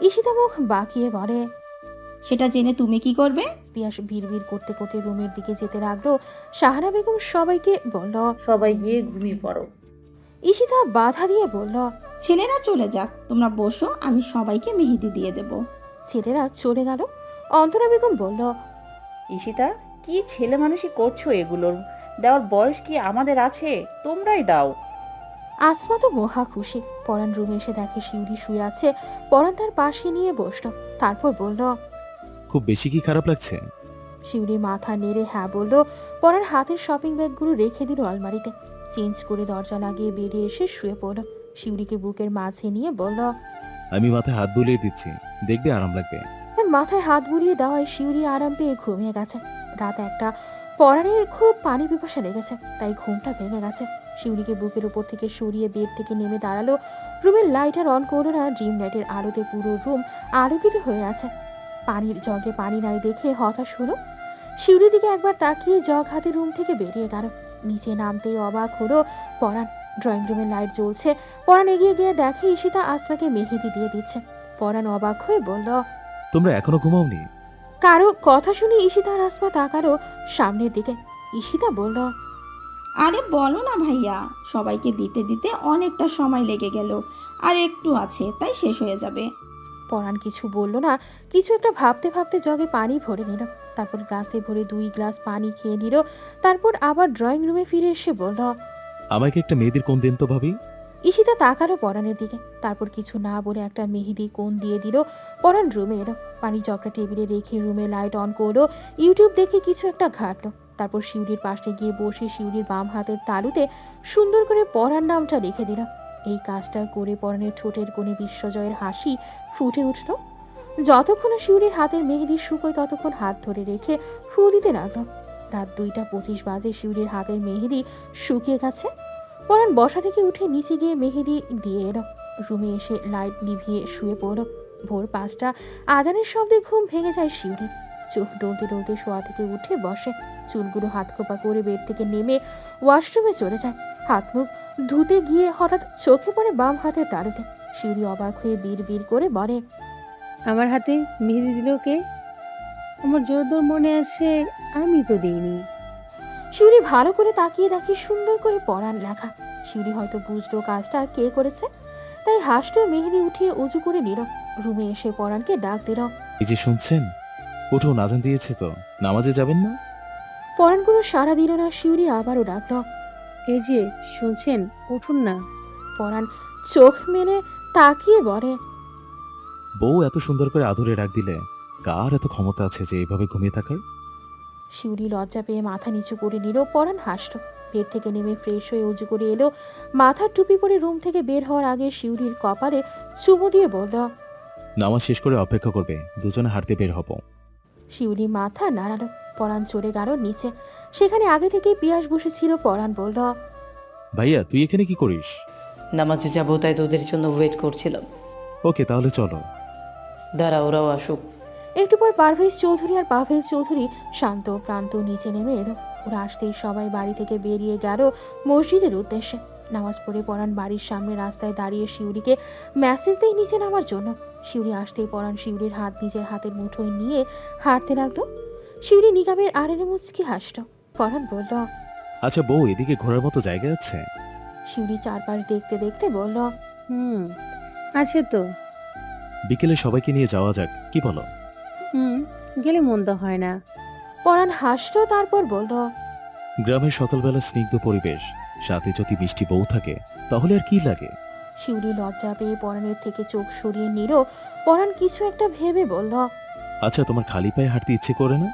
ঈশিতা মুখ বাঁকিয়ে বলে, সেটা জেনে তুমি কি করবে? পিয়াস ভিড় করতে করতে রুমের দিকে যেতে লাগলো। শাহানা বেগম সবাইকে বলল, সবাই গিয়ে ঘুমিয়ে পড়ো। ঈশিতা বাধা দিয়ে বলল, ছেলেরা চলে যাক, তোমরা বসো, আমি সবাইকে মেহেদি দিয়ে দেব। ছেলেরা চলে গেল। অন্তরা বেগম বলল, ঈশিতা, কি ছেলে মানুষই করছো? এগুলোর দেওয়ার বয়স কি আমাদের আছে? তোমরাই দাও। আসমা তো মহা খুশি। পরাণ রুমে এসে দেখে শিউলি শুয়ে আছে। পরাণ তার পাশে নিয়ে বসলো। তারপর বলল, খুব বেশি কি খারাপ লাগছে? শিউলি মাথা নেড়ে হ্যাঁ বলল। পরাণ হাতের শপিং ব্যাগগুলো রেখে দিল আলমারিতে। চেঞ্জ করে দরজা লাগিয়ে বেরিয়ে এসে শুয়ে পড়ল। শিউলিকে বুকের মাঝে নিয়ে বলল, আমি মাথায় হাত বুলিয়ে দিচ্ছি, দেখবে আরাম লাগবে। মাথায় হাত বুলিয়ে দেওয়ায় শিউলি আরাম পেয়ে ঘুমিয়ে গেছে। রাত 1টা। পরাণের খুব পানি পিপাসা লেগেছে, তাই ঘুমটা ভেঙে গেছে। শিউলিকে বুকের উপর থেকে সরিয়ে বেড থেকে নেমে দাঁড়ালো। রুমের লাইটার অন করলো না। ড্রিম লাইটের আলোতে পুরো রুম আলোকিত হয়ে আছে। পানির জগে পানি নাই দেখে হতাশ হলো। শিউলির দিকে একবার তাকিয়ে জগ হাতে রুম থেকে বেরিয়ে গেল। নিচে নামতেই অবাক হলো পরাণ। ড্রয়িং রুমের লাইট জ্বলছে। পরাণ এগিয়ে গিয়ে দেখে ঈশিতা আসমাকে মেহেদি দিয়ে দিচ্ছে। পরাণ অবাক হয়ে বলল, তোমরা এখনো ঘুমাওনি? কারো কথা শুনে ঈশিতা আর আসমা তাকালো সামনের দিকে। ঈশিতা বলল, আরে বলো না ভাইয়া, সবাইকে দিতে দিতে অনেকটা সময় লেগে গেল, আর একটু আছে, তাই শেষ হয়ে যাবে। পরাণ কিছু বলল না। কিছু একটা ভাবতে ভাবতে জগে পানি ভরে নিল। তারপর গ্লাসে ভরে 2 গ্লাস পানি খেয়ে নিল। তারপর আবার ড্রয়িং রুমে ফিরে এসে বলল, আমাকে একটা মেয়েদের কোণ দিন তো ভাবি। ঈশিতা তাকালো পরাণের দিকে। তারপর কিছু না বলে একটা মেহেদি কোণ দিয়ে দিল। পরাণ রুমে এলো। পানি জগটা টেবিলে রেখে রুমে লাইট অন করলো। ইউটিউব দেখে কিছু একটা ঘাটলো। তারপর শিউলির পাশে গিয়ে বসে শিউলির বাম হাতের তালুতে সুন্দর করে পরাণ নামটা লিখে দিল। এই কাজটা করে পরাণের ঠোঁটের কোণে বিশ্বজয়ের হাসি ফুটে উঠল। যতক্ষণ শিউলির হাতের মেহেদি শুকোয় ততক্ষণ হাত ধরে রেখে ফু দিতে লাগলো। রাত 2:25 বাজে শিউলির হাতের মেহেদি শুকিয়ে গেছে। পরাণ বসা থেকে উঠে নিচে গিয়ে মেহেদি দিয়ে এলো। রুমে এসে লাইট নিভিয়ে শুয়ে পড়ল। ভোর 5টা। আজানের শব্দে ঘুম ভেঙে যায় শিউলির। চোখ ডলতে ডলতে শোয়া থেকে উঠে বসে। চুলগুলো হাত খোপা করে বেড থেকে নেমে ওয়াশরুমে চলে যায়। হাত মুখ ধুতে গিয়ে হঠাৎ চোখে পড়ে বাম হাতের তালুতে। শিউলি অবাক হয়ে বিড় করে বলে, আমার হাতে মেহেদি দিল কে? আমার যতদূর মনে আছে আমি তো দিইনি। শিউলি ভালো করে তাকিয়ে দেখে সুন্দর করে পরাণ লেখা। শিউলি হয়তো বুঝলো কাজটা কে করেছে, তাই হাসতে মেহেদি উঠিয়ে উঁচু করে নিল। রুমে এসে পরাণকে ডাক দিল। এই যে শুনছেন, উঠো, আজান দিয়েছে তো, নামাজে যাবেন না? পরাণ কোনো সাড়া দিল না। শিউলি আবারও ডাকল। এই যে শুনছেন, উঠুন না। পরাণ চোখ মেলে তাকিয়ে বলে, বউ এত সুন্দর করে আদরে ডাক দিলে কার এত ক্ষমতা আছে যে এইভাবে ঘুমিয়ে থাকার? শিউলি লজ্জা পেয়ে মাথা নিচু করে নিল। পরাণ হাসল। বেড থেকে নেমে ফ্রেশ হয়ে উজু করে এলো। মাথার টুপি পরে রুম থেকে বের হওয়ার আগে শিউলির কপালে চুমু দিয়ে বলল, নামাজ শেষ করে অপেক্ষা করবে, দুজনে হাঁটতে বের হব। শিউলি মাথা নাড়ালো। পরাণ চলে গেল নিচে। সেখানে আগে থেকেই পিয়াস বসেছিল। পরাণ বলল, ভাইয়া তুই এখানে কি করিস? নামাজে যাবো, তাই তোদের জন্য ওয়েট করছিলাম। ওকে, তাহলে চলো। দাঁড়া, ওরাও আসুক। একটু পর পারভেজ চৌধুরী আর পাভেল চৌধুরী শান্ত প্রান্ত নিচে নেমে এলো। ওরা আসতেই সবাই বাড়ি থেকে বেরিয়ে গেল মসজিদের উদ্দেশ্যে। নামাজ পড়ে পরাণ বাড়ির সামনে রাস্তায় দাঁড়িয়ে শিউলিকে মেসেজ দেয় নিচে নামার জন্য। শিউলি আসতেই পরাণ শিউলির হাত নিজের হাতের মুঠোয় নিয়ে হাঁটতে লাগলো। শিউলি নিকাবের আড়েলে মুচকি হাসল। পরাণ বলল, আচ্ছা বউ, এদিকে ঘোরার মতো জায়গা আছে? শিউলি চারপাশ দেখতে দেখতে বলল, আছে তো। বিকেলে সবাইকে নিয়ে যাওয়া যাক, কি বলো? গেলে মন্দ হয় না। পরাণ হাসলো। তারপর বলল, গ্রামের সকালবেলা স্নিগ্ধ পরিবেশ, সাথে যদি মিষ্টি বউ থাকে তাহলে আর কি লাগে? শিউলি লজ্জা পেয়ে পরাণের থেকে চোখ সরিয়ে নিল। পরাণ কিছু একটা ভেবে বলল, আচ্ছা তোমার খালি পায়ে হাঁটতে ইচ্ছে করে না?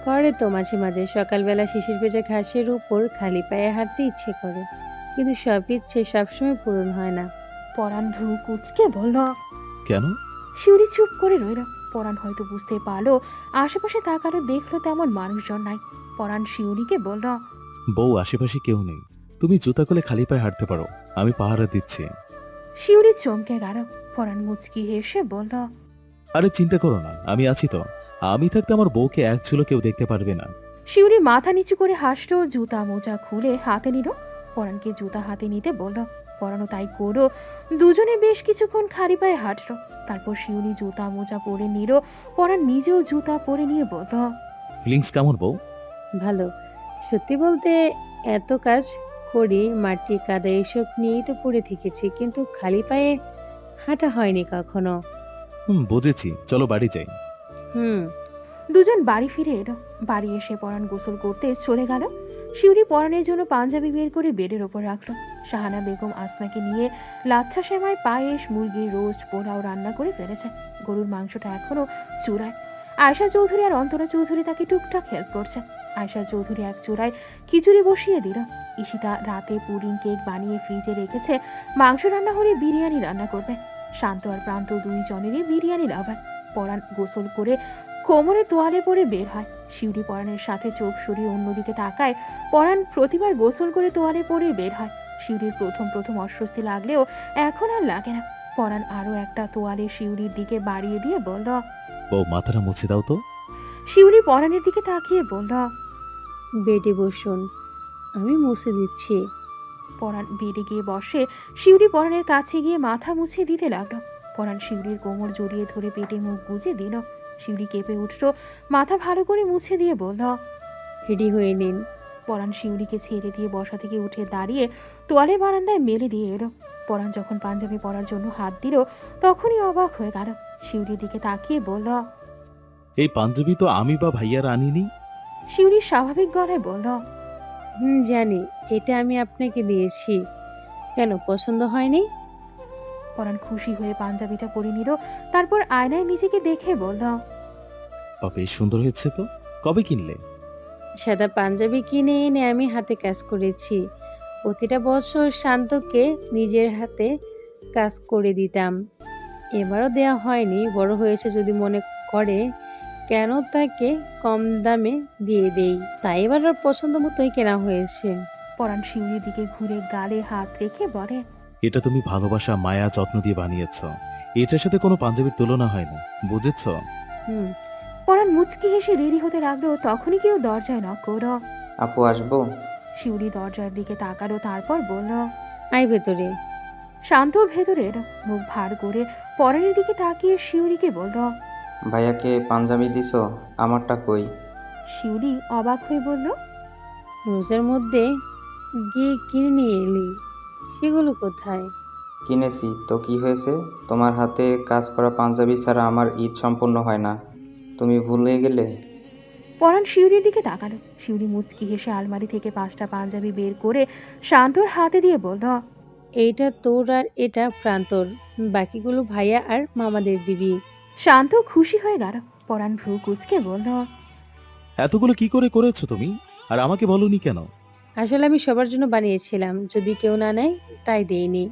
করে তো মাঝে মাঝে। সকালবেলা শিশির ভেজা ঘাসের উপর খালি পায়ে হাঁটতে ইচ্ছে করে, কিন্তু সব ইচ্ছে সবসময় পূরণ হয় না। পরাণ ভ্রু কুচকে বলল, কেন? শিউলি চুপ করে রইল। পরাণ হয়তো বুঝতে পারলো। আশেপাশে তাকালো, দেখলো তেমন মানুষজন নাই। পরাণ শিউলিকে বলল, বউ, আশেপাশে কেউ নেই, তুমি জুতা খুলে খালি পায়ে হাঁটতে পারো, আমি পাহারা দিচ্ছি। শিউলি চমকে গেল। পরাণ মুচকি হেসে বলল, আরে চিন্তা করো না, আমি আছি তো। আমি থাকতে আমার বউকে এক ঝুলো কেউ দেখতে পারবে না। শিউলি মাথা নিচু করে হাসলো। জুতা মোজা খুলে হাতে নিল। পরাণকে জুতা হাতে নিতে বলল। পরাণও তাই করো। দুজনে বেশ কিছুক্ষণ খালি পায়ে হাঁটলো। তারপর শিউলি জুতা মোজা পরে নিল। পরাণ নিজেও জুতা পরে নিয়ে বলল, ফিলিংস কেমন বউ? ভালো। সত্যি বলতে এত কাজ করি, মাটি কাদা এসব নিয়েই তো পড়ে থেকেছি, কিন্তু খালি পায়ে হাঁটা হয়নি কখনো। বুঝেছি, চলো বাড়ি যাই। দুজন বাড়ি ফিরে এলো। বাড়ি এসে পরাণ গোসল করতে চলে গেল। শিউলি পরাণের জন্য পাঞ্জাবি বের করে বেডের ওপর রাখলো। শাহানা বেগম আসমাকে নিয়ে লাচ্ছা সেমাই, পায়েস, মুরগির রোস্ট, পোলাও রান্না করে ফেলেছে। গরুর মাংসটা এখনো চূড়ায়। আয়শা চৌধুরী আর অন্তরা চৌধুরী তাকে টুকটাক হেল্প করছে। আয়শা চৌধুরী এক চূড়ায় খিচুড়ি বসিয়ে দিল। ঈশিতা রাতে পুডিং কেক বানিয়ে ফ্রিজে রেখেছে। মাংস রান্না হলে বিরিয়ানি রান্না করবে। শান্ত আর প্রান্ত দুইজনেরই বিরিয়ানি লাভার। পরাণ গোসল করে কোমরে তোয়ালে পরে বের হয়। শিউলি পরাণের সাথে চোখ সরিয়ে অন্যদিকে তাকায়। পরাণ প্রতিবার গোসল করে তোয়ালে পরে বের হয়। শিউলির প্রথম অস্বস্তি লাগলেও এখন আর লাগে না। পরাণ আরো একটা তোয়ালে শিউলির দিকে বাড়িয়ে দিয়ে বলল, বউ, মাথাটা মুছে দাও তো। শিউলি পরাণের দিকে তাকিয়ে বলল, বেডে বসুন, আমি মুছে দিচ্ছি। পরাণ বেডে গিয়ে বসে। শিউলি পরাণের কাছে গিয়ে মাথা মুছে দিতে লাগলো। পরাণ শিউলির কোমর জড়িয়ে ধরে পেটে মুখ গুজে দিল। শিউলি কেঁপে উঠল। মাথা ভালো করে মুছে দিয়ে বলল, রেডি হয়ে নিন। পরাণ শিউলিকে ছেড়ে দিয়ে বসা থেকে উঠে দাঁড়িয়ে তোয়ালের বারান্দায় মেলে দিয়ে এলো। পরাণ যখন পাঞ্জাবি পরার জন্য হাত দিল, তখনই অবাক হয়ে গেল। শিউলির দিকে তাকিয়ে বলল, এই পাঞ্জাবি তো আমি বা ভাইয়ার আনিনি। শিউলি স্বাভাবিক গলায় বলল, জানি, এটা আমি আপনাকে দিয়েছি। কেন, পছন্দ হয়নি? পরাণ খুশি হয়ে পাঞ্জাবিটা পরে নিল। তারপর আয়নায় নিজেকে দেখে বলল, বেশ সুন্দর হয়েছে তো। কবে কিনলে? সাদা পাঞ্জাবি কিনে এনে আমি হাতে কাজ করেছি। প্রতিটা বছর শান্তকে নিজের হাতে কাজ করে দিতাম। এবারও দেয়া হয়নি। বড় হয়েছে যদি মনে করে, কেন তাকে কম দামে দিয়ে দেই, তাই এবার ওর পছন্দ মতোই কেনা হয়েছে। পরাণ শিউলির দিকে ঘুরে গালে হাত রেখে বলে, এটা তুমি ভালোবাসা, মায়া, যত্ন দিয়ে বানিয়েছ। এটার সাথে কোনো পাঞ্জাবির তুলনা হয় না, বুঝেছ? পরাণ মুচকি হেসে রেডি হতে লাগলো। তখনই কেউ দরজায় নক করল। আপু আসবো? শিউলি দরজার দিকে তাকালো, তারপর বলল, আয় ভেতরে। শান্ত ভেতরের মুখ ভার করে পরানের দিকে তাকিয়ে শিউলিকে বলল। ভাইয়াকে পাঞ্জাবি দিছো? আমারটা কই? শিউলি অবাক হয়ে বলল, রোজার মধ্যে গিয়ে কিনে নিয়ে এলি, সেগুলো কোথায়? কিনেছি তো কি হয়েছে? তোমার হাতে কাজ করা পাঞ্জাবি ছাড়া আমার ঈদ সম্পূর্ণ হয় না, তুমি ভুলে গেলে? পরান শিউলির দিকে তাকালো। শিউলি মুচকি হেসে আলমারি থেকে 5টা পাঞ্জাবি বের করে শান্তর হাতে দিয়ে বলল, এইটা তোর আর এটা প্রান্তর, বাকিগুলো ভাইয়া আর মামাদের দিবি। শান্ত খুশি হয়ে গেল। পরান ভ্রু কুচকে বলল, এতগুলো কি করে করেছো তুমি, আর আমাকে বলনি কেন? আসলে আমি সবার জন্য বানিয়েছিলাম, যদি কেউ না নেয় তাই দেইনি।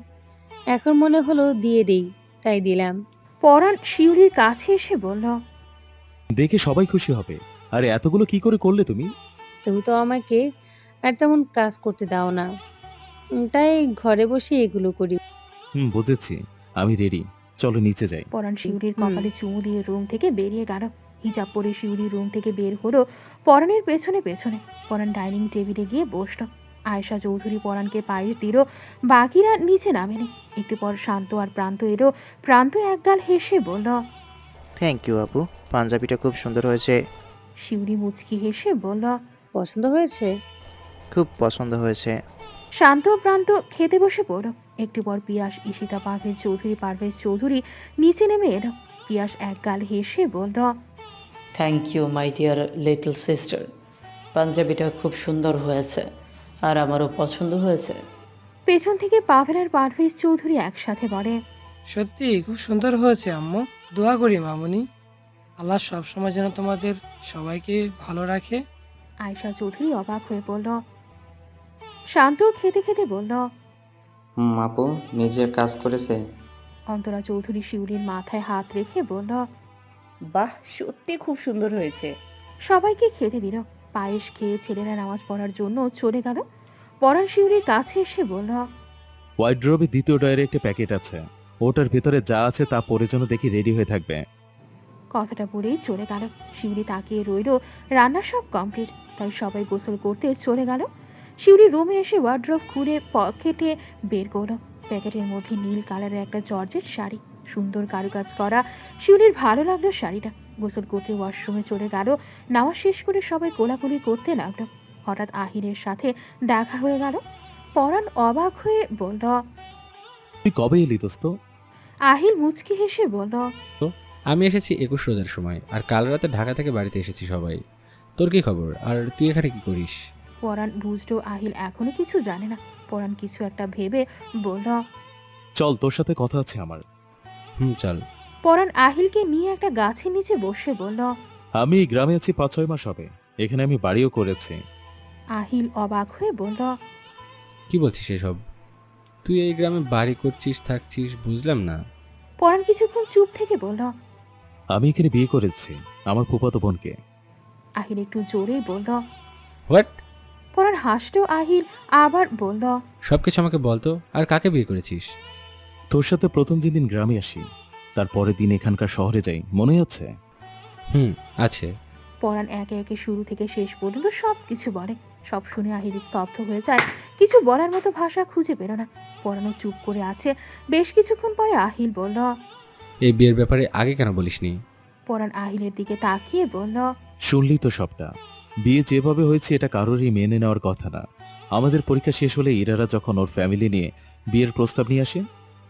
এখন মনে হলো দিয়ে দেই, তাই দিলাম। পরান শিউলির কাছে এসে বলল, দেখে সবাই খুশি হবে। আরে এতগুলো কি করে করলে তুমি? তুমি তো আমাকে আর তেমন কাজ করতে দাও না, তাই ঘরে বসে এগুলো করি। বুঝেছি, আমি রেডি, চলো নিচে যাই। পরান শিউলির কপালে চুমু দিয়ে রুম থেকে বেরিয়ে গেল। হিজাব পরে শিউলি রুম থেকে বের হলো পরানের পেছনে পেছনে। পরান ডাইনিং টেবিলে গিয়ে বসল। আয়েশা চৌধুরী পরানকে পায়েস দিল, বাকিরা নিচে নামেনি। একটু পর শান্ত আর প্রান্ত এলো। প্রান্ত একগাল হেসে বলল, থ্যাংক ইউ আপু, পাঞ্জাবিটা খুব সুন্দর হয়েছে। শিউলি মুচকি হেসে বলল, পছন্দ হয়েছে? খুব পছন্দ হয়েছে। শান্ত ও প্রান্ত খেতে বসে পড়ল। একটু পর পিয়াস, ঈশিতা, পারভেজ চৌধুরী নিচে নেমে এলো। পিয়াস একগাল হেসে বলল, thank you my dear little sister, পাঞ্জাবিটা খুব সুন্দর হয়েছে আর আমারও পছন্দ হয়েছে। পেছন থেকে পাভেল আর পারভেজ চৌধুরী একসাথে বলে, সত্যি খুব সুন্দর হয়েছে আম্মু। দোয়া করি মামুনি, আল্লাহ সবসময় যেন তোমাদের সবাইকে ভালো রাখে। আয়েশা চৌধুরী অবাক হয়ে বলল। শান্ত খেতে খেতে বলল, আপু মেজের কাজ করেছে। অন্তরা চৌধুরী শিউলির মাথায় হাত রেখে বলল, বাহ, সত্যি খুব সুন্দর হয়েছে। সবাইকে খেতে দিল। পায়েস খেয়ে ছেলেরা নামাজ পড়ার জন্য চলে গেল। পরান শিউলির কাছে এসে বলল, ওয়াইড্রোবে দ্বিতীয় ডয়ের একটা প্যাকেট আছে, ওটার ভেতরে যা আছে তা পরে যেন দেখি রেডি হয়ে থাকবে। কথাটা বলেই চলে গেল। শিউলি তাকিয়ে রইল। রান্না সব কমপ্লিট, তাই সবাই গোসল করতে চলে গেল। শিউলি রুমে এসে ওয়ার্ড্রোব খুলে পকেটে বের করলো। প্যাকেটের মধ্যে নীল কালারের একটা জর্জেট শাড়ি, সুন্দর কারুকাজ করা। শিউলির ভালো লাগলো শাড়িটা। গোসল করতে ওয়াশরুমে চলে গেল। নামাজ শেষ করে সবাই কোলাকুলি করতে লাগলো। হঠাৎ আহিলের সাথে দেখা হয়ে গেল। পরান অবাক হয়ে বলল, তুই কবে এলি দোস্ত? আহিল মুচকি হেসে বলল, আমি এসেছি 21 রোজার সময়, আর কাল রাতে ঢাকা থেকে বাড়িতে এসেছি সবাই। তোর কি খবর, আর তুই এখানে কি করিস? পরান বুঝলো আহিল এখনো কিছু জানে না। পরান কিছু একটা ভেবে বলল, চল, তোর সাথে কথা আছে আমার। চল। পরান আহিলকে নিয়ে একটা গাছের নিচে বসে বলল, আমি এই গ্রামে আছি 5-6 মাস হবে, এখানে আমি বাড়িও করেছি। আহিল অবাক হয়ে বলল, কি বলছিস এসব? তুই এই গ্রামে বাড়ি করছিস, থাকছিস, বুঝলাম না। পরান কিছুক্ষণ চুপ থেকে বলল, আমি এখানে বিয়ে করেছি আমার ফুফাতো বোনকে। আহিল একটু জোরেই বলল, হোয়াট? পরান হাসলো। আহিল আবার বলল, সবকিছু আমাকে বলতো, আর কাকে বিয়ে করেছিস? তোর সাথে প্রথম যেদিন গ্রামে আসি, তার পরের দিন এখানকার শহরে যাই, মনে আছে? আছে। পরান একে একে শুরু থেকে শেষ পর্যন্ত সব কিছু বলে। সব শুনে আহিল স্তব্ধ হয়ে যায়, কিছু বলার মতো ভাষা খুঁজে পেল না। পরানও চুপ করে আছে। বেশ কিছুক্ষণ পরে আহিল বলল, এই বিয়ের ব্যাপারে আগে কেন বলিসনি? পরান আহিলের দিকে তাকিয়ে বলল, শুনলি তো সবটা। বিয়ে যেভাবে হয়েছে এটা কারোরই মেনে নেওয়ার কথা না। আমাদের পরীক্ষা শেষ হলে ইরারা যখন ওর ফ্যামিলি নিয়ে বিয়ের প্রস্তাব নিয়ে আসে,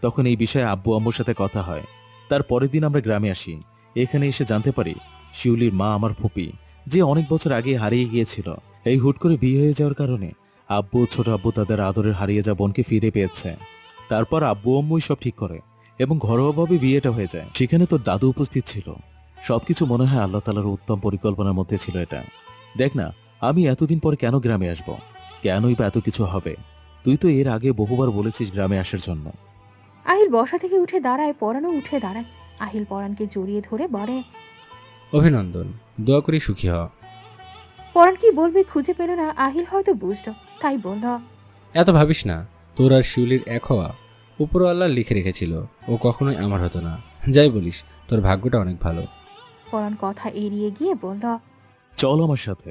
তখন এই বিষয়ে আব্বু আম্মুর সাথে কথা হয়। তার পরের দিন আমরা গ্রামে আসি। এখানে এসে জানতে পারি শিউলির মা আমার ফুপি, যে অনেক বছর আগে হারিয়ে গিয়েছিল। এই হুট করে বিয়ে হয়ে যাওয়ার কারণে আব্বু, ছোট আব্বু তাদের আদরের হারিয়ে যাওয়া বোনকে ফিরে পেয়েছে। তারপর আব্বু আম্মুই সব ঠিক করে এবং ঘরোয়াভাবে বিয়েটা হয়ে যায়। সেখানে তোর দাদু উপস্থিত ছিল। সবকিছু মনে হয় আল্লাহ তাআলার উত্তম পরিকল্পনার মধ্যে ছিল এটা। দেখ না, আমি এতদিন পরে কেন গ্রামে আসব, কেনই বা এত কিছু হবে? তুই তো এর আগে বহুবার বলেছিস গ্রামে আসার জন্য। আহিল বসা থেকে উঠে দাঁড়ায়। পরানও উঠে দাঁড়ায়। আহিল পরানকে জড়িয়ে ধরে বলে, অভিনন্দন, দোয়া করি সুখী হ। পরান কি বলবে খুঁজে পেল না। আহিল হয়তো বুঝলো, তাই বলল, এত ভাবিস না। তোর আর শিউলির এক হওয়া উপরওয়ালা লিখে রেখেছিল, ও কখনোই আমার হতো না। যাই বলিস, তোর ভাগ্যটা অনেক ভালো। পরান কথা এড়িয়ে গিয়ে বলল, চল আমার সাথে।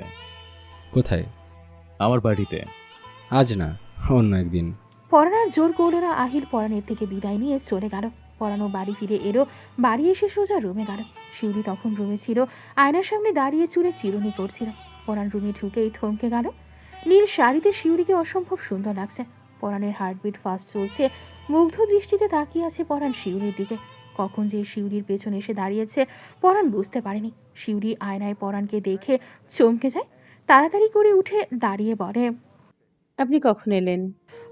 কোথায়? আমার বাড়িতে। আজ না, অন্য একদিন। পরাণ আর জোর করল না। আহিল পরাণের থেকে বিদায় নিয়ে চলে গেল। পরাণও বাড়ি ফিরে এলো। বাড়ি এসে সোজা রুমে গেল। শিউলি তখন রুমে ছিল, আয়নার সামনে দাঁড়িয়ে চুলে চিরুনি করছিল। পরাণ রুমে ঢুকেই থমকে গেল। নীল শাড়িতে শিউলিকে অসম্ভব সুন্দর লাগছে। পরাণের হার্টবিট ফাস্ট চলছে। মুগ্ধ দৃষ্টিতে তাকিয়ে আছে পরাণ শিউলির দিকে। কখন যে শিউলির পেছনে এসে দাঁড়িয়েছে পরাণ বুঝতে পারেনি। শিউলি আয়নায় পরাণকে দেখে চমকে যায়। তাড়াতাড়ি করে উঠে দাঁড়িয়ে বলে, আপনি কখন এলেন?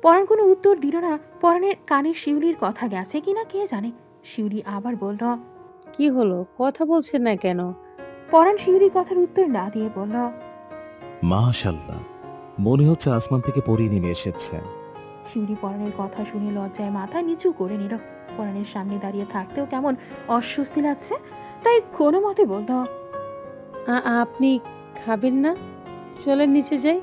পরাণ কোনো উত্তর দিল না। পরাণের কানে শিউলির কথা গেছে কিনা কে জানে। শিউলি আবার বলল, কি হলো, কথা বলছেন না কেন? পরাণ শিউলির কথার উত্তর না দিয়ে বলল, মাশাআল্লাহ, মনে হচ্ছে আসমান থেকে পরী নেমে এসেছে। শিউলি পরাণের কথা শুনে লজ্জায় মাথা নিচু করে নিল। পরাণের সামনে দাঁড়িয়ে থাকতেও কেমন অস্বস্তি লাগছে, তাই কোনো মতে বলল, আপনি খাবেন না? চলেন নিচে যাই।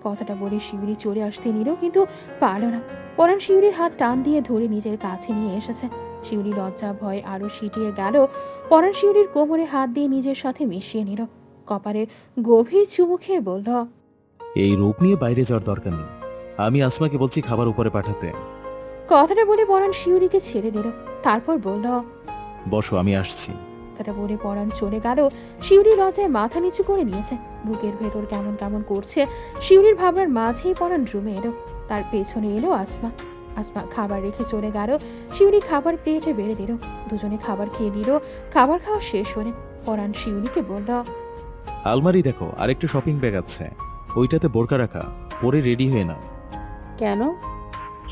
কথাটা বলে শিউলি চলে আসতে নিল, কিন্তু পারল না। পরাণ শিউলির হাত টান দিয়ে ধরে নিজের কাছে নিয়ে এসেছে। শিউলি লজ্জা ভয় আরো সিটিয়ে গেল। পরাণ শিউলির কোমরে হাত দিয়ে নিজের সাথে মিশিয়ে নিল। কপালে গভীর চুমু খেয়ে বলল, এই রূপ নিয়ে বাইরে যাওয়ার দরকার নেই। আমি আসমাকে বলছি খাবার উপরে পাঠাতে। কথাটা বলে পরাণ শিউলিকে ছেড়ে দিল। তারপর বলল, বসো, আমি আসছি। কথাটা বলে পরাণ চলে গেল। শিউলি লজ্জায় মাথা নিচু করে নিয়েছে। বুকের ভেতর কেমন কেমন করছে। শিউলির ভাবনার মাঝেই পরাণ রুমে এলো। তার পেছনে এলো আসমা। আসমা খাবার রেখে চলে গেল। শিউলি খাবার প্লেটে বেড়ে দিল। দুজনে খাবার খেয়ে দিল। খাবার খাওয়া শেষ হলে পরাণ শিউলিকে বলল, আলমারি দেখো, আরেকটা শপিং ব্যাগ আছে, ওইটাতে বোরকা রাখা, পরে রেডি হয়ে নাও। কেন?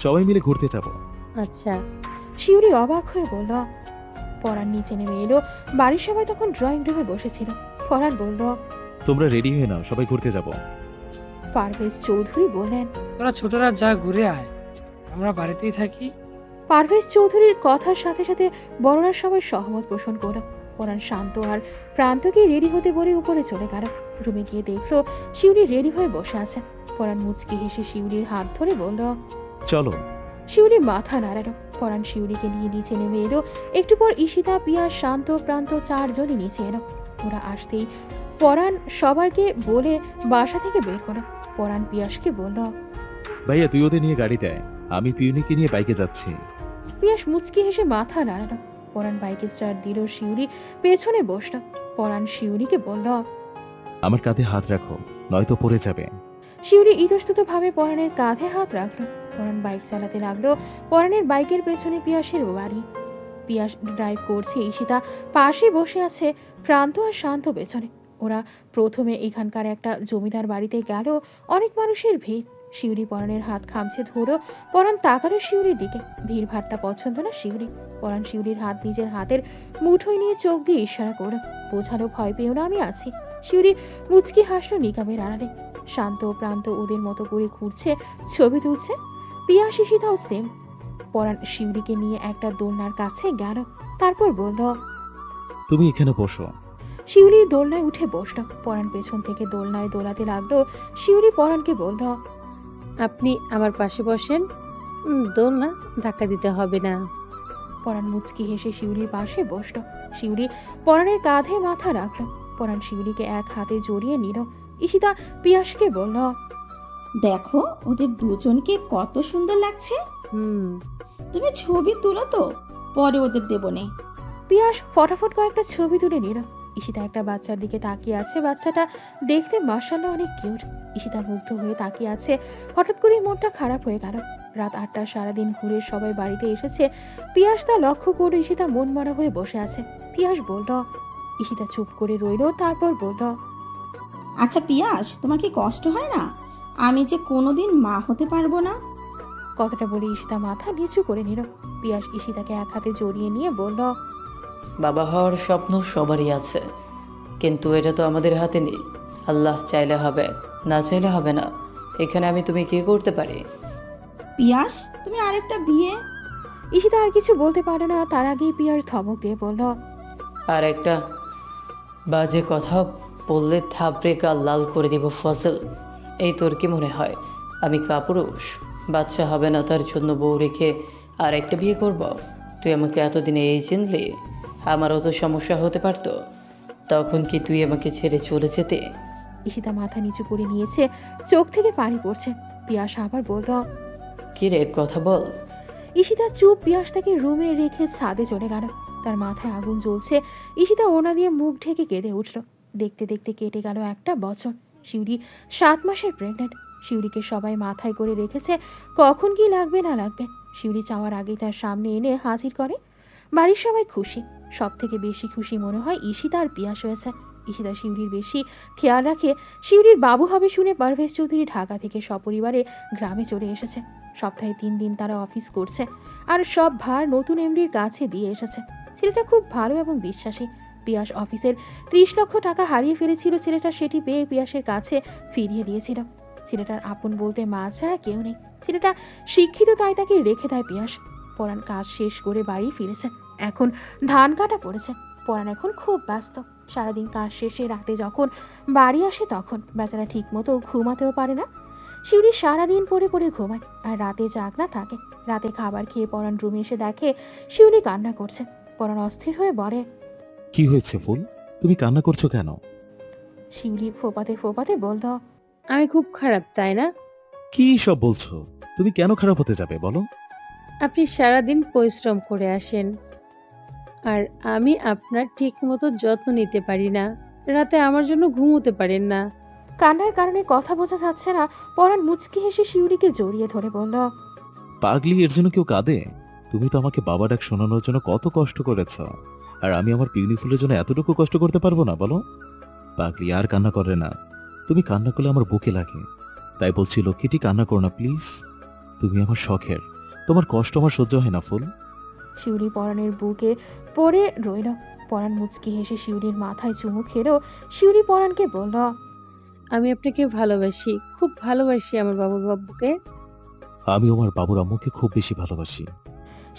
সবাই মিলে ঘুরতে যাব। আচ্ছা। শিউলি অবাক হয়ে বলল। পরাণ নিচে নেমে এলো। বাড়ির সবাই তখন ড্রয়িং রুমে বসেছিল। পরাণ বলল, তোমরা রেডি হয়ে নাও, সবাই ঘুরতে যাব। পারভেজ চৌধুরী বললেন, তোরা ছোটরা যা ঘুরে আয়, আমরা বাড়িতেই থাকি। পারভেজ চৌধুরীর কথার সাথে সাথে বড়রা সবাই সহমত পোষণ করল। পরাণ শান্ত আর প্রান্তকে রেডি হতে বলে উপরে চলে গেল। রুমে গিয়ে দেখলো শিউলি রেডি হয়ে বসে আছে। পরাণ মুচকি হেসে শিউলির হাত ধরে বলল, চলো। শিউলি মাথা নাড়ালো। পরাণ শিউলিকে নিয়ে নিচে নেমে এলো। একটু পর ঈশিতা, পিয়াস, শান্ত, প্রান্ত চারজনই নিচে এলো। ওরা আসতেই পরাণ সবাইকে বলে বাসা থেকে বের হলো। পরাণ পিয়াসকে বলল, ভাইয়া তুই ওদের নিয়ে গাড়িতে আয়, আমি পিউনিকে নিয়ে বাইকে যাচ্ছি। পিয়াস মুচকি হেসে মাথা নাড়ালো। পরাণ বাইকে স্টার্ট দিল। শিউলি পেছনে বসল। পরাণ শিউলিকে বলল, আমার কাঁধে হাত রাখো, নয়তো পড়ে যাবে। শিউলি ইতস্তত ভাবে পরাণের কাঁধে হাত রাখলো। পরাণ বাইক চালাতে লাগলো। পরাণের বাইকের পেছনে পিয়াসের বাড়ি। পিয়াস ড্রাইভ করছে, ঈশিতা পাশে বসে আছে, প্রান্ত আর শান্ত পেছনে। ওরা প্রথমে এখানকার একটা জমিদার বাড়িতে গেল। অনেক মানুষের ভিড়। শিউলি পরাণের হাত খামছে ধরো। পরাণ তাকালো শিউলির দিকে। ভিড় ভাট্টা পছন্দ না শিউলি। পরাণ শিউলির হাত নিজের হাতের মুঠোয় নিয়ে চোখ দিয়ে ইশারা করলো, বোঝালো ভয় পেও না, আমি আছি। শিউলি মুচকি হাসলো নিকাবের আড়ালে। শান্ত প্রান্ত ওদের মতো করে ঘুরছে, ছবি তুলছে। পিয়া শিশিতাও সেম। পরাণ শিউলিকে নিয়ে একটা দোলনার কাছে গেল। তারপর বলল, তুমি এখানে বসো। শিউলি দোলনায় উঠে বসল। পরাণ পেছন থেকে দোলনায় দোলাতে লাগলো। শিউলি পরাণকে বলল, আপনি আমার পাশে বসেন, দোলনা ধাক্কা দিতে হবে না। পরাণ মুচকি হেসে শিউলির পাশে বসল। শিউলি পরাণের কাঁধে মাথা রাখল। পরাণ শিউলিকে এক হাতে জড়িয়ে নিল। ঈশিতা পিয়াসকে বলল, দেখো ওদের দুজনকে কত সুন্দর লাগছে। তুমি ছবি তুলো তো, পরে ওদের দেবনে। পিয়াস ফটাফট কয়েকটা ছবি তুলে নিল। ঈশিতা একটা বাচ্চার দিকে তাকিয়ে আছে। বাচ্চাটা দেখতে মাশাআল্লাহ অনেক কিউট। ঈশিতা মুগ্ধ হয়ে তাকিয়ে আছে। হঠাৎ করে মনটা খারাপ হয়ে গেল। রাত 8টা, সারাদিন ঘুরে সবাই বাড়িতে এসেছে। পিয়াস তা লক্ষ্য করে ঈশিতা মন মরা হয়ে বসে আছে। পিয়াস বলল। ঈশিতা চুপ করে রইল। তারপর বলল, আচ্ছা পিয়াস, তোমার কি কষ্ট হয় না আমি যে কোনোদিন মা হতে পারবো না? কথাটা বলে ঈশিতা মাথা নিচু করে নিল। পিয়াস ঈশিতাকে এক হাতে জড়িয়ে নিয়ে বলল, বাবা হওয়ার স্বপ্ন সবারই আছে, কিন্তু এটা তো আমাদের হাতে নেই। আল্লাহ চাইলে হবে, না চাইলে হবে না। এখানে আমি তুমি কি করতে পারি? পিয়াস, তুমি আরেকটা বিয়ে। ঈশিতা আর কিছু বলতে পারে না। তার আগেই পিয়াস ধমক দিয়ে বলল, আর একটা বাজে কথা বললে থাপড়ে গাল লাল করে দিব ফজল। এই তোর কি মনে হয় আমি কাপুরুষ? বাচ্চা হবে না তার জন্য বউ রেখে আর একটা বিয়ে করব? তুই আমাকে এতদিনে এই চিনলি? আমারও তো সমস্যা হতে পারতো, তখন কি তুই আমাকে ছেড়ে চলে যেতে? ঈশিতা মাথা নিচু করে নিয়েছে, চোখ থেকে পানি পড়ছে। পিয়াস আবার বলল, কি রে, কথা বল। ঈশিতা চুপ। পিয়াস তাকে রুমে রেখে ছাদে চলে গেল। তার মাথায় আগুন জ্বলছে। ঈশিতা ওড়না দিয়ে মুখ ঢেকে কেঁদে উঠল। দেখতে দেখতে কেটে গেল একটা বছর। শিউলি 7 মাসের প্রেগনেন্ট। শিউলিকে সবাই মাথায় করে রেখেছে কখন কি লাগবে না লাগবে। শিউলি চাওয়ার আগেই তার সামনে এনে হাজির করে। বাড়ির সবাই খুশি। সব থেকে বেশি খুশি মনে হয় ঈশিতা আর পিয়াস হয়েছে। ঈশিতা শিউলির বেশি খেয়াল রাখে। শিউলির বাবু হবে শুনে পারভেজ চৌধুরী ঢাকা থেকে সপরিবারে গ্রামে চলে এসেছে। সপ্তাহে 3 দিন তারা অফিস করছে আর সব ভার নতুন এমডির কাছে দিয়ে এসেছে। ছেলেটা খুব ভালো এবং বিশ্বাসী। পিয়াস অফিসের 30 লক্ষ টাকা হারিয়ে ফেলেছিল। ছেলেটা সেটি পেয়ে পিয়াসের কাছে ফিরিয়ে দিয়েছিল। ছেলেটার আপন বলতে মা ছাড়া কেউ নেই। ছেলেটা শিক্ষিত, তাই তাকে রেখে দেয় পিয়াস। পরাণ কাজ শেষ করে বাড়ি ফিরেছে। এখন ধান কাটা পড়েছে। পরাণ এখন খুব ব্যস্ত। সারাদিন কাজ শেষে রাতে যখন বাড়ি আসে তখন বেচারা ঠিক মতো ঘুমাতেও পারে না। শিউলি সারাদিন পড়ে পড়ে ঘুমায় আর রাতে জাগনা থাকে। রাতে খাবার খেয়ে পরাণ রুমে এসে দেখে শিউলি কান্না করছে। পরাণ অস্থির হয়ে বলে, কি হয়েছে ফুল, তুমি কান্না করছো কেন? শিউলি ফোপাতে ফোপাতে বলল, আমি খুব খারাপ, তাই না? কি সব বলছো? তুমি কেন খারাপ হতে যাবে বলো? আপনি সারাদিন পরিশ্রম করে আসেন আর আমি আপনার ঠিক মতো যত্ন নিতে পারি না। রাতে আমার জন্য ঘুমোতে পারেন না। কান্নার কারণে কথা বোঝা যাচ্ছে না। পরাণ মুচকি হেসে শিউলিকে জড়িয়ে ধরে বলল, পাগলি, এর জন্য কেউ কাঁদে? তুমি তো আমাকে বাবা ডাক শোনানোর জন্য কত কষ্ট করেছ, আর আমি আমার পিউনি ফুলের জন্য এতটুকু কষ্ট করতে পারবো না বলো? পাগলি আর কান্না করে না। তুমি কান্না করলে আমার বুকে লাগে। তাই বলছি লক্ষ্মীটি, কান্না করো না প্লিজ। তুমি আমার শখের, তোমার কষ্ট আমার সহ্য হয় না ফুল। শিউলি পরাণের বুকে পড়ে রইল। পরাণ মুচকি হেসে শিউলির মাথায় চুমু খেলেও শিউলি পরাণকে বলল, আমি আপনাকে ভালোবাসি, খুব ভালোবাসি আমার বাবুকে। আমি আমার বাবুর আম্মুকে খুব বেশি ভালোবাসি।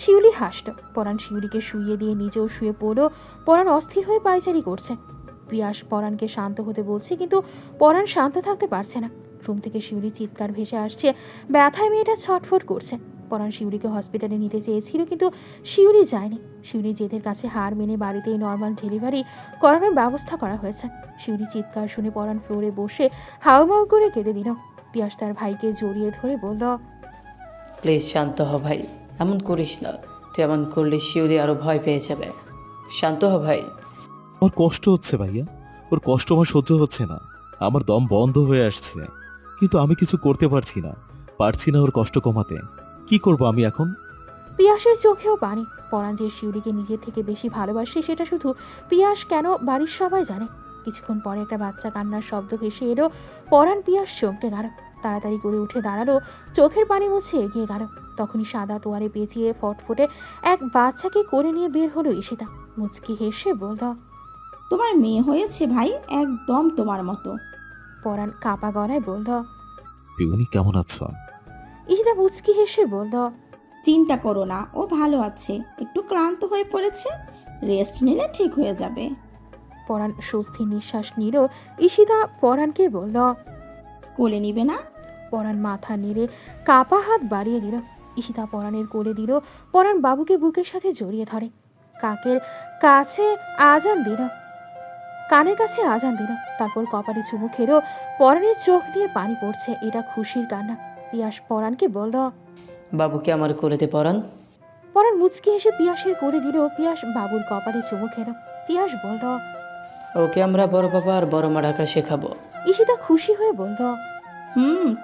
শিউলি হাসল। পরাণ শিউলিকে শুইয়ে দিয়ে নিজেও শুয়ে পড়ল। পরাণ অস্থির হয়ে পায়চারি করছে। পিয়াস পরাণকে শান্ত হতে বলছে, কিন্তু পরাণ শান্ত থাকতে পারছে না। রুম থেকে শিউলি চিৎকার ভেসে আসছে। ব্যথায় মেয়েটা ছটফট করছে। পরাণ শিউলিকে হসপিটালে নিতে চেয়েছিল, কিন্তু শিউলি যায়নি। শিউলি জেদের কাছে হার মেনে বাড়িতেই নর্মাল ডেলিভারি করানোর ব্যবস্থা করা হয়েছে। শিউলি চিৎকার শুনে পরাণ ফ্লোরে বসে হাউমাউ করে কেঁদে দিল। পিয়াস তার ভাইকে জড়িয়ে ধরে বলল, প্লিজ শান্ত হ ভাই, এমন করিস না। তুই এমন করলে শিউলি আরো ভয় পেয়ে যাবে। শান্ত হ ভাই। আমার কষ্ট হচ্ছে ভাইয়া, ওর কষ্ট আমার সহ্য হচ্ছে না। আমার দম বন্ধ হয়ে আসছে, কিন্তু আমি কিছু করতে পারছি না ওর কষ্ট কমাতে। কি করব আমি এখন? পিয়াসের চোখেও পানি। পরাণ যে শিউলিকে নিজের থেকে বেশি ভালোবাসে সেটা শুধু পিয়াস কেন, বাড়ির সবাই জানে। কিছুক্ষণ পরে একটা বাচ্চা কান্নার শব্দ ভেসে এলো। পরাণ পিয়াস চমকে গেল। তাড়াতাড়ি করে উঠে দাঁড়ালো, চোখের পানি মুছে এগিয়ে গেল। তখনই সাদা তোয়ারে পেঁচিয়ে ফটফটে এক বাচ্চাকে করে নিয়ে বের হলো ঈশিতা। মুচকি হেসে বলল, তোমার মেয়ে হয়েছে ভাই, একদম তোমার মতো। পরাণ কাপা গলায় বলল, পিউনি কেমন আছো? ঈশিতা মুচকি হেসে বলল, চিন্তা করো না, ও ভালো আছে, একটু ক্লান্ত হয়ে পড়েছে, রেস্ট নিলে ঠিক হয়ে যাবে। পরাণ স্বস্তির নিঃশ্বাস নিল। ঈশিতা পরাণকে বলল, কোলে নিবে না? পরাণ মাথা নেড়ে কাপা হাত বাড়িয়ে দিল। ঈশিতা পরাণের কোলে দিল। পরাণ বাবুকে বুকের সাথে জড়িয়ে ধরে। কানের কাছে আজান দিল। তারপর কপালে চুমু খেলো। পরাণের চোখ দিয়ে পানি পড়ছে। এটা খুশির কান্না। পিয়াস পরাণকে বলল, বাবুকে আমার কোলেতে পরান। পরাণ মুচকি হেসে পিয়াসের কোলে দিল। পিয়াস বাবুর কপালে চুমু খেলো। পিয়াস বলল, ওকে আমরা বড় বাবা আর বড় মা ডাকা শেখাবো। ঈশিতা খুশি হয়ে বলল,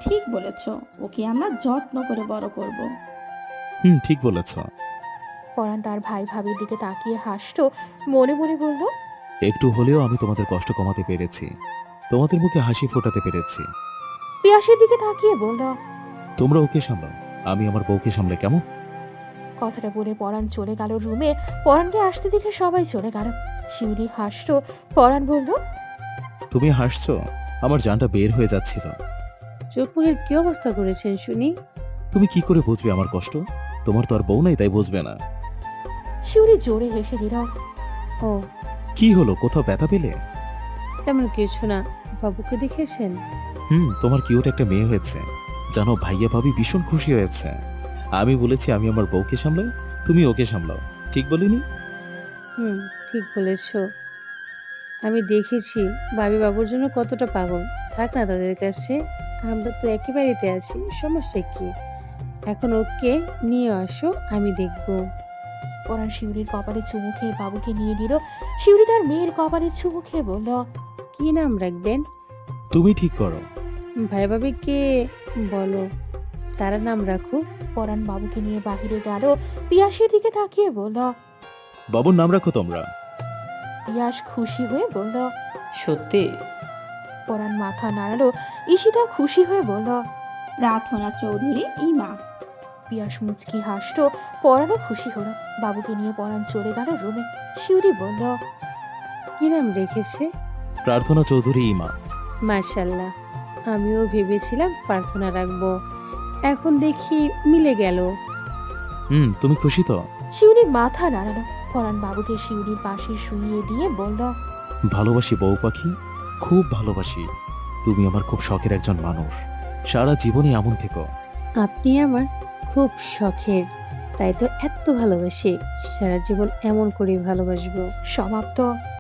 ঠিক বলেছ, ওকে আমরা যত্ন করে বড় করব। ঠিক বলেছ। পরাণ তার ভাই ভাবির দিকে তাকিয়ে হাসলো। মনে মনে বলল, একটু হলেও আমি তোমাদের কষ্ট কমাতে পেরেছি, তোমাদের মুখে হাসি ফোটাতে পেরেছি। পিয়াসের দিকে তাকিয়ে বলল, তোমরা ওকে সামলাও, আমি আমার বউকে সামলে, কেমন? কথাটা বলে পরাণ চলে গেল রুমে। পরাণকে আসতে দেখে সবাই চলে গেল। শিউলি হাসলো। পরাণ বলল, তুমি হাসছো? আমার জানটা বের হয়ে যাচ্ছিল। চোখ মুখের কি অবস্থা করেছেন শুনি? তুমি কি করে বুঝবে আমার কষ্ট? তোমার তো আর বউ নাই, তাই বুঝবে না। শিউলি জোরে হেসে দিল। ও, কি হলো, কোথাও ব্যথা পেলে? তেমন কিছু না। বাবুকে দেখেছেন? তোমার কিউট একটা মেয়ে হয়েছে। জানো, ভাইয়া ভাবি ভীষণ খুশি হয়েছে। আমি বলেছি আমি আমার বউকে সামলাও, তুমি ওকে সামলাও। ঠিক বলিনি? ঠিক বলেছ। আমি দেখেছি ভাবি বাবুর জন্য কতটা পাগল। থাক না তাদের কাছে, আমরা তো একই বাড়িতে আছি, সমস্যা কি? এখন ওকে নিয়ে আসো, আমি দেখব। পরাণ শিউলির কপালে চুমু খেয়ে বাবুকে নিয়ে নিল। শিউলি তার মেয়ের কপালে চুমু খেয়ে বলল, কি নাম রাখবেন? তুমি ঠিক করো। ভাই ভাবিকে বলো তারা নাম রাখুক। পরাণ বাবুকে নিয়ে বাহিরে গেল। পিয়াসের দিকে তাকিয়ে বলল। বাবুর নাম রাখো তোমরা। পিয়াস খুশি হয়ে বলল। সত্যি? পরাণ মাথা নাড়ালো। ঈশিতা খুশি হয়ে বলল, প্রার্থনা চৌধুরী ইমা। পিয়াস মুচকি হাসলো। পরাণও খুশি হলো। বাবুকে নিয়ে পরাণ চলে গেল রুমে। শিউলি বলল, কি নাম রেখেছে? প্রার্থনা চৌধুরী ইমা। মাশাল্লাহ, আমিও ভেবেছিলাম প্রার্থনা রাখবো, এখন দেখি মিলে গেল। তুমি খুশি তো? শিউলি মাথা নাড়ালো। পরাণ বাবুকে শিউলির পাশে শুইয়ে দিয়ে বলল, ভালোবাসি বউ পাখি, খুব ভালোবাসি। তুমি আমার খুব শখের একজন মানুষ, সারা জীবনই এমন থেকো। আপনি আমার খুব শখের, তাই তো এত ভালোবাসি, সারা জীবন এমন করে ভালোবাসবো। সমাপ্ত।